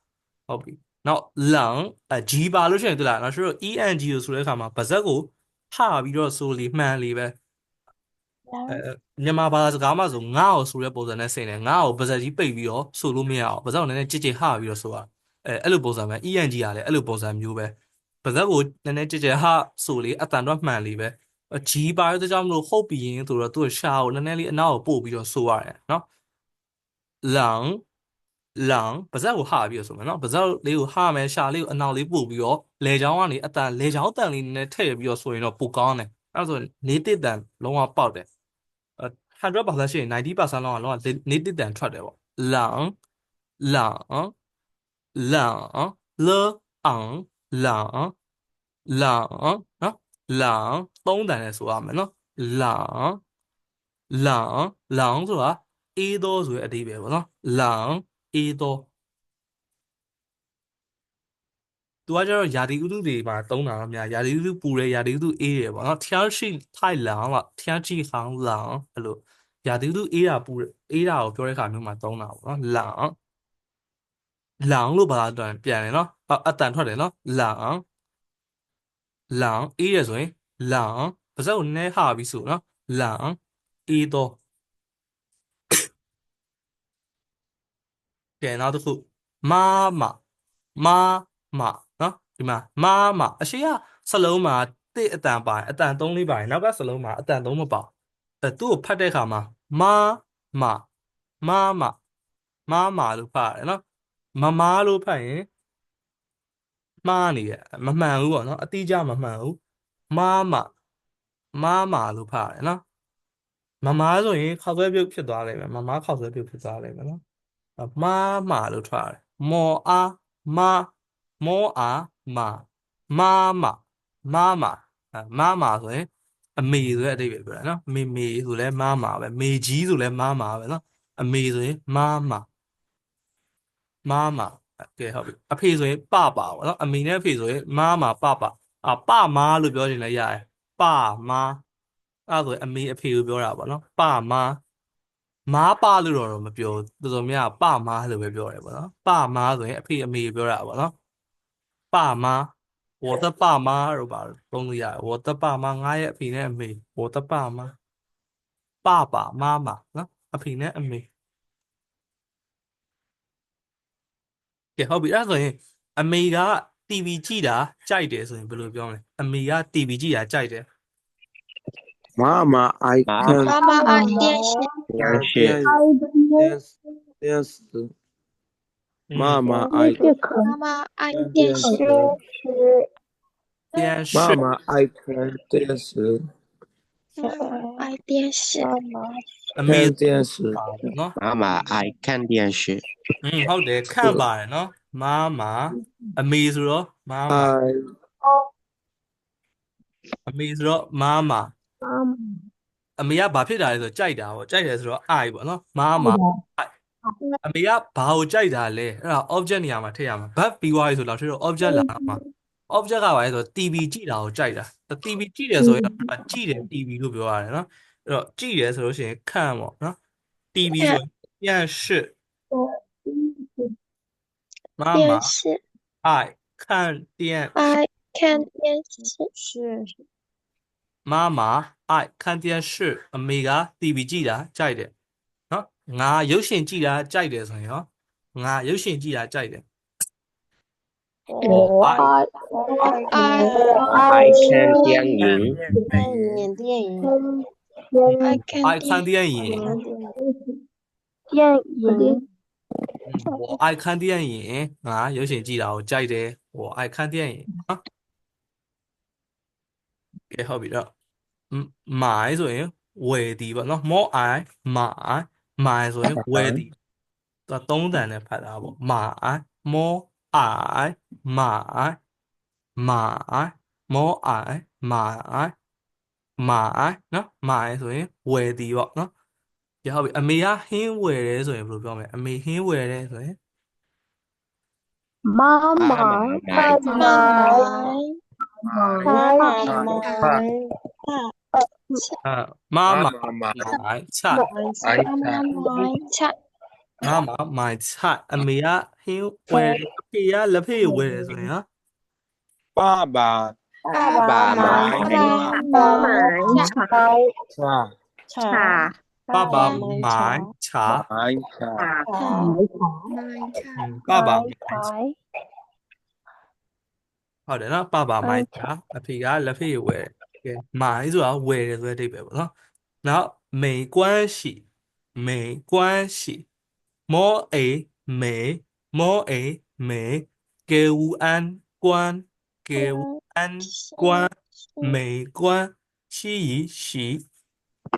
ဟုတ်ပြီနောက်လန်G ပါလို့ရှိရင်တွေ့လားနောက်ဆိုတော့ ENG ကိုဆိုတဲ့အခါမှာပါဇက်ကိုဖပြီးတော့ဆိုလီမှန်လီပဲမြန်မာဘာသာစကားမှာဆိုငါ့ကိုဆိုတဲ့ပုံစံနဲ့ဆင်တယ်ငါ့ကိုပါဇက်ကြီးပိတ်ပြီးတော့ဆိုလို့မရအောင်ပါဇက်ကိုနည်းနည်းကြစ်ဟပြီးတော့ဆိုတာအဲ့လိုပုံစံပဲ ENG ကလည်းအဲ့လိုပုံစံမျိုးပဲပါဇက်ကိုနည်းနည်းကြစ်ဟဆိုလေအတန်တော့မှန်လီပဲG ပါတဲ့ကြောင့်မလို့ဟုတ်ပြီးရင်ဆိုတော့သူ့ရှာကိုနည်းနည်းလေးအနောက်ကိုပို့ပြီးတော့ဆိုရတယ်နော်လန်ပါဇက်ကိုဟပြီးတော့ဆိုမယ်နော်ပါဇက်လေးကိုဟမယ်ရှာလေးကိုအနောက်လေးပို့ပြီးတော့လေချောင်းကနေလေချောင်းတန်လေးနည်းနည်းထည့်ပြီးတော့ဆိုရင်တော့ပိုကောင်းတယ်အဲ့ဒါဆိုnative တန်လုံးဝပေါက်တယ်100%ရှိရင်90%လောက်လုံးဝnative တန်ထွက်တယ်ပေါ့လန်လေအောင်လန်နော်လန်နော်လန်သုံးတန်နဲ့ဆိုရမယ်နော်လန်ဆိုတာအေးသောဆိုတဲ့အဓိပ္ပာယ်ပေါ့နော်လန်အေးသောသူကကျတော့ယာဒီဥတုတွေမှာသုံးတာတော့များယာဒီဥတုပူတယ်ယာဒီဥတုအေးတယ်ပေါ့နော်天气太冷了天气很冷အဲ့လိုယာဒီဥတုအေးတာပူအေးတာကိုပြောတဲ့အခါမျိုးမှာသုံးတာပေါ့နော်လန်လို့ဘာသာပြန်တယ်နော်အတန်ထွက်တယ်နော်လန်အေးရဆိုရင်လန်ပါစက်ကိုနည်းဟပြီးဆိုနော်လန်အေးတော့ကဲနောက်တစ်ခုမာမနော်ဒီမှာမာအရှိကစလုံးမှာတစ်အတန်ပါတယ်အတန်3လေးပါတယ်နောက်ကစလုံးမှာအတန်3မပါသူ့ကိုဖတ်တဲ့အခါမှာမာလို့ဖတ်ရတယ်နော်မမားလို့ဖတ်ရင်မှားနေရမမှန်ဘူးပေါ့နော်အတိအကျမမှန်ဘူးမာလို့ဖတ်ရတယ်နော်မမားဆိုရင်ခောက်ဆွဲပြုတ်ဖြစ်သွားလိမ့်မယ်မမားခောက်ဆွဲပြုတ်ဖြစ်သွားလိမ့်မယ်နော်မာလို့ထွက်ရတယ်မောအားမာဆိုရင်အမေဆိုတဲ့အဓိပ္ပာယ်ပြောတာနော်မေဆိုလဲမာပဲမေကြီးဆိုလဲမာပဲနော်အမေဆိုရင်မာကဲဟုတ်ပြီအဖေဆိုရင်ပပေါ့နော်အမေနဲ့အဖေဆိုရင်မာပမာလို့ပြောရင်လည်းရတယ်ပမာအဲ့ဆိုရင်အမေအဖေကိုပြောတာပေါ့နော်ပမာပလို့တော့မပြောတော်တော်များပမာလို့ပဲပြောတယ်ပေါ့နော်ပမာဆိုရင်အဖေအမေပြောတာပေါ့နော်ပမာ我的爸妈လို့ပါသုံးလို့ရတယ်我的爸妈ငါရဲ့အဖေနဲ့အမေ我的爸妈爸爸妈妈နော်အဖေနဲ့အမေကဲဟုတ်ပြီအဲ့ဆိုရင်အမေက TV ကြည့်တာကြိုက်တယ်ဆိုရင်ဘယ်လိုပြောမလဲအမေက TV ကြည့်တာကြိုက်တယ်妈妈爱看妈妈爱电视，电视，妈妈爱妈妈爱电视，妈妈爱看电视，爱电视，အမေ看电视，နော်妈妈爱看电视，ဟုတ်တယ်ခန့်ပါတယ်နော်မာအမေဆိုတော့မာအမေဆိုတော့မာ အမေကဘာဖြစ်တာလဲဆိုကြိုက်တာပေါ့ကြိုက်တယ်ဆိုတော့ I ပေါ့နော်မာ I အမေကဘာကိုကြိုက်တာလဲအဲ့ဒါ object နေရာမှာထည့်ရမှာ verb ပြီးသွားပြီဆိုတော့တို့ object လာမှာ object ကဘာလဲဆိုတော့ TV ကြည့်တာကိုကြိုက်တာ TV ကြည့်တယ်ဆိုရင်ကြည့်တယ် TV လို့ပြောရတယ်နော်အဲ့တော့ကြည့်တယ်ဆိုလို့ရှိရင်看ပေါ့နော် TV ဆိုရင်电视妈妈电视 I 看电，I 看电视，妈妈 I 看电视အမေက TV ကြည့်တာကြိုက်တယ်နော်ငါရုပ်ရှင်ကြည့်တာကြိုက်တယ်ဆိုရင်ရောငါရုပ်ရှင်ကြည့်တာကြိုက်တယ်我爱爱看电影，电影，I 看 I 看电影电影，我爱看电影ငါရုပ်ရှင်ကြည့်တာကိုကြိုက်တယ်我爱看电影နော်ကဲဟုတ်ပြီတော့买ဆိုရင်ဝယ်သည်ပေါ့နော် more I 买ဆိုရင်ဝယ်သည်သူကသုံးတန်နဲ့ဖတ်တာပေါ့买 more I 买more I 买နော်买ဆိုရင်ဝယ်သည်ပေါ့နော်ကဲဟုတ်ပြီအမေကဟင်းဝယ်တယ်ဆိုရင်ဘယ်လိုပြောမလဲအမေဟင်းဝယ်တယ်ဆိုရင်妈妈妈妈买菜妈妈买菜အမေကဟင်းဝယ်တယ်အဖေကလက်ဖေးဝယ်တယ်ဆိုရင်ဟာ爸爸爸妈茶爸爸买茶买茶爸爸买茶ဟုတ်တယ်နော်爸爸买茶အဖေကလက်ဖေးဝယ်တယ်ကဲ买ဆိုတာဝယ်တယ်ဆိုတဲ့အဓိပ္ပာယ်ပေါ့နော်နောက်没关系没关系摸诶没摸诶没给无安关给无安关没关西一西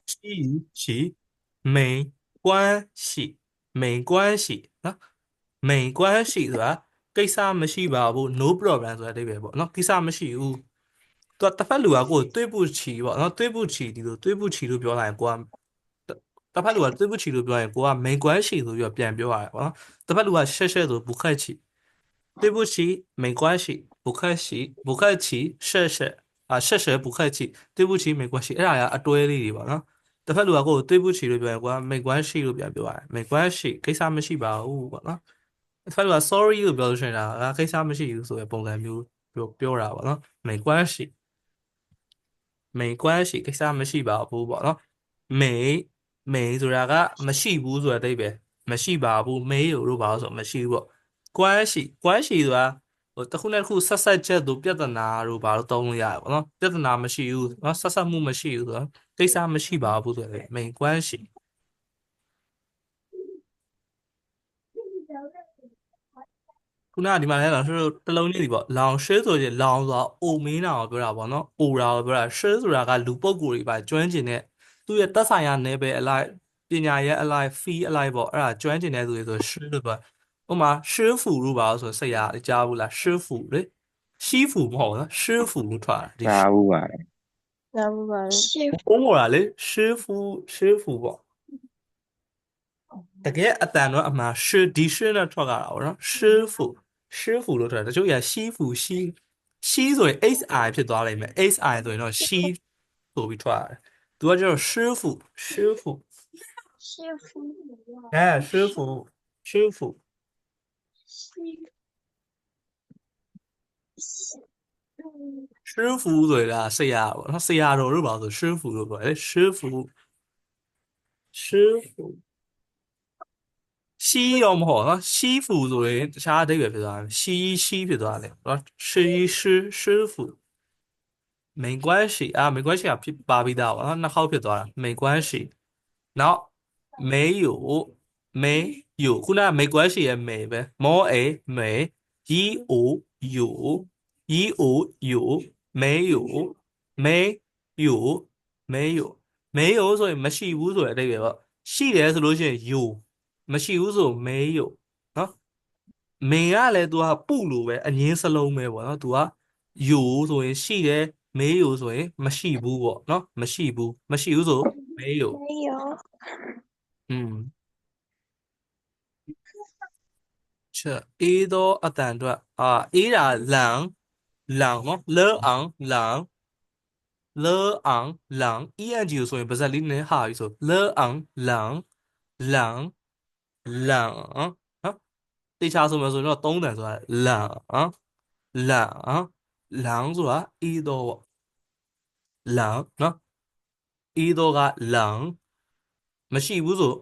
西一西没关系没关系နော်没关系ဆိုတာကိစ္စမရှိပါဘူး no problem ဆိုတဲ့အဓိပ္ပာယ်ပေါ့နော်ကိစ္စမရှိဘူးသူကတစ်ဖက်လူကကိုယ်တွေးဖို့ချီပေါ့နော်တွေးဖို့ချီဒီလိုတွေးဖို့ချီလို့ပြောလိုက်ရင်ကိုကတစ်ဖက်လူကတွေးဖို့ချီလို့ပြောရင်ကိုက没关系ဆိုပြီးတော့ပြန်ပြောရတယ်ပေါ့နော်တစ်ဖက်လူကရှက်ရှက်ဆို不客气对不起没关系不客气不客气ရှက်ရှက်ရှက်ရှက်不客气对不起没关系အဲ့ဒါကအတွဲလေးတွေပေါ့နော်တစ်ဖက်လူကကိုယ်တွေးဖို့ချီလို့ပြောရင်ကိုက没关系လို့ပြန်ပြောရတယ်没关系ကိစ္စမရှိပါဘူးပေါ့နော်တစ်ဖက်လူက sorry လို့ပြောလို့ရှိရင်ဒါကိစ္စမရှိဘူးဆိုတဲ့ပုံစံမျိုးပြောတာပေါ့နော်没关系没关系ကိစ္စမရှိပါဘူးပေါ့နော်没ဆိုတာကမရှိဘူးဆိုတဲ့အဓိပ္ပာယ်မရှိပါဘူး没有လို့ပါဆိုမရှိဘူးပေါ့关系ဆိုတာဟိုတစ်ခုနဲ့တစ်ခုဆက်ဆက်ချက်တို့ပြဿနာတို့ဘာလို့သုံးလို့ရတယ်ပေါ့နော်ပြဿနာမရှိဘူးနော်ဆက်ဆက်မှုမရှိဘူးဆိုတော့ကိစ္စမရှိပါဘူးဆိုတဲ့没关系ခုနကဒီမှာလည်းဆိုတော့တစ်လုံးလေးဒီပေါ့လောင်ရှဲဆိုရင်လောင်ဆိုတာအိုမင်းတာကိုပြောတာပေါ့နော်အိုတာကိုပြောတာရှဲဆိုတာကလူပုဂ္ဂိုလ်တွေပါကျွမ်းကျင်တဲ့သူ့ရဲ့သက်ဆိုင်ရာနယ်ပယ်အလိုက်ပညာရဲ့အလိုက် fee အလိုက်ပေါ့အဲ့ဒါကျွမ်းကျင်တဲ့သူတွေဆိုရှဲလို့ပြောဥပမာရှဲဖူလို့ပါဆိုစိတ်ရကြားဘူးလားရှဲဖူလေရှီဖူမဟုတ်နော်ရှဲဖူလို့ထွာဒီ啥物啊？ဘုံပေါ်တာလေရှဲဖူပေါ့တကယ်အတန်တော့အမှားရှဒီရှနဲ့ထွက်ကြတာပေါ့နော်ရှေဖူလို့ထွက်တယ်တချို့ရရှီဖူရှီဆိုရင် HI ဖြစ်သွားလိမ့်မယ် HI ဆိုရင်တော့ရှီဆိုပြီးထွက်ရတယ်သူကကျတော့ရှေဖူရှေဖူဆိုတာဆရာပေါ့နော်ဆရာတော်တို့ပါဆိုရှေဖူလို့ပြောတယ်ရှေဖူ西ရောမဟုတ်နော်西服ဆိုရင်တခြားအဓိပ္ပာယ်ဖြစ်သွားတယ်西ဖြစ်သွားတယ်နော်师傅没关系没关系ဖြစ်ပါပြီးသားပါနော်နှစ်ခေါက်ဖြစ်သွားတာ没关系နောက်没有ခုန没关系ရဲ့没ပဲမော没一有没有没有ဆိုရင်မရှိဘူးဆိုတဲ့အဓိပ္ပာယ်ပေါ့ရှိတယ်ဆိုလို့ရှိရင်有မရှိဘူးဆို没有နော်မင်ကလည်းသူကပုလို့ပဲအငင်းစလုံးပဲပေါ့နော်သူက有ဆိုရင်ရှိတယ်没有ဆိုရင်မရှိဘူးပေါ့နော်မရှိဘူးဆို没没有，没有，嗯，这 A 多啊，单段啊，A 啦，冷哦，冷，EN 就所以不是里面哈一说冷啊，第下说么说那东南说冷说A 多冷喏，A 多个冷，မရှိဘူးဆို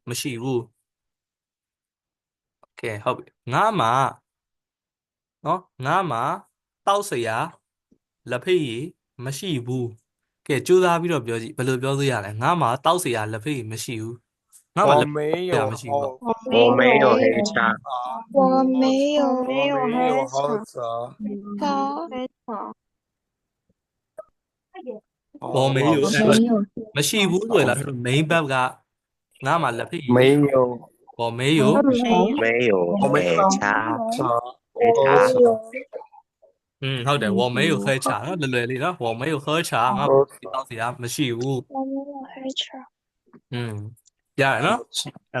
မရှိဘူးကဲဟုတ်ပြီငါမှာနော်ငါမှာတောက်เสียလက်ဖိတ်ရည်မရှိဘူးကဲကြိုးစားပြီးတော့ပြောကြည့်ဘယ်လိုပြောလို့ရလဲငါမှာတောက်เสียလက်ဖိတ်ရည်မရှိဘူးငါမှာ我လက်ဖိတ်没ရ有မရှိဘူးပေါ့好，我没有黑茶，我没有我没有好茶，茶，我没有မရှိဘူးဆိုရင်လား main bab ကငါမှာလက်ဖိတ်ရည်没有我没有没有黑茶，茶，黑茶，ဟုတ်တယ်我没有喝茶နော်လွယ်လေးနော်我没有喝茶ငါတောက်เสียမရှိဘူး我没有黑茶，ရတယ်နော်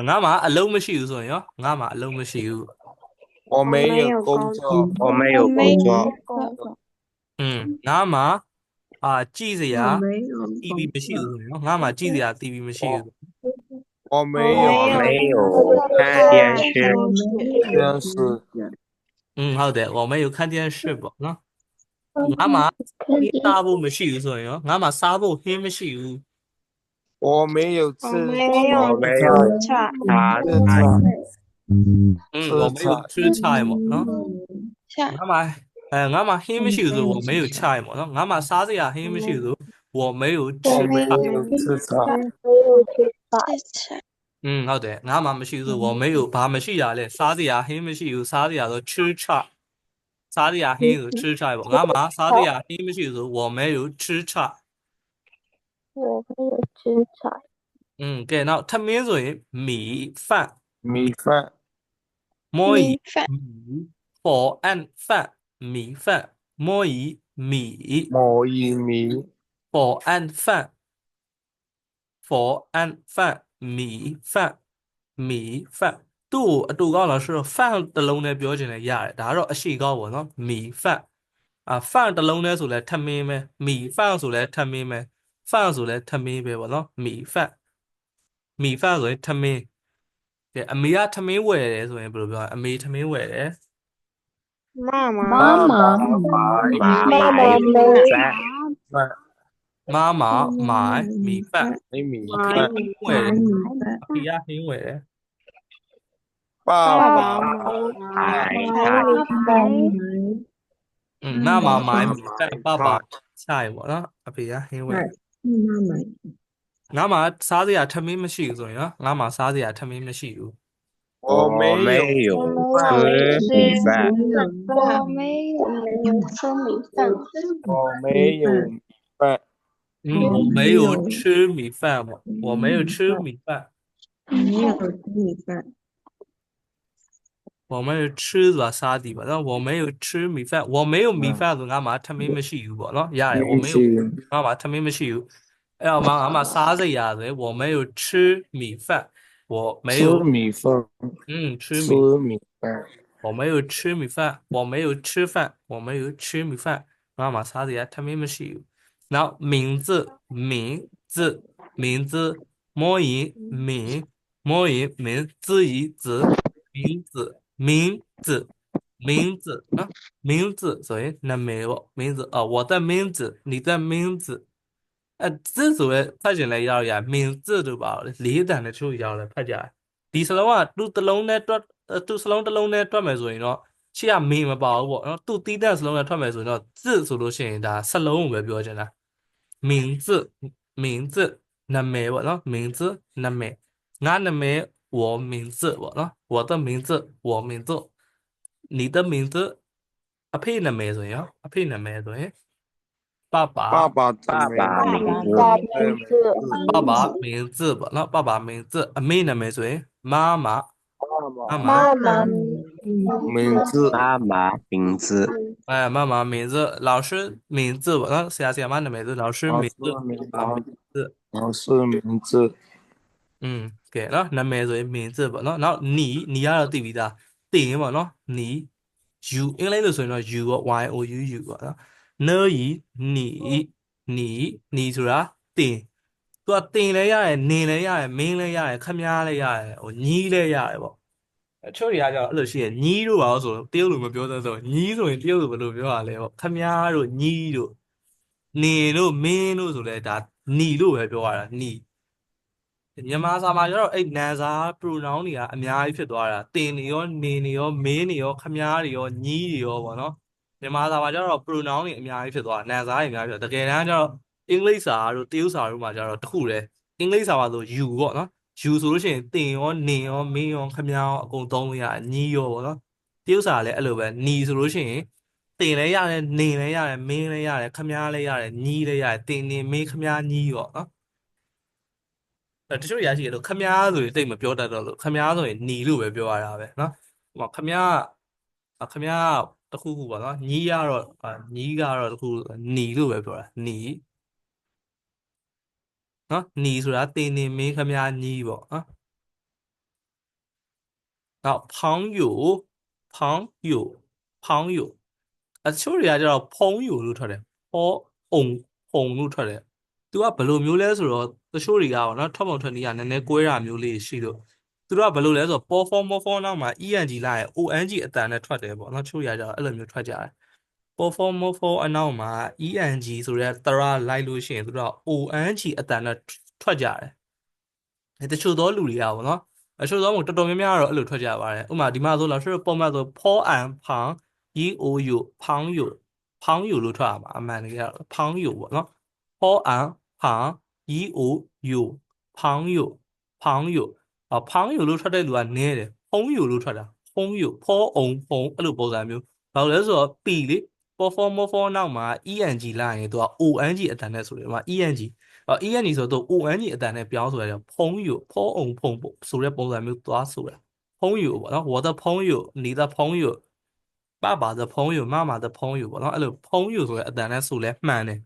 ငါမှာအလုံးမရှိဘူးဆိုရင်ရောငါမှာအလုံးမရှိဘူး我没有工作，我没有工作，ငါမှာကြည့်စရာ TV မရှိဘူးဆိုရင်နော်ငါမှာကြည့်စရာ TV မရှိဘူး我没有我没有看电视，电视，ဟုတ်တယ်我没有看电视ပေါ့နော်ငါမှာစားဖို့မရှိဘူးဆိုရင်ရောငါမှာစားဖို့ဟင်းမရှိဘူး我没有吃，我没有茶吃菜，我没有吃菜ပေါ့နော်ငါမှာဟင်းမရှိဘူးဆို我没有菜ပေါ့နော်ငါမှာစားစရာဟင်းမရှိဘူးဆို我没有吃我没有吃茶，ဟုတ်တယ်ငါမှာမရှိဘူးဆို我没有ဘာမရှိရလဲစားစရာဟင်းမရှိဘူးစားစရာဆို吃菜စားစရာဟင်းဆို吃菜ပေါ့ငါမှာစားစရာဟင်းမရှိဘူးဆို我没有吃菜我没有吃茶，ကဲနောက်ထမင်းဆိုရင်米饭米饭，摸以饭，米火按饭米饭摸以米某一米，火按饭火按饭米饭米饭သူ့အတူကောင်းလားဆိုတော့ fan တစ်လုံးနဲ့ပြောချင်တယ်ရတယ်ဒါကတော့အရှိကောင်းပေါ့နော်米饭fan တစ်လုံးနဲ့ဆိုလဲထမင်းပဲ米饭ဆိုလဲထမင်းပဲ fan ဆိုလဲထမင်းပဲပေါ့နော်米饭ဆိုရင်ထမင်းကဲအမေကထမင်းဝယ်တယ်ဆိုရင်ဘယ်လိုပြောလဲအမေထမင်းဝယ်တယ်妈妈，妈妈买饭，饭，妈妈买米饭没米အဖေ饭，ဝယ်တယ်အဖေကဟင်းဝယ်တယ်爸爸买菜，妈妈买米饭爸爸菜ပေါ့နော်အဖေကဟင်းဝယ်ငါမှစားစရာထမင်းမရှိဘူးဆိုရင်နော်ငါမှစားစရာထမင်းမရှိဘူး我没没有有吃米饭，我没有吃米饭，我没有米饭，我没有吃米饭嘛我没有吃米饭我没有吃ဆိုတာစားသည်ပါနော်我没有吃米饭我没有米饭ဆိုငါမှထမင်းမရှိဘူးပေါ့နော်ရတယ်我没有ငါမှထမင်းမရှိဘူးအဲ့တော့ငါမှစားစရာဆိုရင်我没有吃米饭我没有吃米饭，吃吃米饭，我没有吃米饭我没有吃饭我没有吃米饭ငါမှစားစရာထမင်းမရှိဘူးနောက်名字名字摸以名摸以名字以子名字名字啊名字所以နာမည်ပေါ့名字我的名字你的名字字ဆိုရဲဖတ်ကျင်လဲရောက်ရ名字တို့ပါလေလေးတန်နဲ့ချို့ရောက်လဲဖတ်ကြတယ်ဒီစလုံးကသူ့တစ်လုံးနဲ့တွက်သူ့စလုံးတစ်လုံးနဲ့တွက်မယ်ဆိုရင်တော့ရှေ့ကမင်းမပါဘူးပေါ့နော်သူ့တီးတဲ့စလုံးနဲ့ထွက်မယ်ဆိုရင်တော့字ဆိုလို့ရှိရင်ဒါစလုံးကိုပဲပြောချင်တာ名字နာမည်ပေါ့နော်名字နာမည်ငါနာမည်我名字ပေါ့နော်我的名字我名字你的名字အဖေနာမည်ဆိုရင်ရောအဖေနာမည်ဆိုရင်爸爸爸爸爸爸名字，爸爸名字ပေါ့နော်爸爸名字အမေနာမည်ဆိုရင်妈妈妈妈名字，妈妈名字，哎，妈妈名字，老师名字，那写嘛的名字，老师老师名字啊，名字，老师名字给了，那名字名字不，然后你要对比的，定嘛，喏，你 you，应该就是说 you y o u you 啊，你说啥定，ตัว定เลยရတယ်နေเลยရတယ်မင်းเลยရတယ်ခမားเลยရတယ်ဟိုညီးเลยရတယ်ပေါ့အချို့တွေကကျတော့အဲ့လိုရှိရင်ညီးတို့ပါလို့ဆိုတော့တရုတ်လိုမပြောသဆိုညီးဆိုရင်တရုတ်လိုဘယ်လိုပြောရလဲပေါ့ခမားတို့ညီးတို့နေတို့မင်းတို့ဆိုလဲဒါညီလို့ပဲပြောရတာညီမြန်မာစာမှာကျတော့အဲ့နာစာ pronoun တွေကအများကြီးဖြစ်သွားတာတင်နေရောနေနေရောမင်းနေရောခမားတွေရောညီးတွေရောပေါ့နော်မြန်မာစာမှာကျတော့ pronoun တွေအများကြီးဖြစ်သွားနာစာတွေအများကြီးဖြစ်တကယ်တမ်းကျတော့အင်္ဂလိပ်စာတို့တရုတ်စာတို့မှာကျတော့တခုတည်းအင်္ဂလိပ်စာမှာဆို you ပေါ့နော် you ဆိုလို့ရှိရင်တင်ရောနေရောမင်းရောခမားရောအကုန်သုံးလို့ရတယ်ညီးရောပေါ့နော်တရုတ်စာလည်းအဲ့လိုပဲညီဆိုလို့ရှိရင်တင်လည်းရတယ်နေလည်းရတယ်မင်းလည်းရတယ်ခမားလည်းရတယ်ညီးလည်းရတယ်တင်နေမင်းခမားညီးရောနော်တချို့ရရှိရလို့ခမားဆိုရင်တိတ်မပြောတတ်တော့လို့ခမားဆိုရင်หนีလို့ပဲပြောရတာပဲเนาะဟိုခမားတခုခုပါเนาะညီးကတော့ညီးကတော့တခုหนีလို့ပဲပြောတာหนีเนาะหนีဆိုတာတင်နေမင်းခမားညီးပေါ့เนาะနောက်ဖောင်းယူဖောင်းယူဖောင်းယူအချို့တွေကကျတော့ဖုံးယူလို့ထွက်တယ်ဟောအုံဖုံလို့ထွက်တယ်သူကဘယ်လိုမျိုးလဲဆိုတော့တချို့တွေကပေါ့နော်ထွက်ပုံထွက်နည်းကနည်းနည်းကွဲတာမျိုးလေးရှိလို့သူတို့ကဘယ်လိုလဲဆိုတော့ပေါ် form နောက်မှာ eng လိုက်ရင် ong အတန်နဲ့ထွက်တယ်ပေါ့နော်ချို့ရကြတော့အဲ့လိုမျိုးထွက်ကြတယ်ပေါ် form အနောက်မှာ eng ဆိုတဲ့တရလိုက်လို့ရှိရင်သူတို့က ong အတန်နဲ့ထွက်ကြတယ်တချို့သောလူတွေကပေါ့နော်အချို့သောတော်တော်များများကတော့အဲ့လိုထွက်ကြပါတယ်ဥပမာဒီမှာဆိုလို့ရှိရင်ပုံမှန်ဆိုဖောအန်ဖောင်း EOU ဖောင်းယူလို့ထွက်ရမှာအမှန်တကယ်ဖောင်းယူပေါ့နော်ဖောအန်ဖောင်း EOU ဖောင်းယူဖောင်းယူလို့ထွက်တဲ့လူကနည်းတယ်ဖုံးယူလို့ထွက်တာဖုံးယူဖောအောင်ဖုံးအဲ့လိုပုံစံမျိုးဘာလို့လဲဆိုတော့ P လေ perform နောက်မှာ ENG လိုက်ရင်သူက ONG အတန်နဲ့ဆိုတယ်ဒီမှာ ENG ENG ဆိုတော့ ONG အတန်နဲ့ပြောင်းဆိုရတော့ဖုံးယူဖောအောင်ဖုံးဆိုတဲ့ပုံစံမျိုးသွားဆိုတာဖုံးယူပေါ့နော်我的朋友你的朋友爸爸的朋友妈妈的朋友ပေါ့နော်အဲ့လိုဖုံးယူဆိုတဲ့အတန်နဲ့ဆိုလဲမှန်တယ်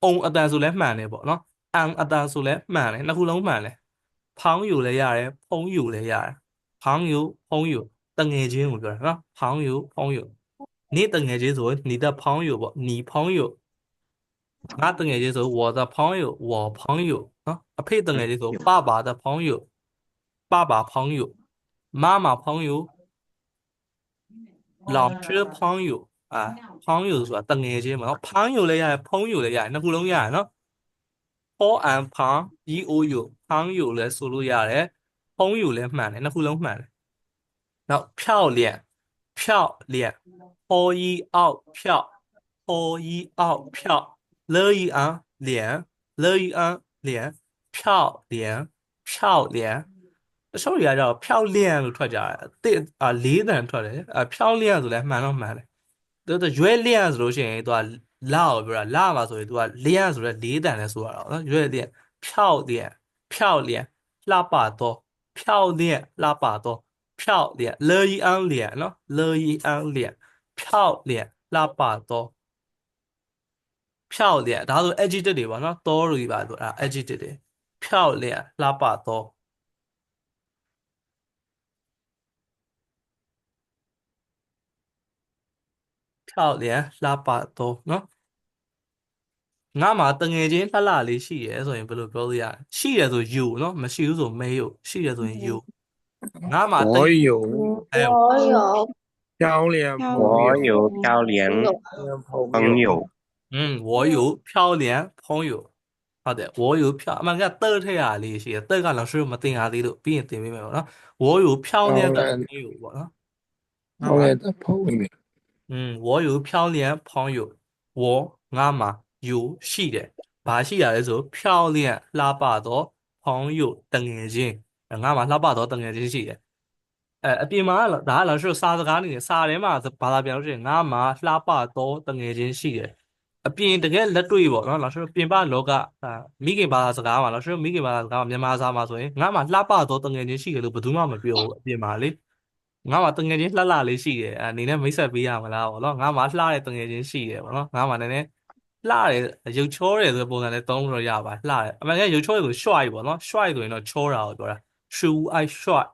အုံအတန်ဆိုလဲမှန်တယ်ပေါ့နော်အန်အတန်ဆိုလဲမှန်တယ်နှစ်ခုလုံးမှန်တယ်ဖောင်းယူလည်းရတယ်ဖုံးယူလည်းရတယ်ဖောင်းယူဖုံးယူတငယ်ချင်းကိုပြောတာနော်ဖောင်းယူဖုံးယူ你တငယ်ချင်းဆို你的朋友ပေါ့你朋友ငါတငယ်ချင်းဆို我的朋友我朋友နော်အဖေတငယ်ချင်းဆို爸爸的朋友爸爸朋友妈妈朋友老师朋友朋友ဆိုတာတငယ်ချင်းပေါ့နော်朋友လည်းရတယ်ဖုံးယူလည်းရတယ်နှစ်ခုလုံးရတယ်နော်ဖောအန်ဖောင်း EOU ဖောင်းယူလည်းဆိုလို့ရတယ်ဖုံးယူလည်းမှန်တယ်နှစ်ခုလုံးမှန်တယ်နောက်漂亮漂亮抛一奥漂抛一奥漂乐一昂脸乐一昂脸漂亮漂亮တချို့တွေကကျတော့漂亮လို့ထွက်ကြတယ်လေးတန်ထွက်တယ်漂亮ဆိုလဲမှန်တော့မှန်တယ်သူရွေးလျံဆိုလို့ရှိရင်သူကလာကိုပြောတာလာမှာဆိုရင်သူကလျံဆိုတဲ့လေးတန်လဲဆိုရတော့နော်ရွေးလျံ漂亮漂亮လှပတော့漂亮လှပတော့漂亮乐一昂脸နော်乐一昂脸漂亮လှပတော့漂亮ဒါဆို adjective တွေပါနော်တော့တွေပါဆိုadjective တွေ漂亮လှပတော့漂亮လှပတော့နော်ငါမှာတငယ်ချင်းလှလှလေးရှိရဲဆိုရင်ဘယ်လိုပြောလို့ရလဲရှိရဲဆို you နော်မရှိဘူးဆို没有ရှိရဲဆိုရင် you ငါမှာ我有我有漂亮我有漂亮朋友我有漂亮朋友ဟုတ်တယ်我有漂အမှန်ကတက်ထရလေးရှိတယ်တက်က老师မတင်ရသေးလို့ပြီးရင်တင်ပေးမယ်ပေါ့နော်我有漂亮的朋友ပေါ့နော်漂亮的朋友我有漂亮朋友我ငါမှာ有ရှိတယ်ဘာရှိရလဲဆို漂亮လှပတော့朋友တငယ်ချင်းငါမှာလှပတော့တငယ်ချင်းရှိတယ်အပြင်မှာဒါက老师စာစကားနေတယ်စာထဲမှာဘာသာပြန်လို့ရှိရင်ငါမှာလှပတော့တငယ်ချင်းရှိတယ်အပြင်တကယ်လက်တွေ့ပေါ့နော်老师ပြင်ပလောကမိခင်ဘာသာစကားမှာ老师မိခင်ဘာသာစကားမှာမြန်မာစာမှာဆိုရင်ငါမှာလှပတော့တငယ်ချင်းရှိတယ်လို့ဘယ်သူမှမပြောဘူးအပြင်မှာလေ ငါမှတငယ်ချင်းလှလှလေးရှိတယ်အနေနဲ့မိတ်ဆက်ပေးရမလားပေါ့နော်ငါမှလှတဲ့တငယ်ချင်းရှိတယ်ပေါ့နော်ငါမှနည်းနည်းလှတယ်ရုပ်ချောတယ်ဆိုတဲ့ပုံစံနဲ့သုံးလို့ရပါလှတယ်အမှန်ကရုပ်ချောတယ်ဆိုရွှိုက်ပေါ့နော်ရွှိုက်ဆိုရင်တော့ချောတာကိုပြောတာရှူအိုက်ရွှိုက်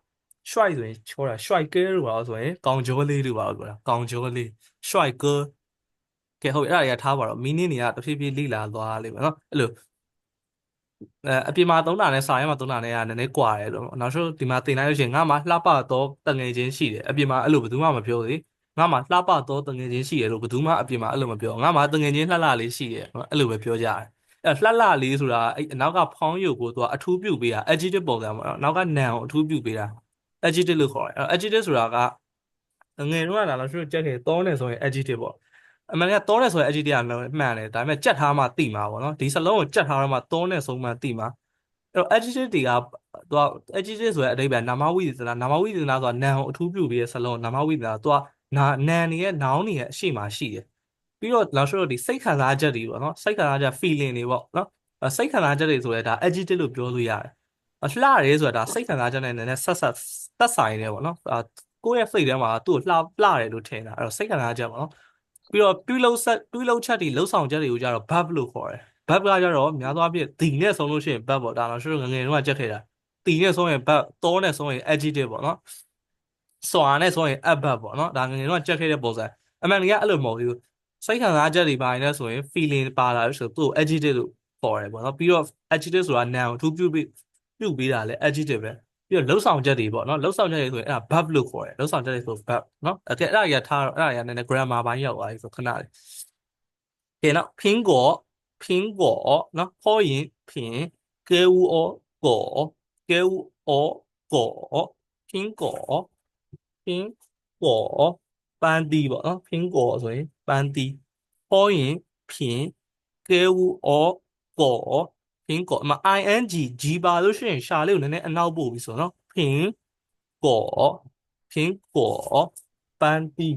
ရွှိုက်ဆိုရင်ချောတာရွှိုက်ကဲလို့ပါဆိုရင်ကောင်ကျော်လေးလို့ပါပြောတာကောင်ကျော်လေးရွှိုက်ကဲကဲဟုတ်ပြီအဲ့ဒါတွေကထားပါတော့မီနင်းတွေကတဖြည်းဖြည်းလိလာသွားလိမ့်မယ်နော်အဲ့လိုအပြင်မှာသုံးတာနဲ့စာရဲမှာသုံးတာနဲ့ကနည်းနည်းကွာတယ်လို့နောက်ဆုံးဒီမှာတင်လိုက်လို့ရှိရင်ငါမှလှပတော့တငယ်ချင်းရှိတယ်အပြင်မှာအဲ့လိုဘယ်သူမှမပြောသေးငါမှလှပတော့တငယ်ချင်းရှိတယ်လို့ဘယ်သူမှအပြင်မှာအဲ့လိုမပြောငါမှတငယ်ချင်းလှလှလေးရှိတယ်အဲ့လိုပဲပြောကြတယ်အဲ့လှလှလေးဆိုတာအဲ့အနောက်ကဖောင်းရုပ်ကိုသူကအထူးပြုပေးတာ adjective ပုံစံပေါ့နော်နောက်က noun ကိုအထူးပြုပေးတာ adjective လို့ခေါ်တယ်အဲ့ adjective ဆိုတာကငယ်တော့ကလာလို့ကြက်ခဲ့တောနေဆိုရင် adjective ပေါ့အမှန်ကတောနေဆိုရင် adjective ကမှန်တယ်ဒါပေမဲ့ကြက်ထားမှသိမှာပေါ့နော်ဒီစလုံးကိုကြက်ထားတော့မှတောနေဆုံးမှသိမှာအဲ့တော့ adjective တွေကသူက adjective ဆိုတဲ့အဓိပ္ပာယ်နာမဝိသေသနာနာမဝိသေသနာဆိုတာ noun ကိုအထူးပြုပြီးတဲ့စလုံးနာမဝိသေသနာသူကnoun တွေရဲ့ noun တွေရဲ့အရှိမှရှိတယ်ပြီးတော့နောက်ဆုံးဒီစိတ်ခံစားချက်တွေပေါ့နော်စိတ်ခံစားချက် feeling တွေပေါ့နော်စိတ်ခံစားချက်တွေဆိုရဲဒါ adjective လို့ပြောလို့ရတယ်လှရဲဆိုတာဒါစိတ်ခံစားချက်နဲ့နည်းနည်းဆက်သက်ဆိုင်တယ်ပေါ့နော်ကိုယ့်ရဲ့စိတ်ထဲမှာသူ့ကိုလှတယ်လို့ထင်တာအဲ့တော့စိတ်ခံစားချက်ပေါ့နော်ပြီးတော့ပြုလုပ်ချက်တွေလှုပ်ဆောင်ချက်တွေကိုကြတော့ verb လို့ခေါ်တယ် verb ကကြတော့များသောအားဖြင့်ဒီနဲ့ဆုံးလို့ရှိရင် verb ပေါ့ဒါတော့ရှုငငယ်တုန်းကကြက်ခဲ့တာဒီနဲ့ဆုံးရင် verb တောနဲ့ဆုံးရင် adjective ပေါ့နော်စွာနဲ့ဆုံးရင် adverb ပေါ့နော်ဒါငငယ်တုန်းကကြက်ခဲ့တဲ့ပုံစံအမှန်တကယ်အဲ့လိုမဟုတ်ဘူးစိတ်ခံစားချက်တွေပါနေဆိုရင် feeling ပါလာလို့ဆိုသူ့ကို adjective လို့ခေါ်တယ်ပေါ့နော်ပြီးတော့ adjective ဆိုတာ noun အထူးပြုပေးတာလဲ adjective ပဲပြီးတော့လှုပ်ဆောင်ချက်တွေပေါ့နော်လှုပ်ဆောင်ချက်တွေဆိုရင်အဲ့ဒါ verb လို့ခေါ်တယ်လှုပ်ဆောင်ချက်တွေဆို verb နော်အဲ့ဒါရထားတော့အဲ့ဒါရနည်းနည်း grammar ဘိုင်းရောက်သွားပြီဆိုခဏလေးကဲနော်苹果နော်ဟောရင်品给我果给我果苹果ပန်းသီးပေါ့နော်苹果ဆိုရင်ပန်းသီးဟောရင်品给我果苹果အမ ing g ပါလို့ရှိရင်ရှာလေးကိုနည်းနည်းအနောက်ပို့ပြီးဆိုနော်苹果ပန်းသီး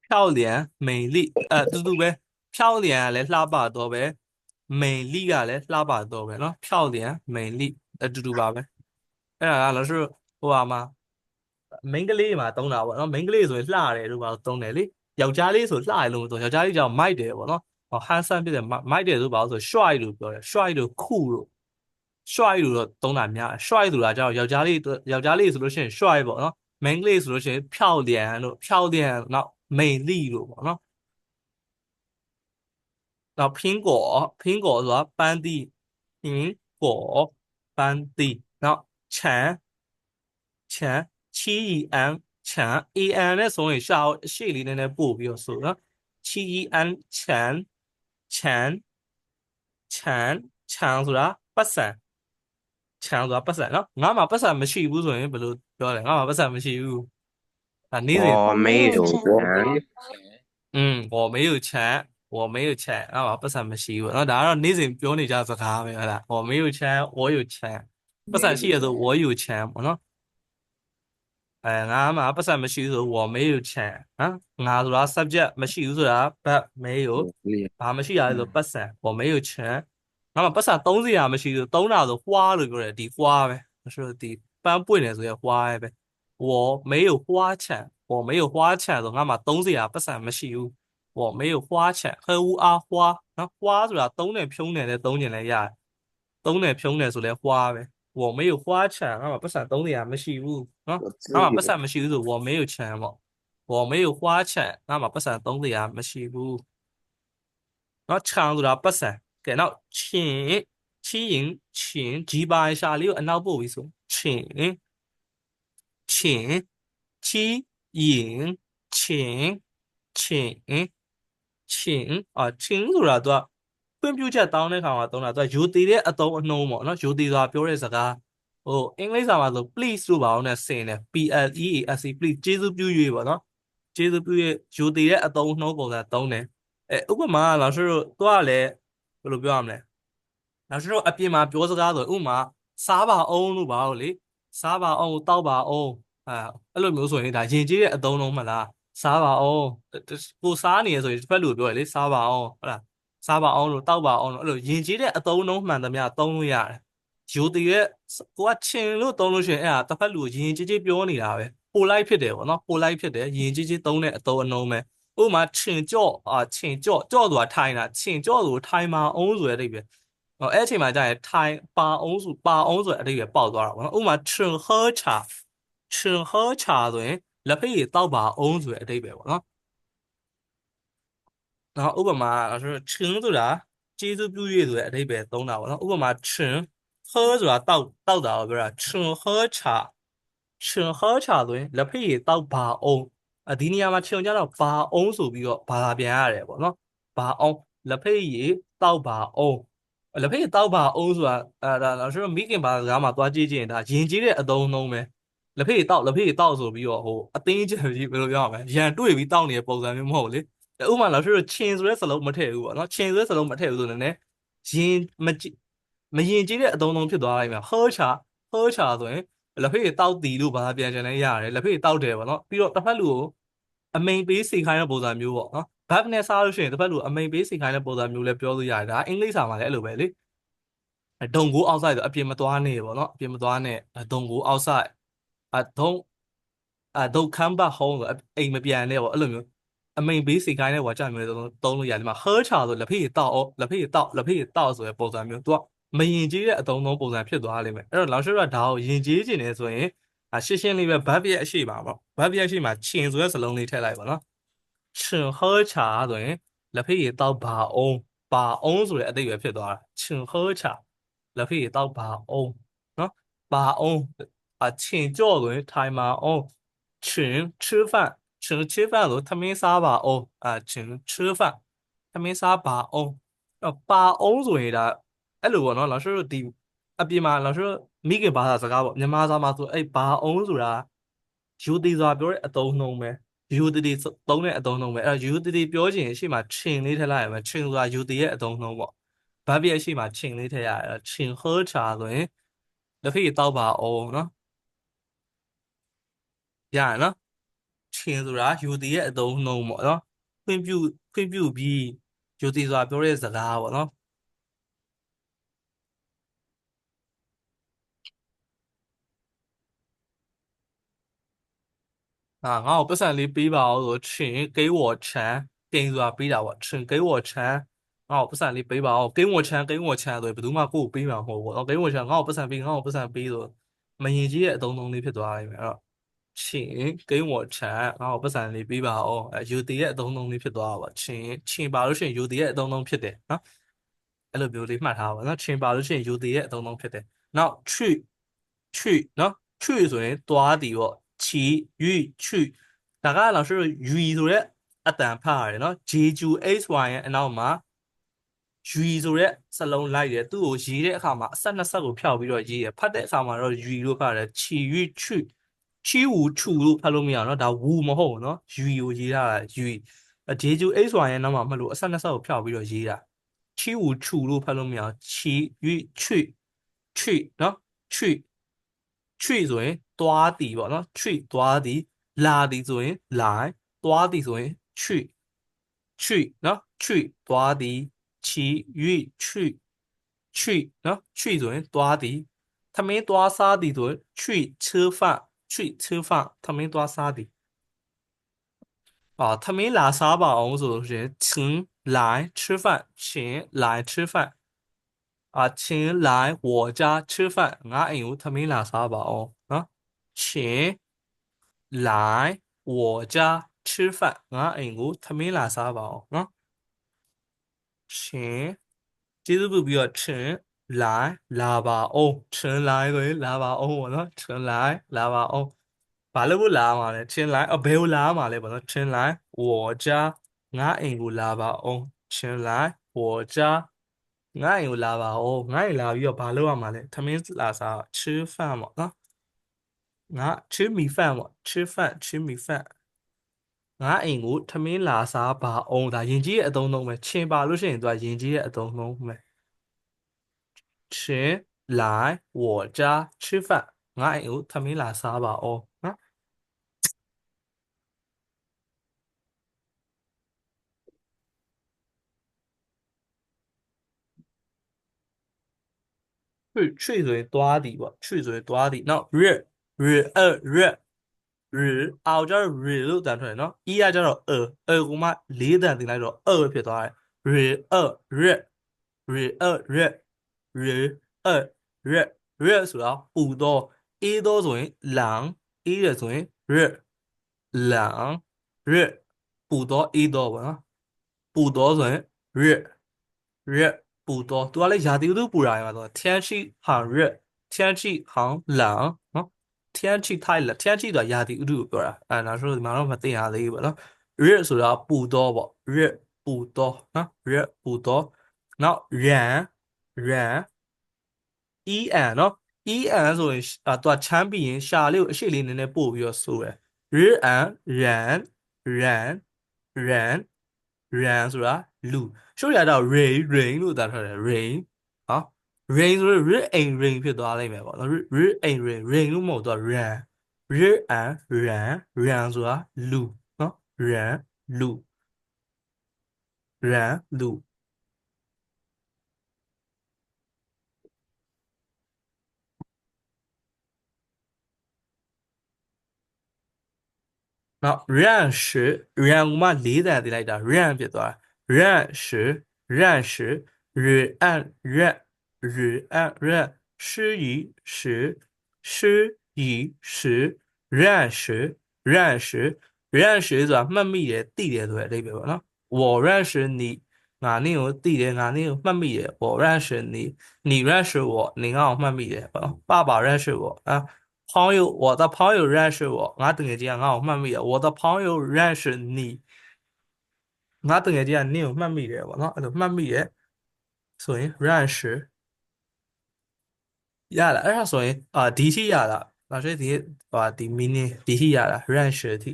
漂亮美丽တူတူပဲ漂亮ကလည်းလှပတော့ပဲ美丽ကလည်းလှပတော့ပဲเนาะ漂亮美丽အတူတူပါပဲအဲ့ဒါကလို့ဆိုဟိုမှာမိန်းကလေးမှာတုံးတာပေါ့เนาะမိန်းကလေးဆိုရင်လှတယ်လို့ပါတုံးတယ်လေယောက်ျားလေးဆိုလှတယ်လို့မဆိုယောက်ျားလေးကြောင့်မိုက်တယ်ပေါ့เนาะhandsome ဖြစ်တယ်မိုက်တယ်ဆိုပါဆိုရွှိုက်လို့ပြောတယ်ရွှိုက်လို့酷လို့ရွှိုက်လို့တော့တုံးတာများရွှိုက်ဆိုတာကြောင့်ယောက်ျားလေးဆိုလို့ရှိရင်ရွှိုက်ပေါ့เนาะမိန်းကလေးဆိုလို့ရှိရင်漂亮လို့漂亮နောက်美丽လို့ပေါ့နော်နောက်苹果ဆိုတာပန်းသီး苹果ပန်းသီးနောက်ခြံချီအန်ခြံ an နဲ့ဆိုရင်ရှာအရှိလေးနည်းနည်းပို့ပြီးတော့ဆိုနော်ချီအန်ခြံဆိုတာပတ်စံခြံဆိုတာပတ်စံနော်ငါမှပတ်စံမရှိဘူးဆိုရင်ဘယ်လိုပြောလဲငါမှပတ်စံမရှိဘူးနေ့စဉ်我没有钱我没有钱啊ပတ်စံမရှိဘူးเนาะဒါကတော့နေ့စဉ်ပြောနေကြစကားပဲဟုတ်လား我没有钱我有钱ပတ်စံရှိရဆို我有钱ပေါ့နော်ငါမှပတ်စံမရှိဘူးဆို我没有钱ငါဆိုတာ subject မရှိဘူးဆိုတာ verb 没有ဘာမရှိရလဲဆိုပတ်စံ我没有钱ငါမှပတ်စံ30ရာမရှိဘူးသုံးတာဆို花လို့ပြောတယ်ဒီ花ပဲဆိုတော့ဒီပန်းပွင့်နေဆိုရ花ပဲ我没有花钱我没有花钱ဆိုငါမှ30ရာပတ်စံမရှိဘူး我没有花钱和乌阿花နော်花ဆိုတာသုံးတယ်ဖြုံးတယ်လည်းသုံးကျင်လည်းရတယ်သုံးတယ်ဖြုံးတယ်ဆိုလည်း花ပဲ我没有花钱ငါမှပတ်စံ30ရာမရှိဘူးနော်ငါမှပတ်စံမရှိဘူးဆို我没有钱ပေါ့我没有花钱ငါမှပတ်စံ30ရာမရှိဘူးနော်ခြံဆိုတာပတ်စံကဲနောက်ချင်ဂျီပါရှာလေးကိုအနောက်ပို့ပြီးဆိုချင်ချရင်ဆိုတာသူကတွင်းပြချက်တောင်းတဲ့ခါမှာတုံးတာသူကယူတည်တဲ့အတုံးအနှုံးပေါ့နော်ယူတည်ဆိုတာပြောတဲ့စကားဟိုအင်္ဂလိပ်စာမှာဆို please လို့ပါအောင်နဲ့ဆင်တယ် please please ကျေးဇူးပြု၍ပေါ့နော်ကျေးဇူးပြု၍ယူတည်တဲ့အတုံးနှုံးပုံစံတုံးတယ်ဥပမာ老师တို့ကလည်းဘယ်လိုပြောရမလဲ老师တို့အပြင်မှာပြောစကားဆိုဥပမာစားပါအောင်လို့ပါလို့လေစားပါအောင်တောက်ပါအောင်အဲ့လိုမျိုးဆိုရင်ဒါယဉ်ကျေးတဲ့အတုံးလုံးမလားစားပါအောင်ကိုစားနေရဆိုရင်တစ်ဖက်လူပြောရလေစားပါအောင်ဟုတ်လားစားပါအောင်လို့တောက်ပါအောင်လို့အဲ့လိုယဉ်ကျေးတဲ့အတုံးလုံးမှန်သမျှသုံးလို့ရတယ် ယူတည်ရဲ့ကိုကချင်းလို့သုံးလို့ရှိရင်အဲ့ဒါတစ်ဖက်လူရင်ကြီးကြီးပြောနေတာပဲပိုလိုက်ဖြစ်တယ်ပေါ့နော်ပိုလိုက်ဖြစ်တယ်ရင်ကြီးကြီးသုံးတဲ့အသုံးအနှုန်းပဲဥပမာချင်းကြော့ချင်းကြော့ဆိုတာထိုင်းတာချင်းကြော့ဆိုထိုင်းမှာအောင်ဆိုတဲ့အဓိပ္ပာယ်အဲ့အချိန်မှာကျရင်ထိုင်းပါအောင်ဆိုတဲ့အဓိပ္ပာယ်ပေါက်သွားတာပေါ့နော်ဥပမာချင်းဟောချာဆိုရင်လက်ဖေးတောက်ပါအောင်ဆိုတဲ့အဓိပ္ပာယ်ပေါ့နော်နောက်ဥပမာဆိုချင်းဆိုတာကျေးဇူးပြုရဆိုတဲ့အဓိပ္ပာယ်သုံးတာပေါ့နော်ဥပမာချင်းဟောဆိုတာတောက်တာကိုပြောတာချင်းဟောချာဆိုရင်လက်ဖေးတောက်ပါအောင်ဒီနေရာမှာချင်းကြတော့ပါအောင်ဆိုပြီးတော့ဘာသာပြန်ရတယ်ပေါ့နော်ပါအောင်လက်ဖေးတောက်ပါအောင်လက်ဖေးတောက်ပါအောင်ဆိုတာဒါဆိုတော့မိခင်ဘာသာမှာသွားကြည့်ရင်ဒါယဉ်ကျေးတဲ့အသုံးအနှုန်းပဲလက်ဖေးတောက်ဆိုပြီးတော့ဟိုအသိဉာဏ်ကြီးဘယ်လိုပြောရမလဲရန်တွေ့ပြီးတောက်နေတဲ့ပုံစံမျိုးမဟုတ်လေဥပမာလို့ဆိုတော့ချင်းဆိုတဲ့စလုံးမထည့်ဘူးပေါ့နော်ချင်းဆိုတဲ့စလုံးမထည့်ဘူးဆိုရင်ရင်မယဉ်ကျေးတဲ့အသုံးအနှုန်းဖြစ်သွားလိုက်မှာဟောချာဆိုရင်လက်ဖေးတောက်တီလို့ဘာသာပြန်ချင်လဲရတယ်လက်ဖေးတောက်တယ်ပေါ့နော်ပြီးတော့တစ်ဖက်လူကိုအမိန်ပေးစေခိုင်းတဲ့ပုံစံမျိုးပေါ့နော်ဘတ်နဲ့စားလို့ရှိရင်တစ်ဖက်လူအမိန်ပေးစေခိုင်းတဲ့ပုံစံမျိုးလည်းပြောလို့ရတယ်ဒါအင်္ဂလိပ်စာမှာလည်းအဲ့လိုပဲလေဒုံကို outside ဆိုအပြင်မသွားနဲ့ပေါ့နော်အပြင်မသွားနဲ့ဒုံကို outside ဒုံခမ်းပါဟုံးဆိုအိမ်မပြန်နဲ့ပေါ့အဲ့လိုမျိုးအမိန်ပေးစေခိုင်းတဲ့ဟိုကြာမျိုးသုံးလို့ရတယ်ဒီမှာဟောချာဆိုလက်ဖေးတောက်ဆိုတဲ့ပုံစံမျိုးသူကမယဉ်ကျေးတဲ့အသုံးအနှုန်းပုံစံဖြစ်သွားလိမ့်မယ်အဲ့တော့လောက်ရှိတော့ဒါကိုယဉ်ကျေးခြင်းနေဆိုရင်ရှင်းရှင်းလေးပဲဘတ်ပြက်အရှိပါပေါ့ဘတ်ပြက်အရှိမှာချင်းဆိုတဲ့စလုံးလေးထည့်လိုက်ပါနော်ချင်းဟောချာဆိုရင်လက်ဖေးတောက်ပါအောင်ဆိုတဲ့အတိတ်ပဲဖြစ်သွားတာချင်းဟောချာလက်ဖေးတောက်ပါအောင်နော်ပါအောင်ချင်းကြော့ဆိုရင်ထိုင်ပါအောင်ချင်း吃饭ဆိုသမင်းစားပါအောင်ချင်း吃饭သမင်းစားပါအောင်ပါအောင်ဆိုရင်ဒါအဲ့လိုပေါ့နော်老师တို့ဒီအပြင်မှာ老师တို့မိခင်ဘာသာစကားပေါ့မြန်မာစာမှာဆိုအဲ့ပါအောင်ဆိုတာယူတီစွာပြောတဲ့အသုံးနှုန်းပဲယူတီသုံးတဲ့အသုံးနှုန်းပဲအဲ့ယူတီပြောချင်ရှေ့မှာချင်းလေးထည့်လိုက်ရမယ်ချင်းဆိုတာယူတီရဲ့အသုံးနှုန်းပေါ့ဗတ်ပြည့်ရှေ့မှာချင်းလေးထည့်ရတယ်ချင်းဟောချာဆိုရင်လက်ဖေးတောက်ပါအောင်နော်ရရနော်ချင်းဆိုတာယူတီရဲ့အသုံးနှုန်းပေါ့နော်ခွင့်ပြုပြီးယူတီဆိုတာပြောတဲ့စကားပေါ့နော်ငါ့ကိုပတ်စံလေးပေးပါအောင်ဆိုချင်း给我钱ကိန်းဆိုတာပေးတာပေါ့ချင်း给我钱ငါ့ကိုပတ်စံလေးပေးပါအောင်给我钱ဆိုရင်ဘယ်သူမှကိုယ့်ကိုပေးမှာမဟုတ်ဘူးပေါ့နော်给我钱ငါ့ကိုပတ်စံပေးဆိုမရင်ကြီးရဲ့အသုံးနှုန်းလေးဖြစ်သွားလိမ့်မယ်အဲ့တော့ချင်း给我钱ငါ့ကိုပတ်စံလေးပေးပါအောင်ယူတီရဲ့အသုံးနှုန်းလေးဖြစ်သွားတာပေါ့ချင်းပါလို့ရှိရင်ယူတီရဲ့အသုံးနှုန်းဖြစ်တယ်နော်အဲ့လိုမျိုးလေးမှတ်ထားပါနော်ချင်းပါလို့ရှိရင်ယူတီရဲ့အသုံးနှုန်းဖြစ်တယ်နောက်နော်去ဆိုရင်သွားတီပေါ့ချီယူဒါက老师ယူဆိုတဲ့အတန်ဖတ်ရတယ်နော် JUHY ရဲ့အနောက်မှာယူဆိုတဲ့စလုံးလိုက်တယ်သူ့ကိုရေးတဲ့အခါမှာအဆက်နှစ်ဆက်ကိုဖျောက်ပြီးတော့ရေးရဖတ်တဲ့အခါမှာတော့ယူလို့ဖတ်ရတယ်ချီယူချီဝူချူလို့ဖတ်လို့မရအောင်နော်ဒါဝူမဟုတ်ဘူးနော်ယူကိုရေးထားတာယူJUHY ရဲ့နောက်မှာမလို့အဆက်နှစ်ဆက်ကိုဖျောက်ပြီးတော့ရေးတာချီဝူချူလို့ဖတ်လို့မရအောင်ချီယူနော်ဆိုရင်သွားတီပေါ့နော်သွားတီလာတီဆိုရင်来သွားတီဆိုရင်နော်သွားတီချီနော်ဆိုရင်သွားတီသမင်းသွားစားတီဆိုရင်吃饭သမင်းသွားစားတီသမင်းလာစားပါအောင်ဆိုလို့ရှိရင်请来吃饭请来吃饭请来我家吃饭ငါအိမ်ကိုသမင်းလာစားပါအောင်နော်请来我家吃饭ငါအိမ်ကိုသမင်းလာစားပါအောင်နော်请ကျေးဇူးပြုပြီးတော့请来လာပါအောင်请来ဆိုရင်လာပါအောင်ပေါ့နော်请来လာပါအောင်ဘာလို့ကိုလာမှာလဲ请来ဘယ်ကိုလာမှာလဲပေါ့နော်请来我家ငါအိမ်ကိုလာပါအောင်请来我家ငါအိမ်ကိုလာပါအောင်ငါအိမ်လာပြီးတော့ဘာလုပ်ရမှာလဲသမင်းလာစား吃饭ပေါ့နော်ငါ吃米饭ပေါ့吃米饭ငါအိမ်ကိုသမင်းလာစားပါအောင်ဒါယဉ်ကျေးရဲ့အသုံးနှုန်းပဲချင်းပါလို့ရှိရင်သူကယဉ်ကျေးရဲ့အသုံးနှုန်းပဲ请来我家吃饭ငါအိမ်ကိုသမင်းလာစားပါအောင်နော်去ဆိုရင်သွားသည်ပေါ့去ဆိုရင်သွားသည်နောက်ရအောက်ကျတော့ရလို့တန်ထွက်တယ်နော်အီးကကျတော့ကိုမှလေးတန်တင်လိုက်တော့ပဲဖြစ်သွားတယ်ရဆိုတာပူတော့အေးတော့ဆိုရင်လောင်အေးရဆိုရင်လောင်ရပူတော့အေးတော့ပေါ့နော်ပူတော့ဆိုရင်ရပူတော့သူကလည်းရာသီဥတုပူတာရမှာဆို天气很热天气很冷နော်天气太冷天气ဆိုတာရာသီဥတုကိုပြောတာနောက်ဆိုဒီမှာတော့မသိရသေးဘူးပေါ့နော်ရဆိုတာပူတော့ပေါ့ရပူတော့နော်ရပူတော့နောက်ရန်en နော် en ဆိုရင်သူကချမ်းပြီးရင်ရှာလေးကိုအရှိလေးနည်းနည်းပို့ပြီးတော့ဆိုတယ်ရန်ဆိုတာလူရှုပ်ရတော့ rain လို့သာထားတယ် rain နော် rain ဆိုရင် rain ဖြစ်သွားလိမ့်မယ်ပေါ့နော် rain လို့မဟုတ်တော့ run ဆိုတာလူနော် run လူနောက် run ကိုမှလေးတန်တင်လိုက်တာ run ဖြစ်သွားတယ် run 日按热失以认识ဆိုတာမှတ်မိတယ်သိတယ်ဆိုတဲ့အဓိပ္ပာယ်ပေါ့နော်我认识你ငါနင့်ကိုသိတယ်ငါနင့်ကိုမှတ်မိတယ်我认识你你认识我你ငါ့ကိုမှတ်မိတယ်ပေါ့နော်爸爸认识我朋友我的朋友认识我ငါတကယ်ကြီးကငါ့ကိုမှတ်မိတယ်我的朋友认识你ငါတကယ်ကြီးကနင့်ကိုမှတ်မိတယ်ပေါ့နော်အဲ့လိုမှတ်မိတယ်ဆိုရင်认识ရလားအဲ့ဒါဆိုရင်ဒီထိရလားဒါဆိုရင်ဒီ meaning ဒီထိရလား认识ထိ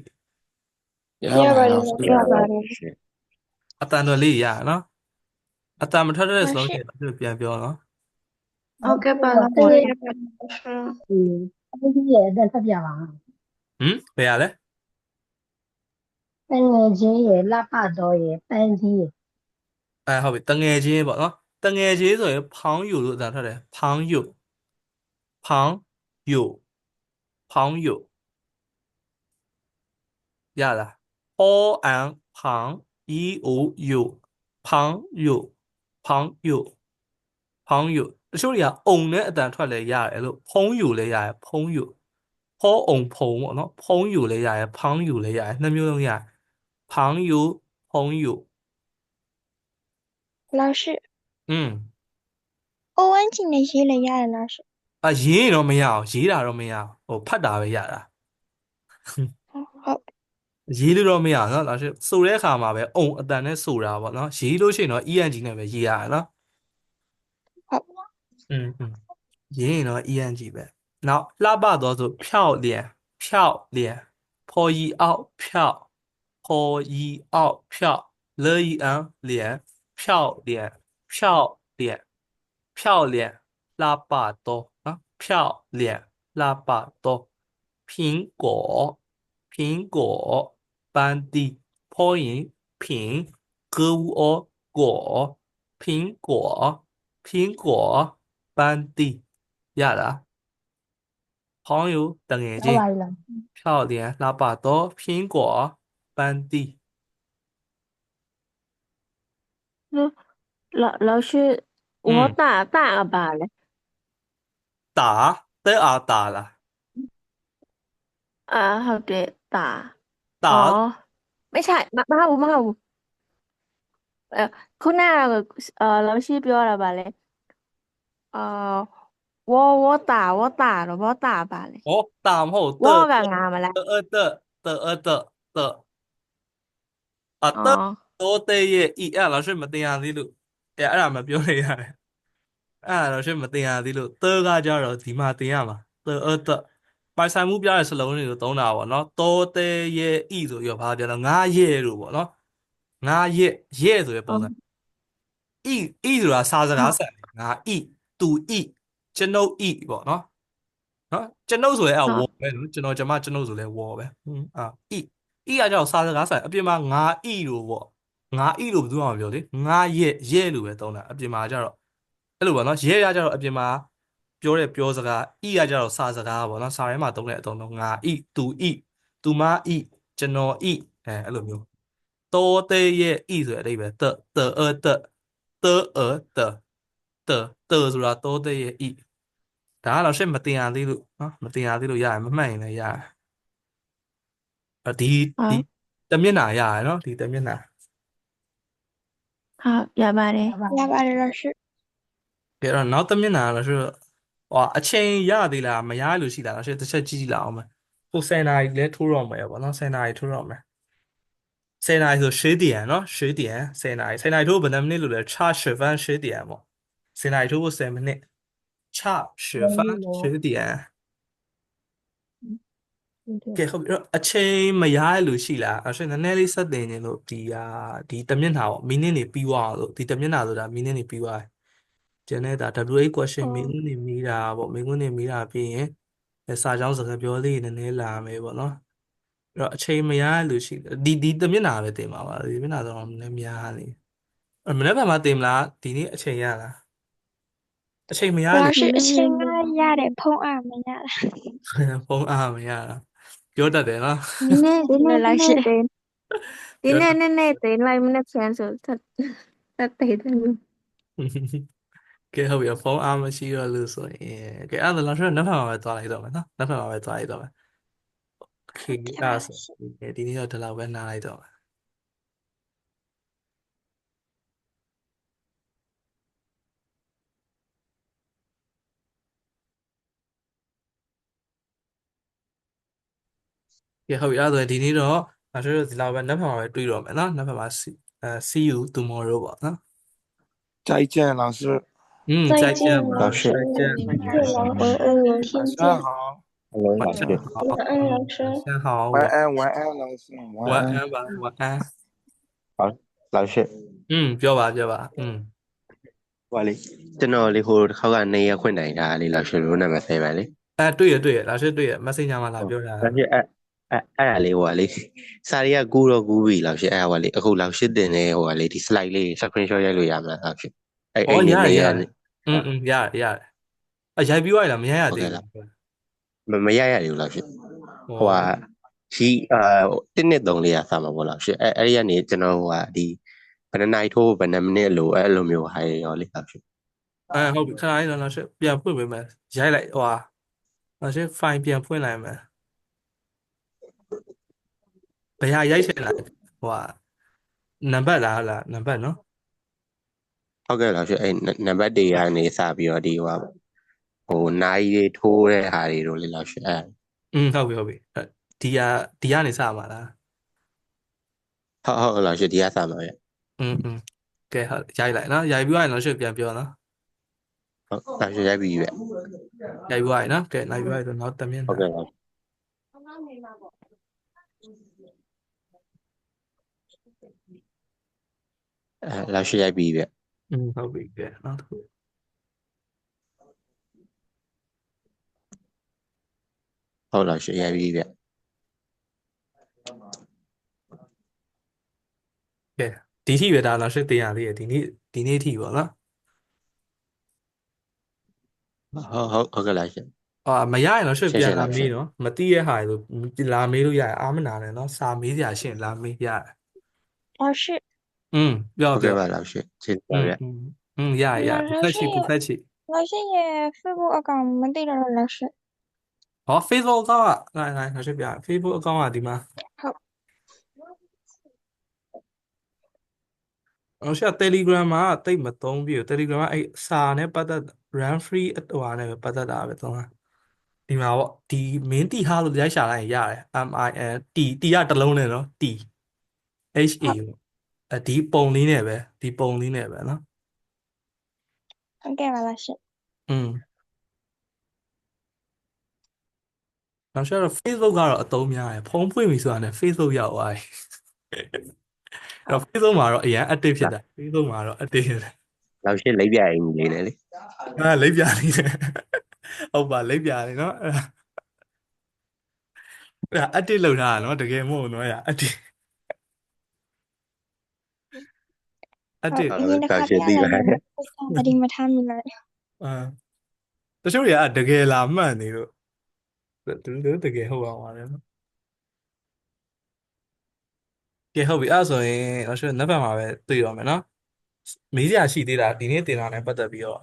ရပါတယ် အတန်တော်လေးရနော်အတန်မထွက်တဲ့စလုံးတွေပြန်ပြောနော် ဟုတ်ကဲ့ပါလား对呀，是。班级也在特别忙，ဘယ်ရလဲ班级也拉巴多也班级，ဟုတ်ပြီတငယ်ချင်းပေါ့နော်တငယ်ချင်းဆိုရင်ဖောင်းယူလို့အတန်ထွက်တယ်ဖောင်းယူရလားဟောအန်ဖောင်းEOU ဖောင်းယူတချို့တွေကအုံနဲ့အတန်ထွက်လဲရတယ်လို့ဖုံးယူလဲရတယ်ဖုံးယူဟောအုံဖုံပေါ့နော်ဖုံးယူလဲရတယ်ဖောင်းယူလဲရတယ်နှစ်မျိုးလုံးရတယ်ဖောင်းယူဖုံးယူ老师，欧文今天写了呀，老师。ရေးရင်တော့မရအောင်ရေးတာတော့မရအောင်ဟိုဖတ်တာပဲရတာ好，ရေးလို့တော့မရအောင်နော်ဒါဆိုဆိုတဲ့အခါမှာပဲအုံအတန်နဲ့ဆိုတာပေါ့နော်ရေးလို့ရှိရင်တော့ ENG နဲ့ပဲရေးရတယ်နော်好，ရေးရင်တော့ ENG ပဲနောက်လှပတော့ဆိုဖြောက်လျံဖော်ရီအောက်ဖြောက်လေီအန်လျံဖြောက်လျံလှပတော့နော်ဖြောက်လျံလှပတော့苹果班地抛银品歌舞果苹果班地ရလား朋友等眼睛来了，漂亮拉巴多苹果班地老师我打吧嘞打得打了ဟုတ်တယ်打ไม่ใช่မဟုတ်ဘူးခုနက老师ပြောတာပါလေ我打တော့我打ပါလေ打မဟုတ်我ကငါမလား多的ရဲ့ဤအဲ့老师မတင်ရသေးလို့အဲ့ဒါမပြောရရတယ်အဲ့ဒါ老师မတင်ရသေးလို့ကကြတော့ဒီမှာတင်ရမှာပိုင်ဆိုင်မှုပြတဲ့စလုံးတွေကိုသုံးတာပေါ့နော်多的ရဲ့ဤဆိုရောဘာပြောလဲငါရဲ့လို့ပေါ့နော်ငါရဲ့ဆိုရပုံစံဤဆိုတာစာစကားဆန်ငါဤသူဤကျွန်ုပ်ဤပေါ့နော်ကျွန်ုပ်ဆိုရဲဝေါ်ပဲနော်ကျွန်ုပ်ဆိုလဲဝေါ်ပဲဤကကြောင့်စာစကားဆန်အပြင်မှာငါဤလို့ပေါ့ငါဤလို့ဘယ်သူမှမပြောလေငါရဲ့လို့ပဲသုံးတာအပြင်မှာကြတော့အဲ့လိုပေါ့နော်ရဲ့ရကြတော့အပြင်မှာ ပြောတဲ့ပြောစကား E ကကြတော့စာစကားပေါ့နော်စာထဲမှာသုံးတဲ့အသုံးတော့ငါ E သူ E သူမ E ကျွန်တော် E အဲ့လိုမျိုး多的ရဲ့ E ဆိုတဲ့အဓိပ္ပာယ်တဆိုတာ多的ရဲ့ E ဒါကတော့ရှေ့မတင်ရသေးလို့နော်မတင်ရသေးလို့ရတယ်မမှတ်ရင်လည်းရတယ်ဒီ 好 တမျက်နှာရတယ်နော်ဒီတမျက်နှာ好ရပါတယ် ရပါတယ်老师 ကဲတော့နောက်တမျက်နှာကတော့ဆိုဟောအချိန်ရသေးလားမရလို့ရှိလားတော့ရှေ့တစ်ချက်ကြည့်ကြည့်လောက်အောင်မယ်ဟို10နာရီလဲထိုးတော့မယ်ပေါ့နော်10နာရီထိုးတော့မယ်10နာရီဆို10点နော်10点10နာရီ10နာရီထိုးဘယ်နှမိနစ်လို့လဲ差10分10点ပေါ့10နာရီထိုးဖို့10မိနစ်差10分10点ကဲဟုတ်ပြီတော့အချိန်မရလို့ရှိလားအဲ့နည်းနည်းလေးစက်တင်နေလို့ဒီတမျက်နှာပေါ့မိနစ်နေပြီးသွားလို့ဒီတမျက်နှာဆိုတာမိနစ်နေပြီးသွားကျန်တဲ့ဒါ WA question မိနစ်နေမိတာပေါ့မိနစ်နေမိတာပြီးရင်စာကြောင်းစကားပြောလေးနည်းနည်းလာမယ်ပေါ့နော်အဲ့တော့အချိန်မရလို့ရှိဒီတမျက်နှာပဲတင်ပါပါဒီမျက်နှာတော့နည်းများနေမနေ့ကမှတင်မလားဒီနေ့အချိန်ရလားအချိန်မရ 老 လို့ 师အချိန်ကရတယ်ဖုံးအားမရတာ ဖုန်းအားမရတာပြောတတ်တယ်နော် ဒီနေ့ ဒီနေ့老师 ဒီနေ့နည်းနည်းတင်လိုက်မနေ့ပြန်ဆိုသက်တယ်တယ် ကဲဟုတ်ပြီဖုန်းအားမရှိတော့လို့ဆိုရင်ကဲအဲ့ဒါလောက်ဆိုနောက်ထပ်မှာပဲသွားလိုက်တော့မယ်နော်နောက်ထပ်မှာပဲသွားလိုက်တော့မယ်โอเคအဲ့ဒါဆိုဒီနေ့တော့ဒီလောက်ပဲနားလိုက်တော့မယ်ကဲဟုတ်ပြီအဲ့ဒါဆိုဒီနေ့တော့ဒါဆိုဒီလောက်ပဲနောက်ထပ်မှာပဲတွေ့တော့မယ်နော်နောက်ထပ်မှာ see you tomorrow ပေါ့နော်再见老师再见老师再见晚安明天晚见上好Hello 老师晚安老师晚上好晚安晚安老师晚安吧晚安好老师ပြောပါဟိုလေကျွန်တော်လေဟိုတစ်ခေါက်ကနေရခွင့်နိုင်တာလေ老师လို့နာမည်ဆဲပါလေတွေ့ရလာရှိတွေ့ရ messenger မှာလာပြောတာ 老师အဲ့ဒါလေးဟိုကလေစာရီကကူတော့ကူပြီ老师အဲ့ဒါကလေအခု老师တင်နေဟိုကလေဒီ slide လေး screenshot ရိုက်လို့ရမလား老师အဲ့နေနေရရတယ်ရိုက်ပြီးသွားလားမရရသေးဘူး မရရဘူး老师ဟိုကဒီတင်းနှစ်သုံးလေးရစမှာပေါ့老师အဲ့ဒီကနေကျွန်တော်ဟိုကဒီဘယ်နှနိုင်ထိုးဘယ်နှမိနစ်လို့အဲ့လိုမျိုးဟာရောလေ老师ဟုတ်ပြီခဏလေးတော့老师ပြန်ဖွင့်ပေးမယ်ရိုက်လိုက်ဟိုဟာ老师 file ပြန်ဖွင့်လိုက်မယ်ဘယ်ဟာရိုက်ချင်လားဟိုဟာနံပါတ်လားနံပါတ်နော်ဟုတ်ကဲ့老师အဲ့နံပါတ်တွေကနေစပြီးတော့ဒီဟိုနိုင်တွေထိုးတဲ့ဟာတွေတို့လေ老师အဲ့ဟုတ်ပြီဒီကနေစမှာလားဟုတ်老师ဒီကစမှာပဲကဲဟုတ်ရိုက်လိုက်နော်ရိုက်ပြီးသွားရင်老师ပြန်ပြောနော်ဟုတ်老师ရိုက်ပြီးပဲရိုက်ပြီးသွားရင်နော်ကဲလိုက်ပြီးသွားရင်တော့တမျက်နှာဟုတ်ကဲ့老师老师ရိုက်ပြီးပဲဟုတ်ပြီကဲနောက်တစ်ခုဟုတ်老师ရိုက်ပြီးပဲကဲဒီထိပဲဒါ老师တင်ရသေးတယ်ဒီနေ့ထိပေါ့နော်ဟုတ်ကဲ့老师မရရင်老师ပြန်လာမေးနော်မသိရဟာလို့လာမေးလို့ရတယ်အားမနာနဲ့နော်စာမေးစရာရှရင်လာမေးရတယ်老师ပြောဟုတ်ကဲ့ပါ老师谢谢大家ရ不客气不客气老师也 Facebook account မသိတော့老师ဟော Facebook account လာ老师ပြ Facebook account ဒီမှာဟုတ်老师 Telegram မှာတိတ်မသုံးပြီ Telegram ကအဲ့စာနဲ့ပတ်သက် run free ဟိုဟာနဲ့ပတ်သက်တာပဲသုံးတာဒီမှာပေါ့ဒီမင်းတီဟာလို့ရိုက်ရှာလိုက်ရင်ရတယ် MIN T ကတစ်လုံးနဲ့နော် T HA ပေါ့ဒီပုံလေးနဲ့ပဲနော်ဟုတ်ကဲ့ပါ老师နောက်ဆက်တော့ Facebook ကတော့အသုံးများတယ်ဖုန်းဖွင့်ပြီဆိုတာနဲ့ Facebook ရောက်သွားပြီအဲ့တော့ Facebook မှာတော့အရင် active ဖြစ်တာ Facebook မှာတော့ active ဖြစ်တယ်老师လိပ်ပြအိမ်လေးနဲ့လေလိပ်ပြနေတယ်ဟုတ်ပါလိပ်ပြနေနော်အဲ့ဒါ active လုပ်ထားတာနော်တကယ်မဟုတ်နော်အဲ့ဒါ active ဒီနေ့တစ်ခါပြရတယ်ဒီမထားမိလိုက် တချို့တွေကတကယ်လာမှတ်နေလို့သူတို့တကယ်ဟုတ်အောင်ပါတယ်နော်ကဲဟုတ်ပြီအဲ့ဒါဆိုရင်နောက်ရှေ့နောက်ဘက်မှာပဲတွေ့ရမယ်နော်မေးစရာရှိသေးတာဒီနေ့တင်တာနဲ့ပတ်သက်ပြီးတော့